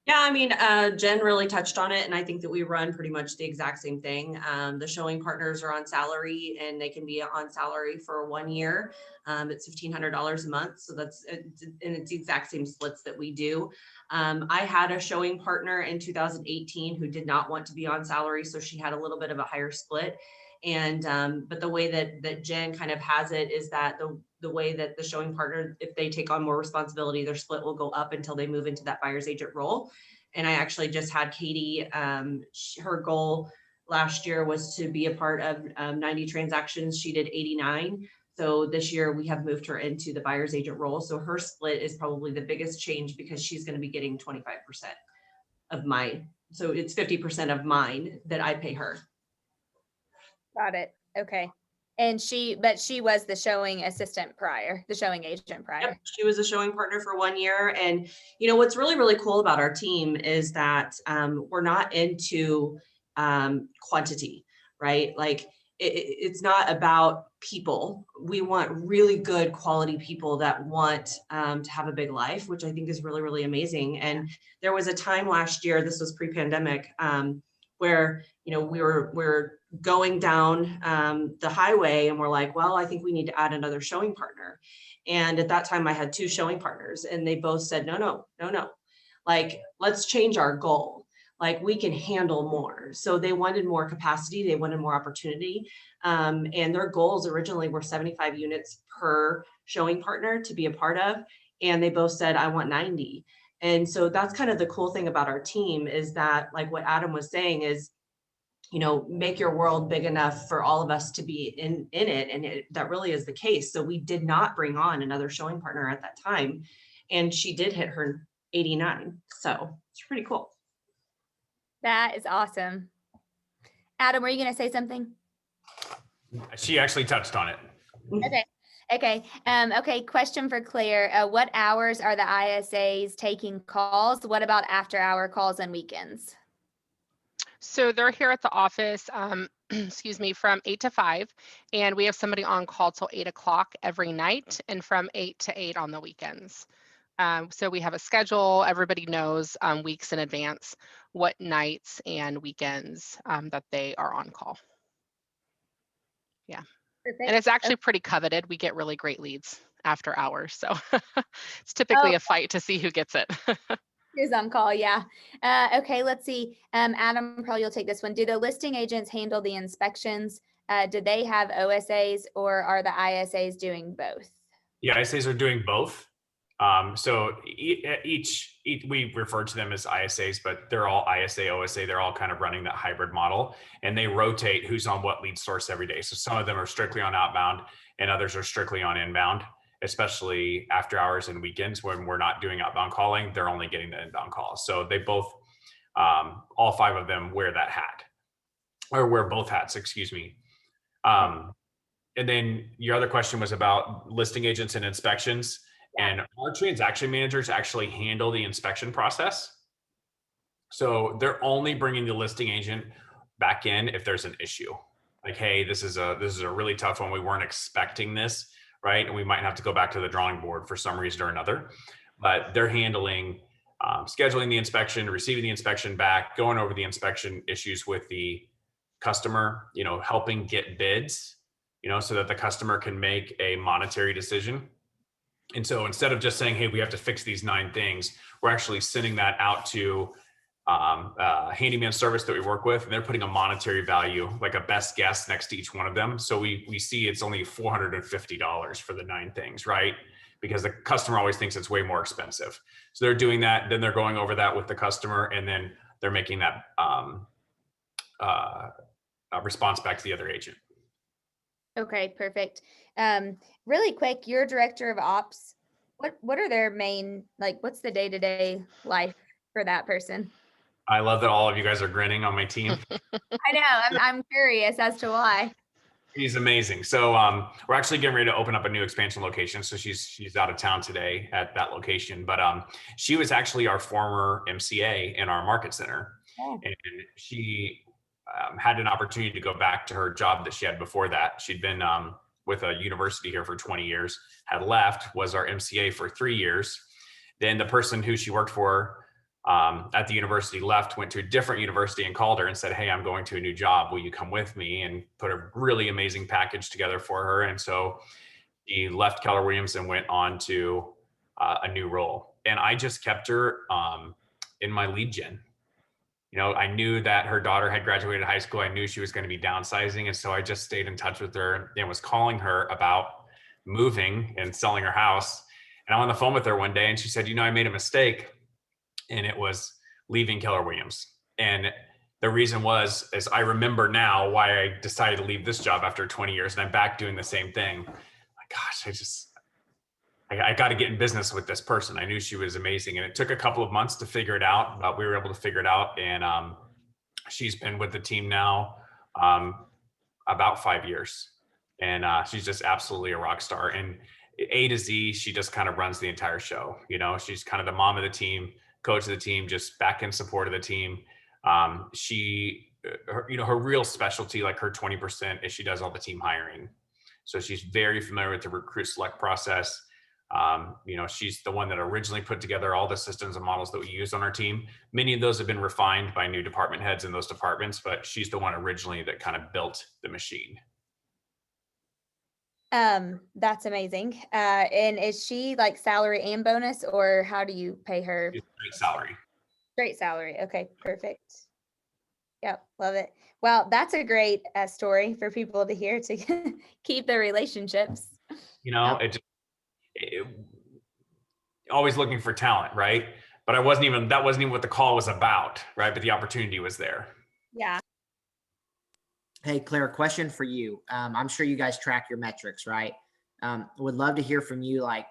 Yeah, I mean, Jen really touched on it, and I think that we run pretty much the exact same thing. The showing partners are on salary, and they can be on salary for 1 year. It's $1,500 a month, so that's and it's the exact same splits that we do. I had a showing partner in 2018 who did not want to be on salary, so she had a little bit of a higher split. And but the way that Jen kind of has it is that the way that the showing partner, if they take on more responsibility, their split will go up until they move into that buyer's agent role. And I actually just had Katie, her goal last year was to be a part of 90 transactions. She did 89. So this year we have moved her into the buyer's agent role. So her split is probably the biggest change because she's going to be getting 25% of mine. So it's 50% of mine that I pay her.
Got it. Okay. And but she was the showing assistant prior, the showing agent prior.
Yep, she was a showing partner for 1 year. And, you know, what's really, really cool about our team is that we're not into quantity, right? Like it's not about people. We want really good quality people that want to have a big life, which I think is really, really amazing. And there was a time last year, this was pre-pandemic, where, you know, we're going down the highway and we're like, well, I think we need to add another showing partner. And at that time I had 2 showing partners and they both said, no. Like, let's change our goal. Like, we can handle more. So they wanted more capacity. They wanted more opportunity. And their goals originally were 75 units per showing partner to be a part of. And they both said, I want 90. And so that's kind of the cool thing about our team is that, like what Adam was saying is, you know, make your world big enough for all of us to be in it. And that really is the case. So we did not bring on another showing partner at that time. And she did hit her 89. So it's pretty cool.
That is awesome. Adam, were you going to say something?
She actually touched on it.
Okay. Okay. Question for Claire. What hours are the ISAs taking calls? What about after hour calls and weekends?
So they're here at the office, excuse me, from 8 to 5, and we have somebody on call till 8 o'clock every night and from 8 to 8 on the weekends. So we have a schedule. Everybody knows weeks in advance what nights and weekends that they are on call. Yeah.
Perfect.
And it's actually pretty coveted. We get really great leads after hours. So it's typically a fight to see who gets it.
Who's on call? Yeah. Okay, let's see. Adam, probably you'll take this one. Do the listing agents handle the inspections? Do they have OSAs or are the ISAs doing both?
Yeah, ISAs are doing both. So each we refer to them as ISAs, but they're all ISA, OSA. They're all kind of running that hybrid model, and they rotate who's on what lead source every day. So some of them are strictly on outbound, and others are strictly on inbound. Especially after hours and weekends when we're not doing outbound calling, they're only getting the inbound calls. So they both, all 5 of them wear that hat, or wear both hats, excuse me. And then your other question was about listing agents and inspections. And our transaction managers actually handle the inspection process. So they're only bringing the listing agent back in if there's an issue. Like, hey, this is a really tough one. We weren't expecting this. Right? And we might have to go back to the drawing board for some reason or another, but they're handling scheduling the inspection, receiving the inspection back, going over the inspection issues with the customer, you know, helping get bids, you know, so that the customer can make a monetary decision. And so instead of just saying, hey, we have to fix these 9 things, we're actually sending that out to handyman service that we work with, and they're putting a monetary value, like a best guess, next to each one of them. So we see it's only $450 for the 9 things, right? Because the customer always thinks it's way more expensive. So they're doing that, then they're going over that with the customer, and then they're making that response back to the other agent.
Okay, perfect. Really quick, your director of ops, what are their main, like, what's the day-to-day life for that person?
I love that all of you guys are grinning on my team.
I know, I'm curious as to why.
He's amazing. So we're actually getting ready to open up a new expansion location. So she's out of town today at that location, but she was actually our former MCA in our market center. And she had an opportunity to go back to her job that she had before that. She'd been with a university here for 20 years, had left, was our MCA for 3 years. Then the person who she worked for at the university left, went to a different university and called her and said, hey, I'm going to a new job. Will you come with me? And put a really amazing package together for her. And so she left Keller Williams and went on to a new role. And I just kept her in my lead gen. You know, I knew that her daughter had graduated high school. I knew she was going to be downsizing. And so I just stayed in touch with her and was calling her about moving and selling her house. And I'm on the phone with her one day and she said, you know, I made a mistake, and it was leaving Keller Williams. And the reason was, is I remember now why I decided to leave this job after 20 years, and I'm back doing the same thing. My gosh, I got to get in business with this person. I knew she was amazing, and it took a couple of months to figure it out, but we were able to figure it out. And she's been with the team now about 5 years, and she's just absolutely a rock star. And A to Z, she just kind of runs the entire show. You know, she's kind of the mom of the team, coach of the team, just back in support of the team. Her real specialty, like her 20%, is she does all the team hiring. So she's very familiar with the recruit select process. She's the one that originally put together all the systems and models that we use on our team. Many of those have been refined by new department heads in those departments, but she's the one originally that kind of built the machine.
That's amazing. And is she like salary and bonus, or how do you pay her?
She's great salary.
Straight salary. Okay, perfect. Yep, love it. Well, that's a great story for people to hear to keep the relationships.
You know,
Yep.
it always looking for talent, right? But that wasn't even what the call was about, right? But the opportunity was there.
Yeah.
Hey, Claire, question for you. I'm sure you guys track your metrics, right? Would love to hear from you, like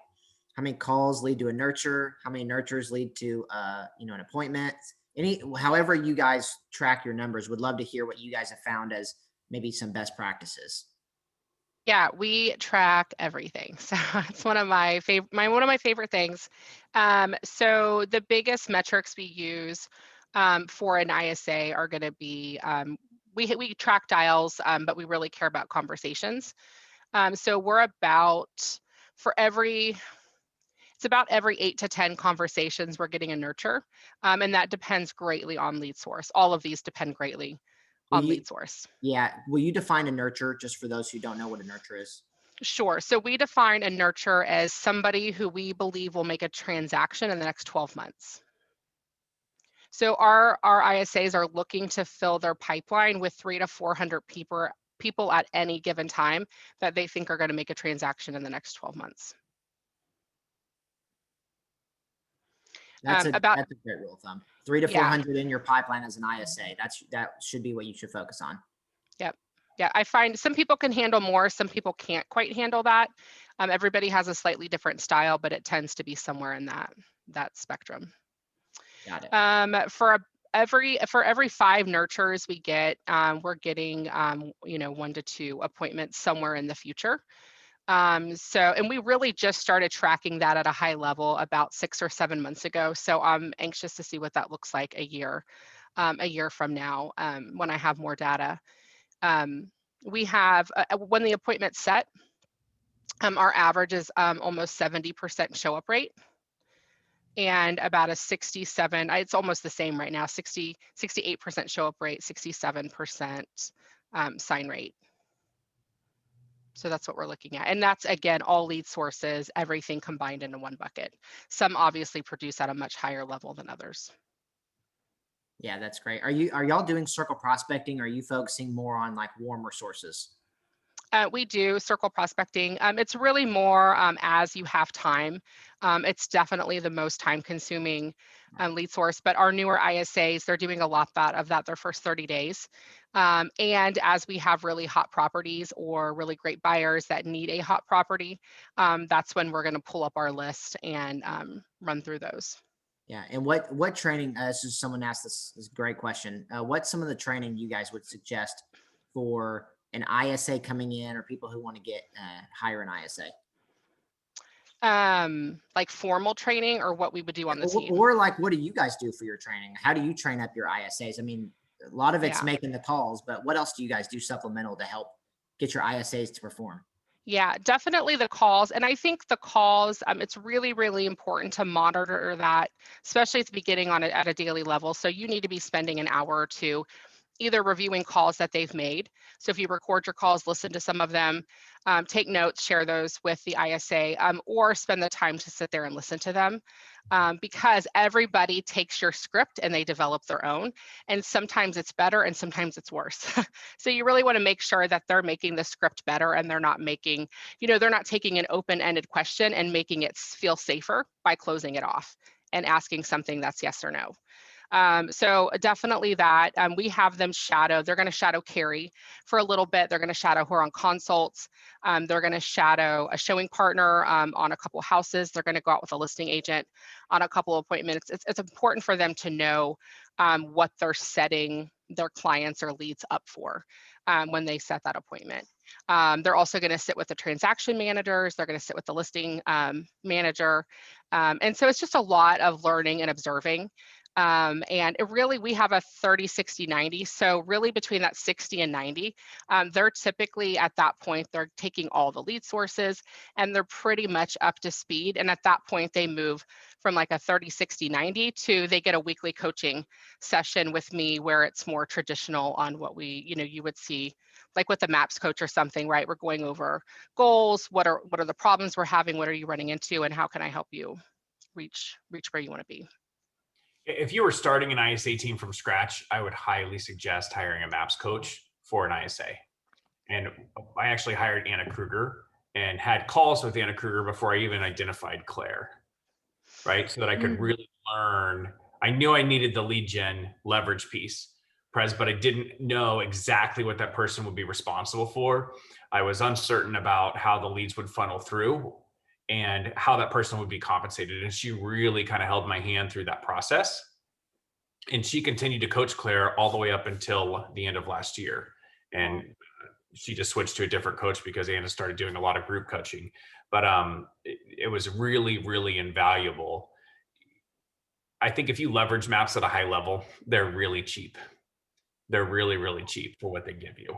how many calls lead to a nurture, how many nurtures lead to, an appointment, however you guys track your numbers. Would love to hear what you guys have found as maybe some best practices.
Yeah, we track everything. So it's one of my favorite things. So the biggest metrics we use for an ISA are going to be we track dials, but we really care about conversations. So we're about it's about every 8 to 10 conversations we're getting a nurture, and that depends greatly on lead source. All of these depend greatly on lead source.
Yeah. Will you define a nurture just for those who don't know what a nurture is?
Sure. So we define a nurture as somebody who we believe will make a transaction in the next 12 months. So our ISAs are looking to fill their pipeline with 300 to 400 people at any given time that they think are going to make a transaction in the next 12 months.
That's a great rule of thumb. 300 to 400 in your pipeline as an ISA. That should be what you should focus on.
Yep. Yeah, I find some people can handle more, some people can't quite handle that. Everybody has a slightly different style, but it tends to be somewhere in that spectrum.
Got it.
For every 5 nurtures we get, we're getting 1 to 2 appointments somewhere in the future. And we really just started tracking that at a high level about 6 or 7 months ago. So I'm anxious to see what that looks like a year from now, when I have more data. We have, when the appointment's set, our average is almost 70% show up rate, and about a 67, it's almost the same right now, 68% show up rate, 67% sign rate. So that's what we're looking at. And that's, again, all lead sources, everything combined into one bucket. Some obviously produce at a much higher level than others.
Yeah, that's great. Are y'all doing circle prospecting? Or are you focusing more on like warmer sources?
We do circle prospecting. It's really more as you have time. It's definitely the most time consuming lead source, but our newer ISAs, they're doing a lot of that their first 30 days. And as we have really hot properties or really great buyers that need a hot property, that's when we're going to pull up our list and run through those.
Yeah. And what training, this is someone asked this great question. What's some of the training you guys would suggest for an ISA coming in, or people who want to hire an ISA?
Like formal training, or what we would do on the team?
Or like, what do you guys do for your training? How do you train up your ISAs? I mean, A lot of it's
Yeah.
making the calls, but what else do you guys do supplemental to help get your ISAs to perform?
Yeah, definitely the calls. And I think the calls, it's really, really important to monitor that, especially at the beginning at a daily level. So you need to be spending an hour or two either reviewing calls that they've made. So if you record your calls, listen to some of them, take notes, share those with the ISA, or spend the time to sit there and listen to them. Because everybody takes your script and they develop their own. And sometimes it's better and sometimes it's worse. So you really want to make sure that they're making the script better and they're not making, they're not taking an open-ended question and making it feel safer by closing it off and asking something that's yes or no. So definitely that. We have them shadow. They're going to shadow Carrie for a little bit. They're going to shadow her on consults. They're going to shadow a showing partner on a couple houses. They're going to go out with a listing agent on a couple of appointments. It's important for them to know what they're setting their clients or leads up for when they set that appointment. They're also going to sit with the transaction managers. They're going to sit with the listing manager. And so it's just a lot of learning and observing. And it really, we have a 30, 60, 90. So really between that 60 and 90, they're typically at that point, they're taking all the lead sources and they're pretty much up to speed. And at that point, they move from like a 30, 60, 90 to they get a weekly coaching session with me where it's more traditional on what we, you would see like with the MAPS coach or something, right? We're going over goals. What are the problems we're having? What are you running into? And how can I help you reach where you want to be?
If you were starting an ISA team from scratch, I would highly suggest hiring a MAPS coach for an ISA. And I actually hired Anna Kruger and had calls with Anna Kruger before I even identified Claire, right? So that I could really learn. I knew I needed the lead gen leverage piece, but I didn't know exactly what that person would be responsible for. I was uncertain about how the leads would funnel through and how that person would be compensated. And she really kind of held my hand through that process. And she continued to coach Claire all the way up until the end of last year. And she just switched to a different coach because Anna started doing a lot of group coaching. But it was really, really invaluable. I think if you leverage MAPS at a high level, they're really cheap. They're really, really cheap for what they give you.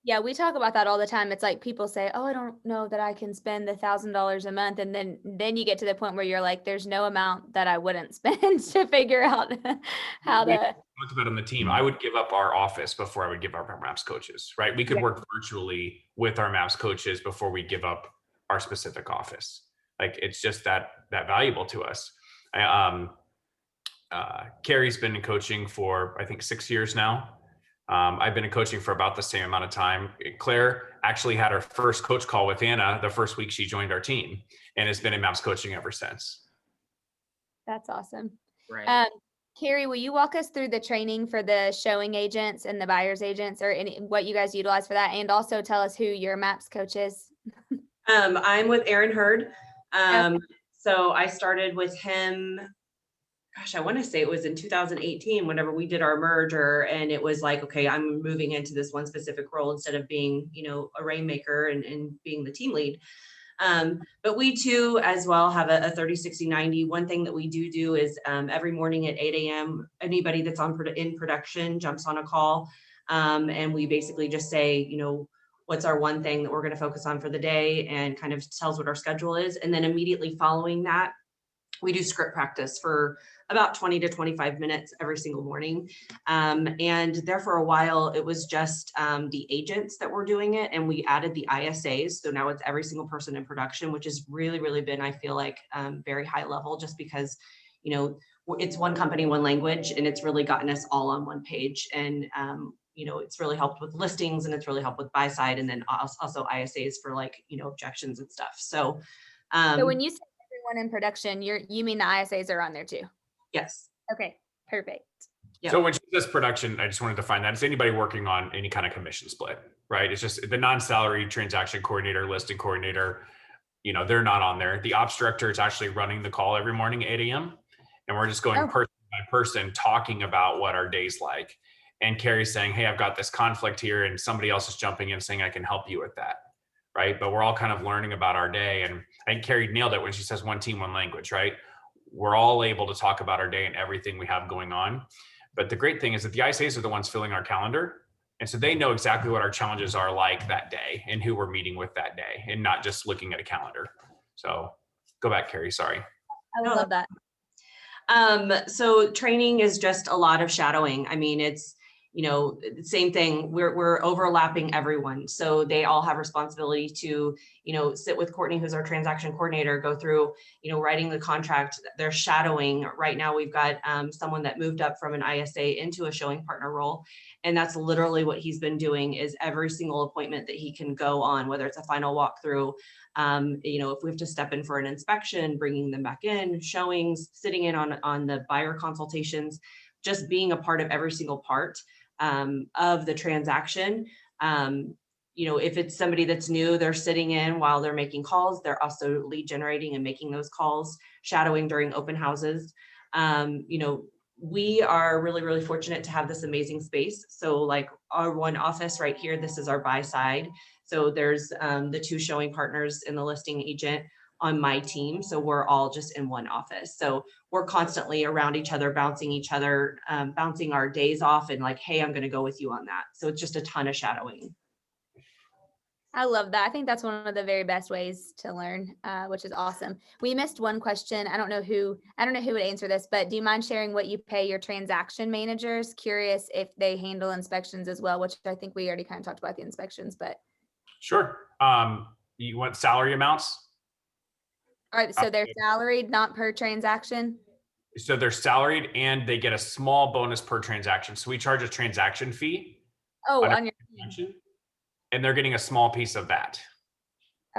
Yeah, we talk about that all the time. It's like people say, "Oh, I don't know that I can spend $1,000 a month," and then you get to the point where you're like, "There's no amount that I wouldn't spend to figure out how to."
Talked about on the team, I would give up our office before I would give up our MAPS coaches. Right? We could work virtually with our MAPS coaches before we give up our specific office. Like it's just that valuable to us. Carrie's been in coaching for I think 6 years now. I've been in coaching for about the same amount of time. Claire actually had her first coach call with Anna the first week she joined our team and has been in MAPS coaching ever since.
That's awesome.
Right.
Carrie, will you walk us through the training for the showing agents and the buyer's agents or what you guys utilize for that? And also tell us who your MAPS coach is.
I'm with Aaron Hurd.
Okay.
So I started with him, gosh, I want to say it was in 2018 whenever we did our merger, and it was like, okay, I'm moving into this one specific role instead of being, a rainmaker and being the team lead. But we too, as well, have a 30, 60, 90. One thing that we do is every morning at 8 a.m., anybody that's in production jumps on a call. And we basically just say, what's our one thing that we're going to focus on for the day and kind of tells what our schedule is. And then immediately following that, we do script practice for about 20 to 25 minutes every single morning. And there for a while, it was just the agents that were doing it. And we added the ISAs. So now it's every single person in production, which has really, really been, I feel like, very high level just because, it's one company, one language, and it's really gotten us all on one page. And, it's really helped with listings and it's really helped with buy side. And then also ISAs for objections and stuff. So
when you say everyone in production, you mean the ISAs are on there too?
Yes.
Okay, perfect.
Yep.
So when she says production, I just wanted to find that it's anybody working on any kind of commission split, right? It's just the non-salary transaction coordinator, listing coordinator, they're not on there. The ops director is actually running the call every morning at 8 a.m. And we're just going person by person talking about what our day's like. And Carrie's saying, hey, I've got this conflict here. And somebody else is jumping in saying, I can help you with that. Right. But we're all kind of learning about our day. And I think Carrie nailed it when she says one team, one language, right? We're all able to talk about our day and everything we have going on. But the great thing is that the ISAs are the ones filling our calendar. And so they know exactly what our challenges are like that day and who we're meeting with that day, and not just looking at a calendar. So go back, Carrie, sorry.
I
No,
love that.
So training is just a lot of shadowing. I mean, it's, same thing. We're overlapping everyone. So they all have responsibility to, sit with Courtney, who's our transaction coordinator, go through, writing the contract. They're shadowing. Right now, we've got someone that moved up from an ISA into a showing partner role. And that's literally what he's been doing, is every single appointment that he can go on, whether it's a final walkthrough, if we have to step in for an inspection, bringing them back in, showings, sitting in on the buyer consultations, just being a part of every single part of the transaction. If it's somebody that's new, they're sitting in while they're making calls. They're also lead generating and making those calls, shadowing during open houses. We are really, really fortunate to have this amazing space. So like our one office right here, this is our buy side. So there's the 2 showing partners and the listing agent on my team. So we're all just in one office. So we're constantly around each other, bouncing our days off and like, hey, I'm going to go with you on that. So it's just a ton of shadowing.
I love that. I think that's one of the very best ways to learn, which is awesome. We missed one question. I don't know who would answer this, but do you mind sharing what you pay your transaction managers? Curious if they handle inspections as well, which I think we already kind of talked about the inspections, but.
Sure. You want salary amounts?
All right. So they're salaried, not per transaction.
So they're salaried and they get a small bonus per transaction. So we charge a transaction fee.
Oh, on your
transaction, and they're getting a small piece of that.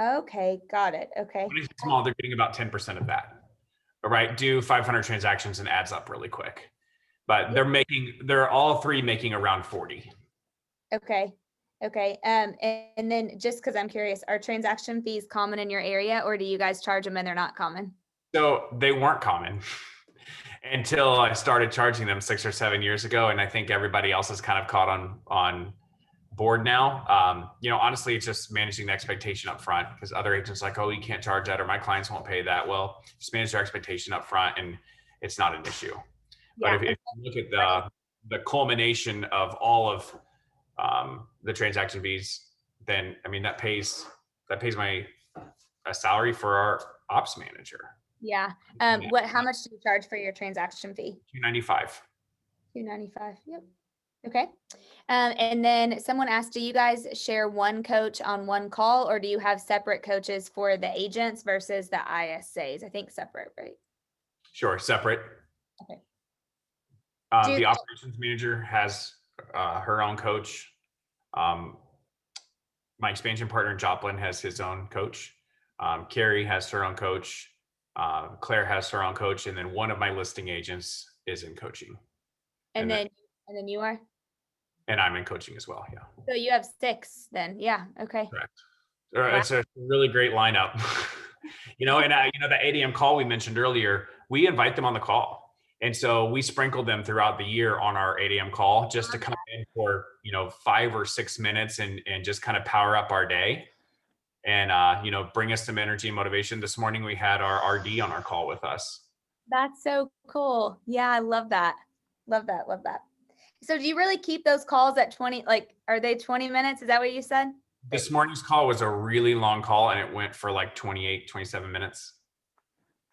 Okay, got it. Okay.
When it's small, they're getting about 10% of that. All right, do 500 transactions and adds up really quick. But they're all 3 making around 40.
Okay. Okay. And then just because I'm curious, are transaction fees common in your area, or do you guys charge them and they're not common?
So they weren't common until I started charging them 6 or 7 years ago. And I think everybody else has kind of caught on board now. Honestly, it's just managing the expectation up front, because other agents are like, oh, you can't charge that, or my clients won't pay that. Well, just manage their expectation up front and it's not an issue.
Yeah.
But if you look at the culmination of all of the transaction fees, then I mean that pays my salary for our ops manager.
Yeah. How much do you charge for your transaction fee?
$295.
$295. Yep. Okay. And then someone asked, do you guys share one coach on one call, or do you have separate coaches for the agents versus the ISAs? I think separate, right?
Sure, separate.
Okay.
The operations manager has her own coach. My expansion partner Joplin has his own coach. Carrie has her own coach. Claire has her own coach, and then one of my listing agents is in coaching.
And then you are?
And I'm in coaching as well, yeah.
So you have 6 then, yeah, okay.
Correct.
Wow.
It's a really great lineup. The 8 a.m. call we mentioned earlier, we invite them on the call. And so we sprinkle them throughout the year on our 8 a.m. call just to come in for, 5 or 6 minutes and just kind of power up our day and, bring us some energy and motivation. This morning, we had our RD on our call with us.
That's so cool. Yeah, I love that. Love that. Love that. So do you really keep those calls at 20, are they 20 minutes? Is that what you said?
This morning's call was a really long call and it went for like 28, 27 minutes.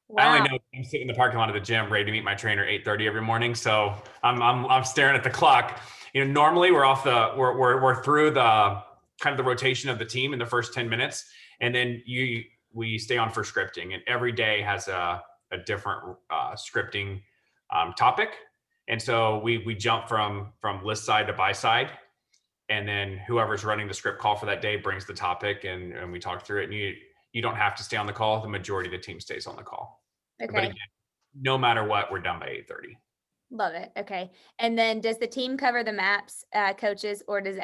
Wow. I only know I'm sitting in the parking lot of the gym ready to meet my trainer 8:30 every morning. So I'm staring at the clock. Normally we're through the kind of the rotation of the team in the first 10 minutes. And then we stay on for scripting, and every day has a different scripting topic. And so we jump from list side to buy side, and then whoever's running the script call for that day brings the topic, and we talk through it. And you don't have to stay on the call. The majority of the team stays on the call.
Okay.
But again, no matter what, we're done by 8:30.
Love it. Okay. And then does the team cover the maps coaches, or does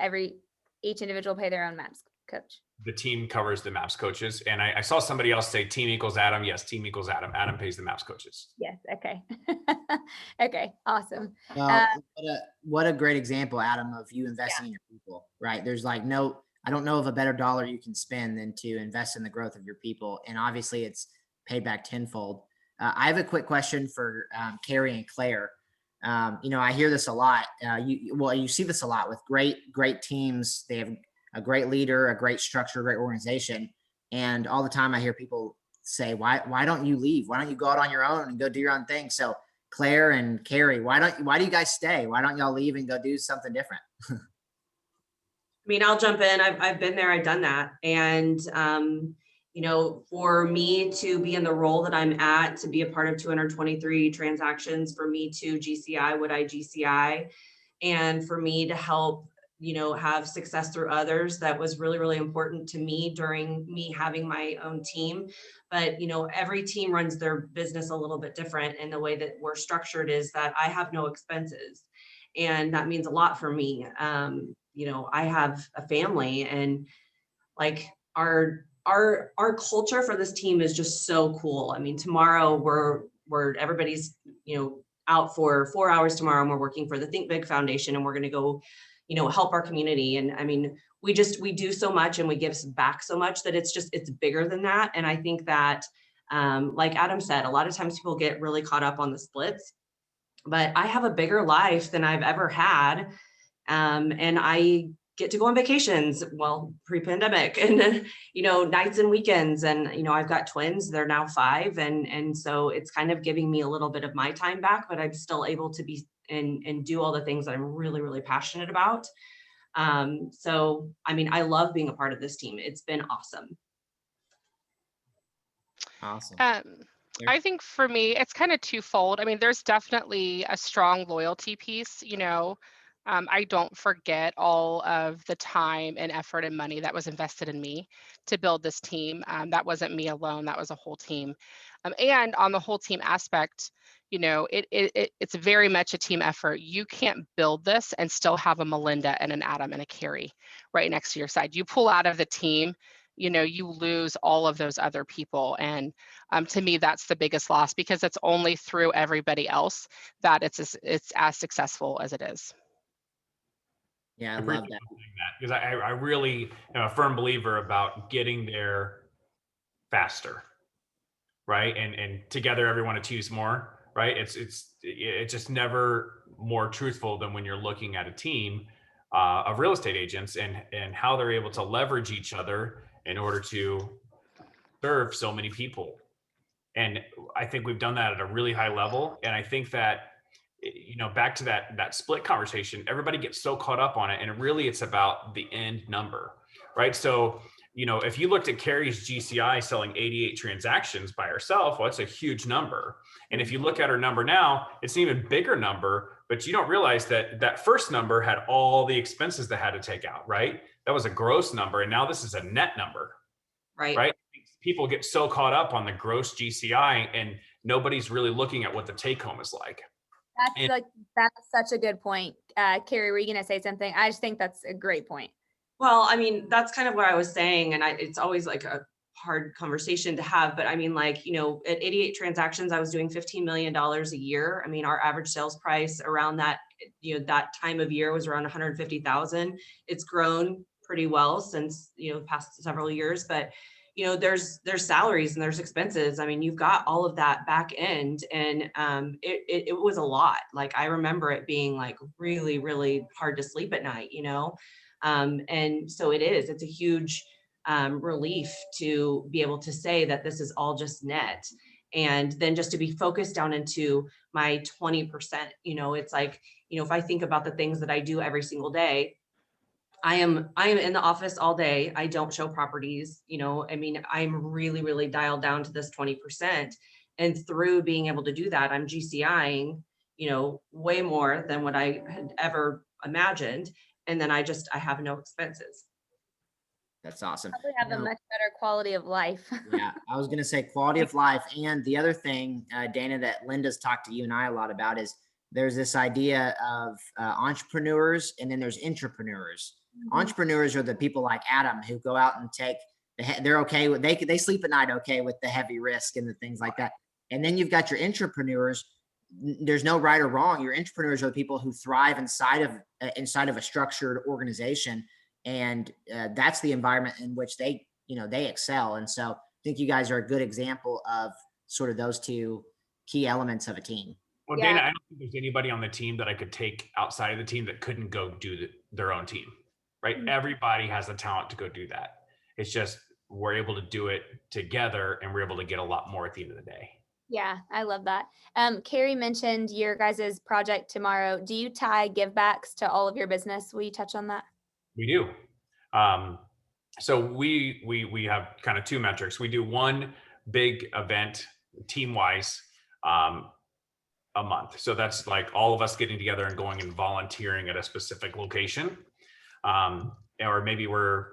each individual pay their own maps coach?
The team covers the maps coaches. And I saw somebody else say team equals Adam. Yes, team equals Adam. Adam pays the maps coaches.
Yes. Okay. Okay. Awesome.
What a great example, Adam, of you investing in your people, right? There's I don't know of a better dollar you can spend than to invest in the growth of your people. And obviously it's paid back tenfold. I have a quick question for Carrie and Claire. I hear this a lot. You see this a lot with great teams. They have a great leader, a great structure, a great organization. And all the time I hear people say, why don't you leave? Why don't you go out on your own and go do your own thing? So Claire and Carrie, why do you guys stay? Why don't y'all leave and go do something different?
I mean, I'll jump in. I've been there, I've done that. And, for me to be in the role that I'm at, to be a part of 223 transactions, for me to GCI what I GCI, and for me to help, have success through others, that was really, really important to me during me having my own team. But, every team runs their business a little bit different. And the way that we're structured is that I have no expenses. And that means a lot for me. I have a family, and like our culture for this team is just so cool. I mean, tomorrow we're everybody's, out for 4 hours tomorrow, and we're working for the Think Big Foundation, and we're going to go, help our community. And I mean, we do so much, and we give back so much, that it's bigger than that. And I think that, like Adam said, a lot of times people get really caught up on the splits, but I have a bigger life than I've ever had. And I get to go on vacations, well, pre-pandemic, and nights and weekends. And, I've got twins, they're now 5. And so it's kind of giving me a little bit of my time back, but I'm still able to be and do all the things that I'm really, really passionate about. So, I mean, I love being a part of this team. It's been awesome.
Awesome.
I think for me, it's kind of twofold. I mean, there's definitely a strong loyalty piece, I don't forget all of the time and effort and money that was invested in me to build this team. That wasn't me alone, that was a whole team. And on the whole team aspect, it's very much a team effort. You can't build this and still have a Melinda and an Adam and a Carrie right next to your side. You pull out of the team, you lose all of those other people. And to me, that's the biggest loss, because it's only through everybody else that it's as successful as it is.
Yeah, I
appreciate
love that.
you saying that, because I really am a firm believer about getting there faster, right? And together everyone achieves more, right? It's just never more truthful than when you're looking at a team of real estate agents and how they're able to leverage each other in order to serve so many people. And I think we've done that at a really high level. And I think that, back to that split conversation, everybody gets so caught up on it. And really it's about the end number, right? So, if you looked at Carrie's GCI selling 88 transactions by herself, well, that's a huge number. And if you look at her number now, it's an even bigger number, but you don't realize that that first number had all the expenses that had to take out, right? That was a gross number. And now this is a net number, right? People get so caught up on the gross GCI, and nobody's really looking at what the take home is like.
That's such a good point. Carrie, were you going to say something? I just think that's a great point.
Well, I mean, that's kind of what I was saying. And it's always like a hard conversation to have, but I mean, at 88 transactions, I was doing $15 million a year. I mean, our average sales price around that, that time of year was around 150,000. It's grown pretty well since, the past several years, but there's salaries and there's expenses. I mean, you've got all of that back end, and it was a lot. Like, I remember it being like really, really hard to sleep at night, and so it's a huge relief to be able to say that this is all just net, and then just to be focused down into my 20%. It's like, if I think about the things that I do every single day, I am in the office all day. I don't show properties, I mean, I'm really, really dialed down to this 20%. And through being able to do that, I'm GCIing, way more than what I had ever imagined. And then I have no expenses.
That's awesome.
Probably have a much better quality of life.
Yeah, I was going to say quality of life. And the other thing, Dana, that Linda's talked to you and I a lot about is there's this idea of entrepreneurs, and then there's intrapreneurs. Mm-hmm. Entrepreneurs are the people like Adam who go out and take they're okay with, they sleep at night okay with the heavy risk and the things like that. And then you've got your intrapreneurs. There's no right or wrong. Your intrapreneurs are the people who thrive inside of a structured organization, and that's the environment in which they excel. And so I think you guys are a good example of sort of those two key elements of a team.
Well,
Yeah.
Dana, I don't think there's anybody on the team that I could take outside of the team that couldn't go do their own team, right?
Mhm.
Everybody has the talent to go do that. It's just we're able to do it together, and we're able to get a lot more at the end of the day.
Yeah, I love that. Carrie mentioned your guys' project tomorrow. Do you tie givebacks to all of your business? Will you touch on that?
We do. So we have kind of two metrics. We do one big event team wise a month. So that's like all of us getting together and going and volunteering at a specific location. Or maybe we're,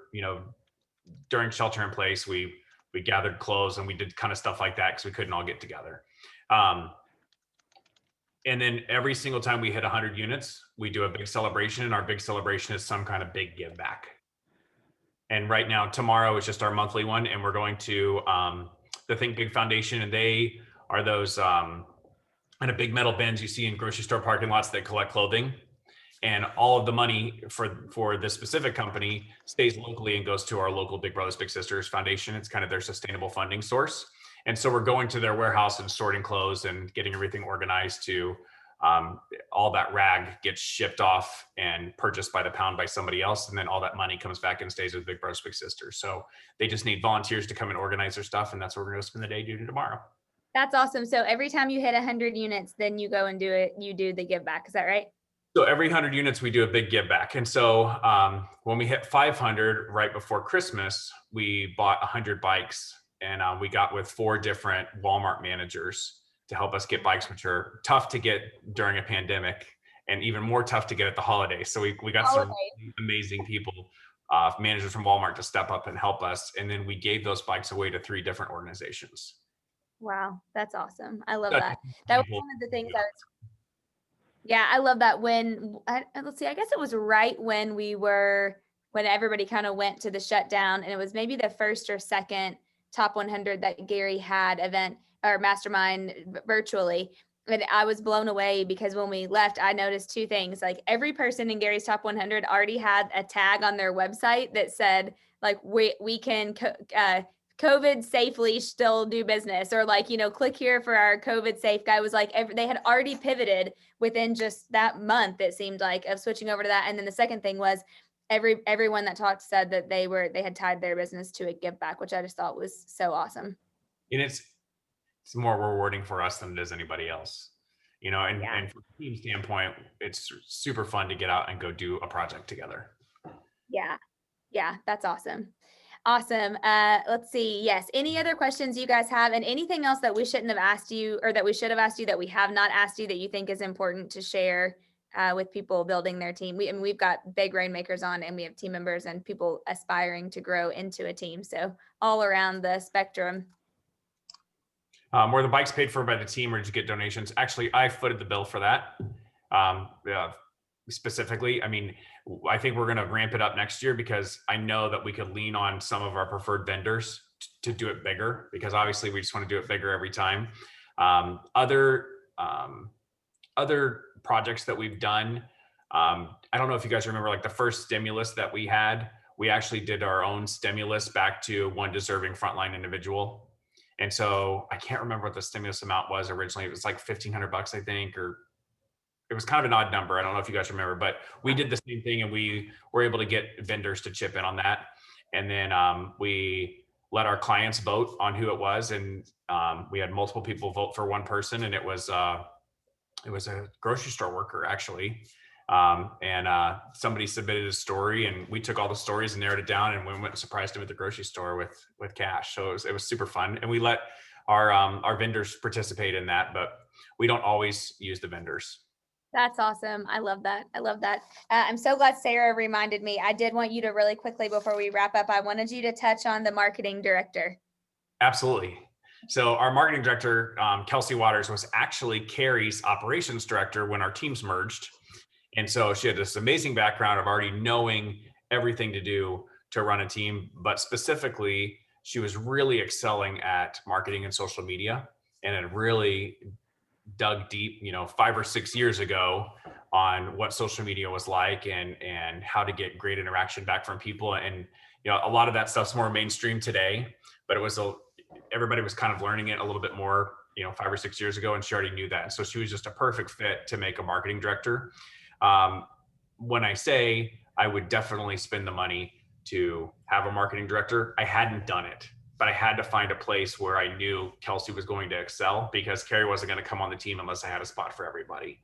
during shelter in place, we gathered clothes and we did kind of stuff like that because we couldn't all get together. And then every single time we hit 100 units, we do a big celebration, and our big celebration is some kind of big give back. And right now, tomorrow is just our monthly one, and we're going to the Think Big Foundation, and they are those kind of big metal bins you see in grocery store parking lots that collect clothing. And all of the money for this specific company stays locally and goes to our local Big Brothers Big Sisters Foundation. It's kind of their sustainable funding source. And so we're going to their warehouse and sorting clothes and getting everything organized to all that rag gets shipped off and purchased by the pound by somebody else. And then all that money comes back and stays with Big Brothers Big Sisters. So they just need volunteers to come and organize their stuff. And that's what we're going to spend the day doing tomorrow.
That's awesome. So every time you hit 100 units, then you go and do it. You do the give back. Is that right?
So every 100 units, we do a big give back. And so when we hit 500 right before Christmas, we bought 100 bikes, and we got with 4 different Walmart managers to help us get bikes, which are tough to get during a pandemic and even more tough to get at the holidays. So we got some really amazing people, managers from Walmart, to step up and help us. And then we gave those bikes away to 3 different organizations.
Wow, that's awesome. I love that. That was one of the things yeah, I love that. Let's see, I guess it was right when when everybody kind of went to the shutdown, and it was maybe the first or second top 100 that Gary had event or mastermind virtually. And I was blown away because when we left, I noticed 2 things. Like, every person in Gary's top 100 already had a tag on their website that said, like, we can COVID safely still do business, or like, click here for our COVID safe guy. Was like, they had already pivoted within just that month, it seemed like, of switching over to that. And then the second thing was everyone that talked said that they had tied their business to a give back, which I just thought was so awesome.
And it's more rewarding for us than it is anybody else, and from a team standpoint, it's super fun to get out and go do a project together.
Yeah, that's awesome. Awesome. Let's see. Yes. Any other questions you guys have, and anything else that we shouldn't have asked you, or that we should have asked you that we have not asked you, that you think is important to share with people building their team? We've got big rainmakers on, and we have team members and people aspiring to grow into a team. So all around the spectrum.
Were the bikes paid for by the team, or did you get donations? Actually, I footed the bill for that. Specifically, I think we're going to ramp it up next year, because I know that we could lean on some of our preferred vendors to do it bigger, because obviously we just want to do it bigger every time. Other projects that we've done, I don't know if you guys remember, like the first stimulus that we had, we actually did our own stimulus back to one deserving frontline individual. And so I can't remember what the stimulus amount was originally. It was like $1,500, I think, or it was kind of an odd number. I don't know if you guys remember, but we did the same thing, and we were able to get vendors to chip in on that. And then we let our clients vote on who it was. And we had multiple people vote for one person, and it was a grocery store worker, actually. And somebody submitted a story, and we took all the stories and narrowed it down, and we went and surprised him at the grocery store with cash. So it was super fun. And we let our vendors participate in that, but we don't always use the vendors.
That's awesome. I love that. I'm so glad Sarah reminded me. I did want you to really quickly, before we wrap up, I wanted you to touch on the marketing director.
Absolutely. So our marketing director, Kelsey Waters, was actually Carrie's operations director when our teams merged. And so she had this amazing background of already knowing everything to do to run a team, but specifically, she was really excelling at marketing and social media, and had really dug deep, 5 or 6 years ago, on what social media was like and how to get great interaction back from people. And, a lot of that stuff's more mainstream today, but everybody was kind of learning it a little bit more, 5 or 6 years ago, and she already knew that. And so she was just a perfect fit to make a marketing director. When I say I would definitely spend the money to have a marketing director, I hadn't done it, but I had to find a place where I knew Kelsey was going to excel, because Carrie wasn't going to come on the team unless I had a spot for everybody.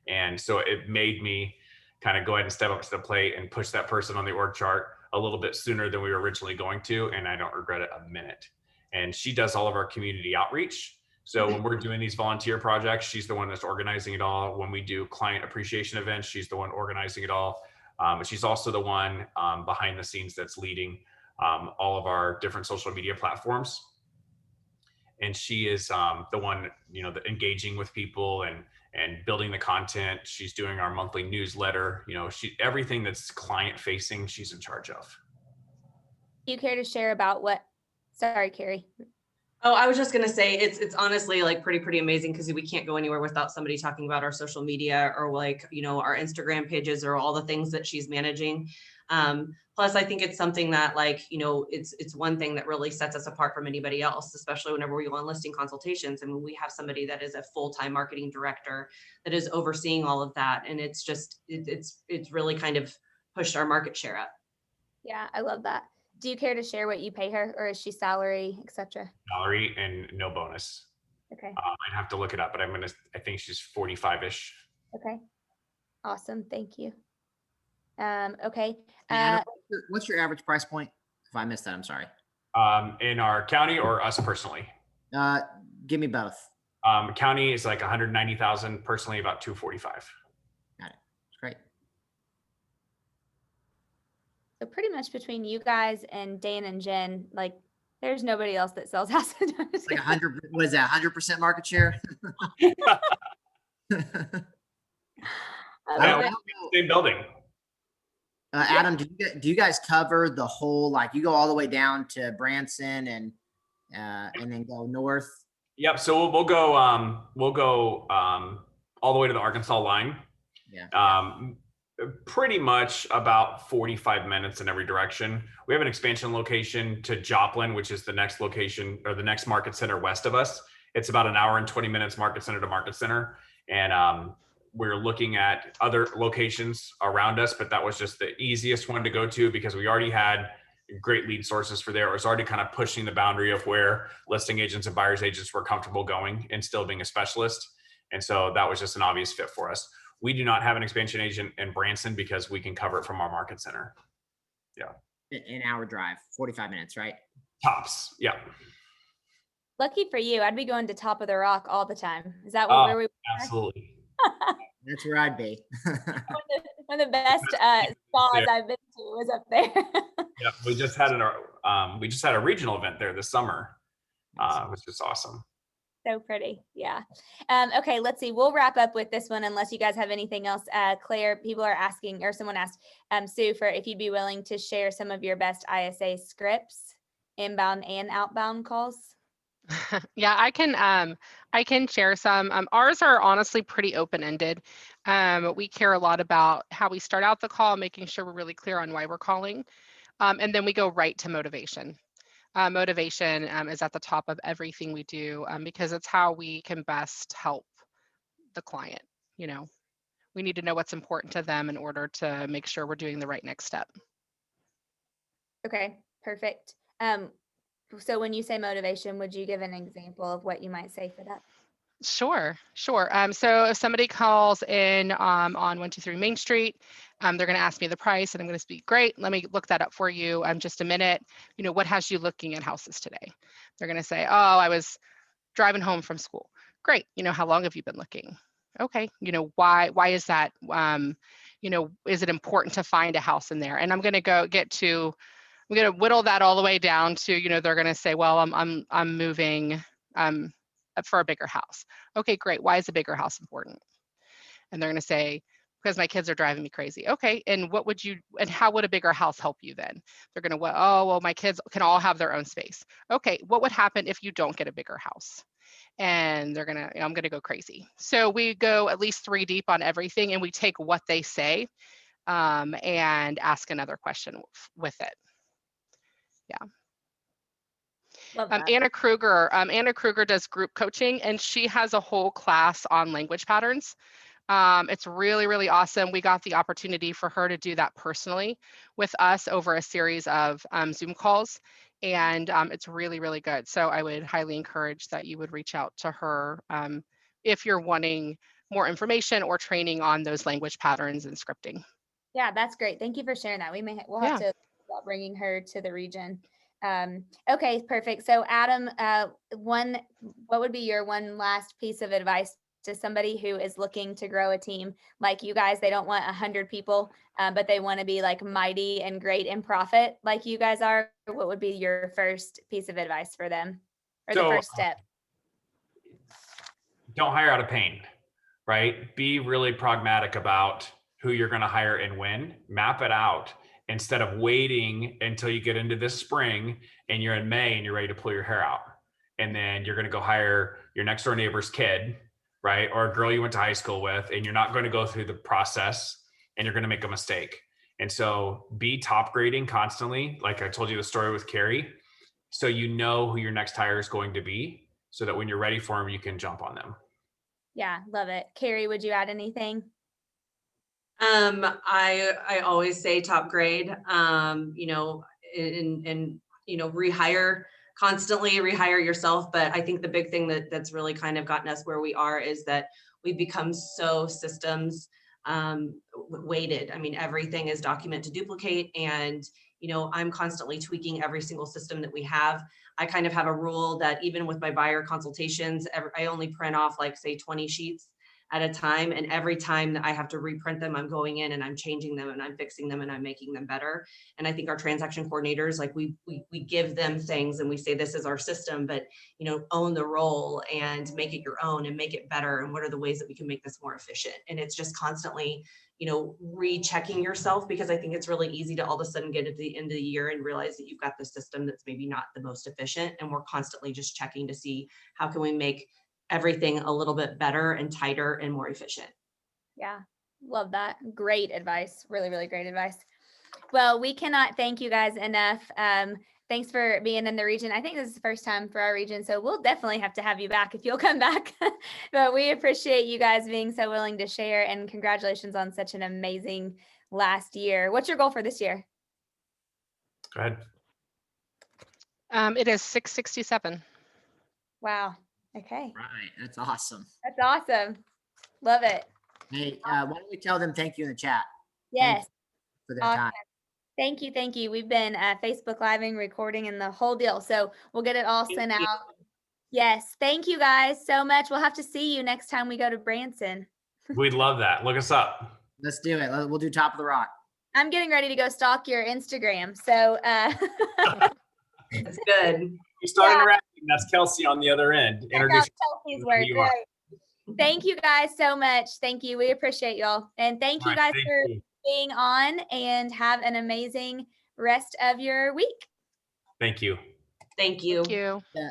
And so it made me kind of go ahead and step up to the plate and push that person on the org chart a little bit sooner than we were originally going to. And I don't regret it a minute. And she does all of our community outreach. So when we're doing these volunteer projects, she's the one that's organizing it all. When we do client appreciation events, she's the one organizing it all. She's also the one behind the scenes that's leading all of our different social media platforms. And she is the one, the engaging with people and building the content. She's doing our monthly newsletter. Everything that's client facing, she's in charge of.
Do you care to share about what? Sorry, Carrie.
Oh, I was just going to say, it's honestly like pretty amazing, because we can't go anywhere without somebody talking about our social media, or like, our Instagram pages, or all the things that she's managing. Plus, I think it's something that it's one thing that really sets us apart from anybody else, especially whenever we go on listing consultations. And when we have somebody that is a full-time marketing director that is overseeing all of that. And it's just, it's really kind of pushed our market share up.
Yeah, I love that. Do you care to share what you pay her, or is she salary, etc.?
Salary and no bonus.
Okay.
I'd have to look it up, but I think she's 45-ish.
Okay. Awesome. Thank you. Okay.
Adam, what's your average price point? If I missed that, I'm sorry.
In our county or us personally?
Give me both.
County is like 190,000. Personally, about 245.
Got it. That's great.
So pretty much between you guys and Dan and Jen, like there's nobody else that sells houses.
It's like 100. What is that? 100% market share?
Same building.
Adam, do you guys cover the whole, like you go all the way down to Branson and then go north?
Yep. So we'll go all the way to the Arkansas line.
Yeah.
Pretty much about 45 minutes in every direction. We have an expansion location to Joplin, which is the next location or the next market center west of us. It's about an hour and 20 minutes market center to market center. And we're looking at other locations around us, but that was just the easiest one to go to because we already had great lead sources for there. It was already kind of pushing the boundary of where listing agents and buyer's agents were comfortable going and still being a specialist. And so that was just an obvious fit for us. We do not have an expansion agent in Branson because we can cover it from our market center. Yeah.
An hour drive, 45 minutes, right?
Tops. Yeah.
Lucky for you. I'd be going to Top of the Rock all the time. Is that where we were?
Absolutely.
That's where I'd be.
One of the best spas I've been to was up there.
Yeah, we just had a regional event there this summer, which is awesome.
So pretty. Yeah. Okay, let's see. We'll wrap up with this one unless you guys have anything else. Claire, people are asking, or someone asked Sue for if you'd be willing to share some of your best ISA scripts, inbound and outbound calls.
Yeah, I can share some. Ours are honestly pretty open-ended. We care a lot about how we start out the call, making sure we're really clear on why we're calling. And then we go right to motivation. Motivation is at the top of everything we do because it's how we can best help the client. We need to know what's important to them in order to make sure we're doing the right next step.
Okay, perfect. So when you say motivation, would you give an example of what you might say for that?
Sure. So if somebody calls in on 123 Main Street, they're going to ask me the price and I'm going to speak, great, let me look that up for you. Just a minute. What has you looking at houses today? They're going to say, oh, I was driving home from school. Great. How long have you been looking? Okay. Why is that? Is it important to find a house in there? And I'm going to I'm going to whittle that all the way down to, they're going to say, well, I'm moving for a bigger house. Okay, great. Why is a bigger house important? And they're going to say, because my kids are driving me crazy. Okay, and how would a bigger house help you then? They're going to, well, my kids can all have their own space. Okay, what would happen if you don't get a bigger house? And I'm going to go crazy. So we go at least 3 deep on everything and we take what they say and ask another question with it. Yeah.
Love that.
Anna Kruger does group coaching, and she has a whole class on language patterns. It's really, really awesome. We got the opportunity for her to do that personally with us over a series of Zoom calls, and it's really, really good. So I would highly encourage that you would reach out to her if you're wanting more information or training on those language patterns and scripting.
Yeah, that's great. Thank you for sharing that. We'll have to think about bringing her to the region. Okay, perfect. So Adam, what would be your one last piece of advice to somebody who is looking to grow a team like you guys? They don't want 100 people, but they want to be like mighty and great in profit like you guys are. What would be your first piece of advice for them, or the first step?
Don't hire out of pain, right? Be really pragmatic about who you're going to hire and when. Map it out instead of waiting until you get into this spring and you're in May and you're ready to pull your hair out. And then you're going to go hire your next door neighbor's kid, right? Or a girl you went to high school with, and you're not going to go through the process and you're going to make a mistake. And so be top grading constantly. Like I told you the story with Carrie. So you know who your next hire is going to be, so that when you're ready for them, you can jump on them.
Yeah, love it. Carrie, would you add anything?
I always say top grade, you know, and you know, constantly rehire yourself. But I think the big thing that's really kind of gotten us where we are is that we've become so systems weighted. I mean, everything is document to duplicate, and you know, I'm constantly tweaking every single system that we have. I kind of have a rule that even with my buyer consultations, I only print off like say 20 sheets at a time. And every time that I have to reprint them, I'm going in and I'm changing them and I'm fixing them and I'm making them better. And I think our transaction coordinators, like we give them things and we say, this is our system, but you know, own the role and make it your own and make it better. And what are the ways that we can make this more efficient? And it's just constantly, you know, rechecking yourself, because I think it's really easy to all of a sudden get at the end of the year and realize that you've got the system that's maybe not the most efficient. And we're constantly just checking to see how can we make everything a little bit better and tighter and more efficient.
Yeah, love that. Great advice. Really, really great advice. Well, we cannot thank you guys enough. Thanks for being in the region. I think this is the first time for our region, so we'll definitely have to have you back if you'll come back. But we appreciate you guys being so willing to share, and congratulations on such an amazing last year. What's your goal for this year?
Go ahead.
It is 667.
Wow. Okay.
Right. That's awesome.
That's awesome. Love it.
Hey, why don't we tell them thank you in the chat
Yes.
for their
Awesome.
time?
Thank you. Thank you. We've been Facebook Living, recording, and the whole deal. So we'll get it all sent out. Yes. Thank you guys so much. We'll have to see you next time we go to Branson.
We'd love that. Look us up.
Let's do it. We'll do Top of the Rock.
I'm getting ready to go stalk your Instagram. So
That's good.
You start interacting. That's Kelsey on the other end. Introduce
Chelsea's work. Right. Thank you guys so much. Thank you. We appreciate y'all. And thank you guys for being on, and have an amazing rest of your week.
Thank you.
Thank you.
Thank you.
Yeah.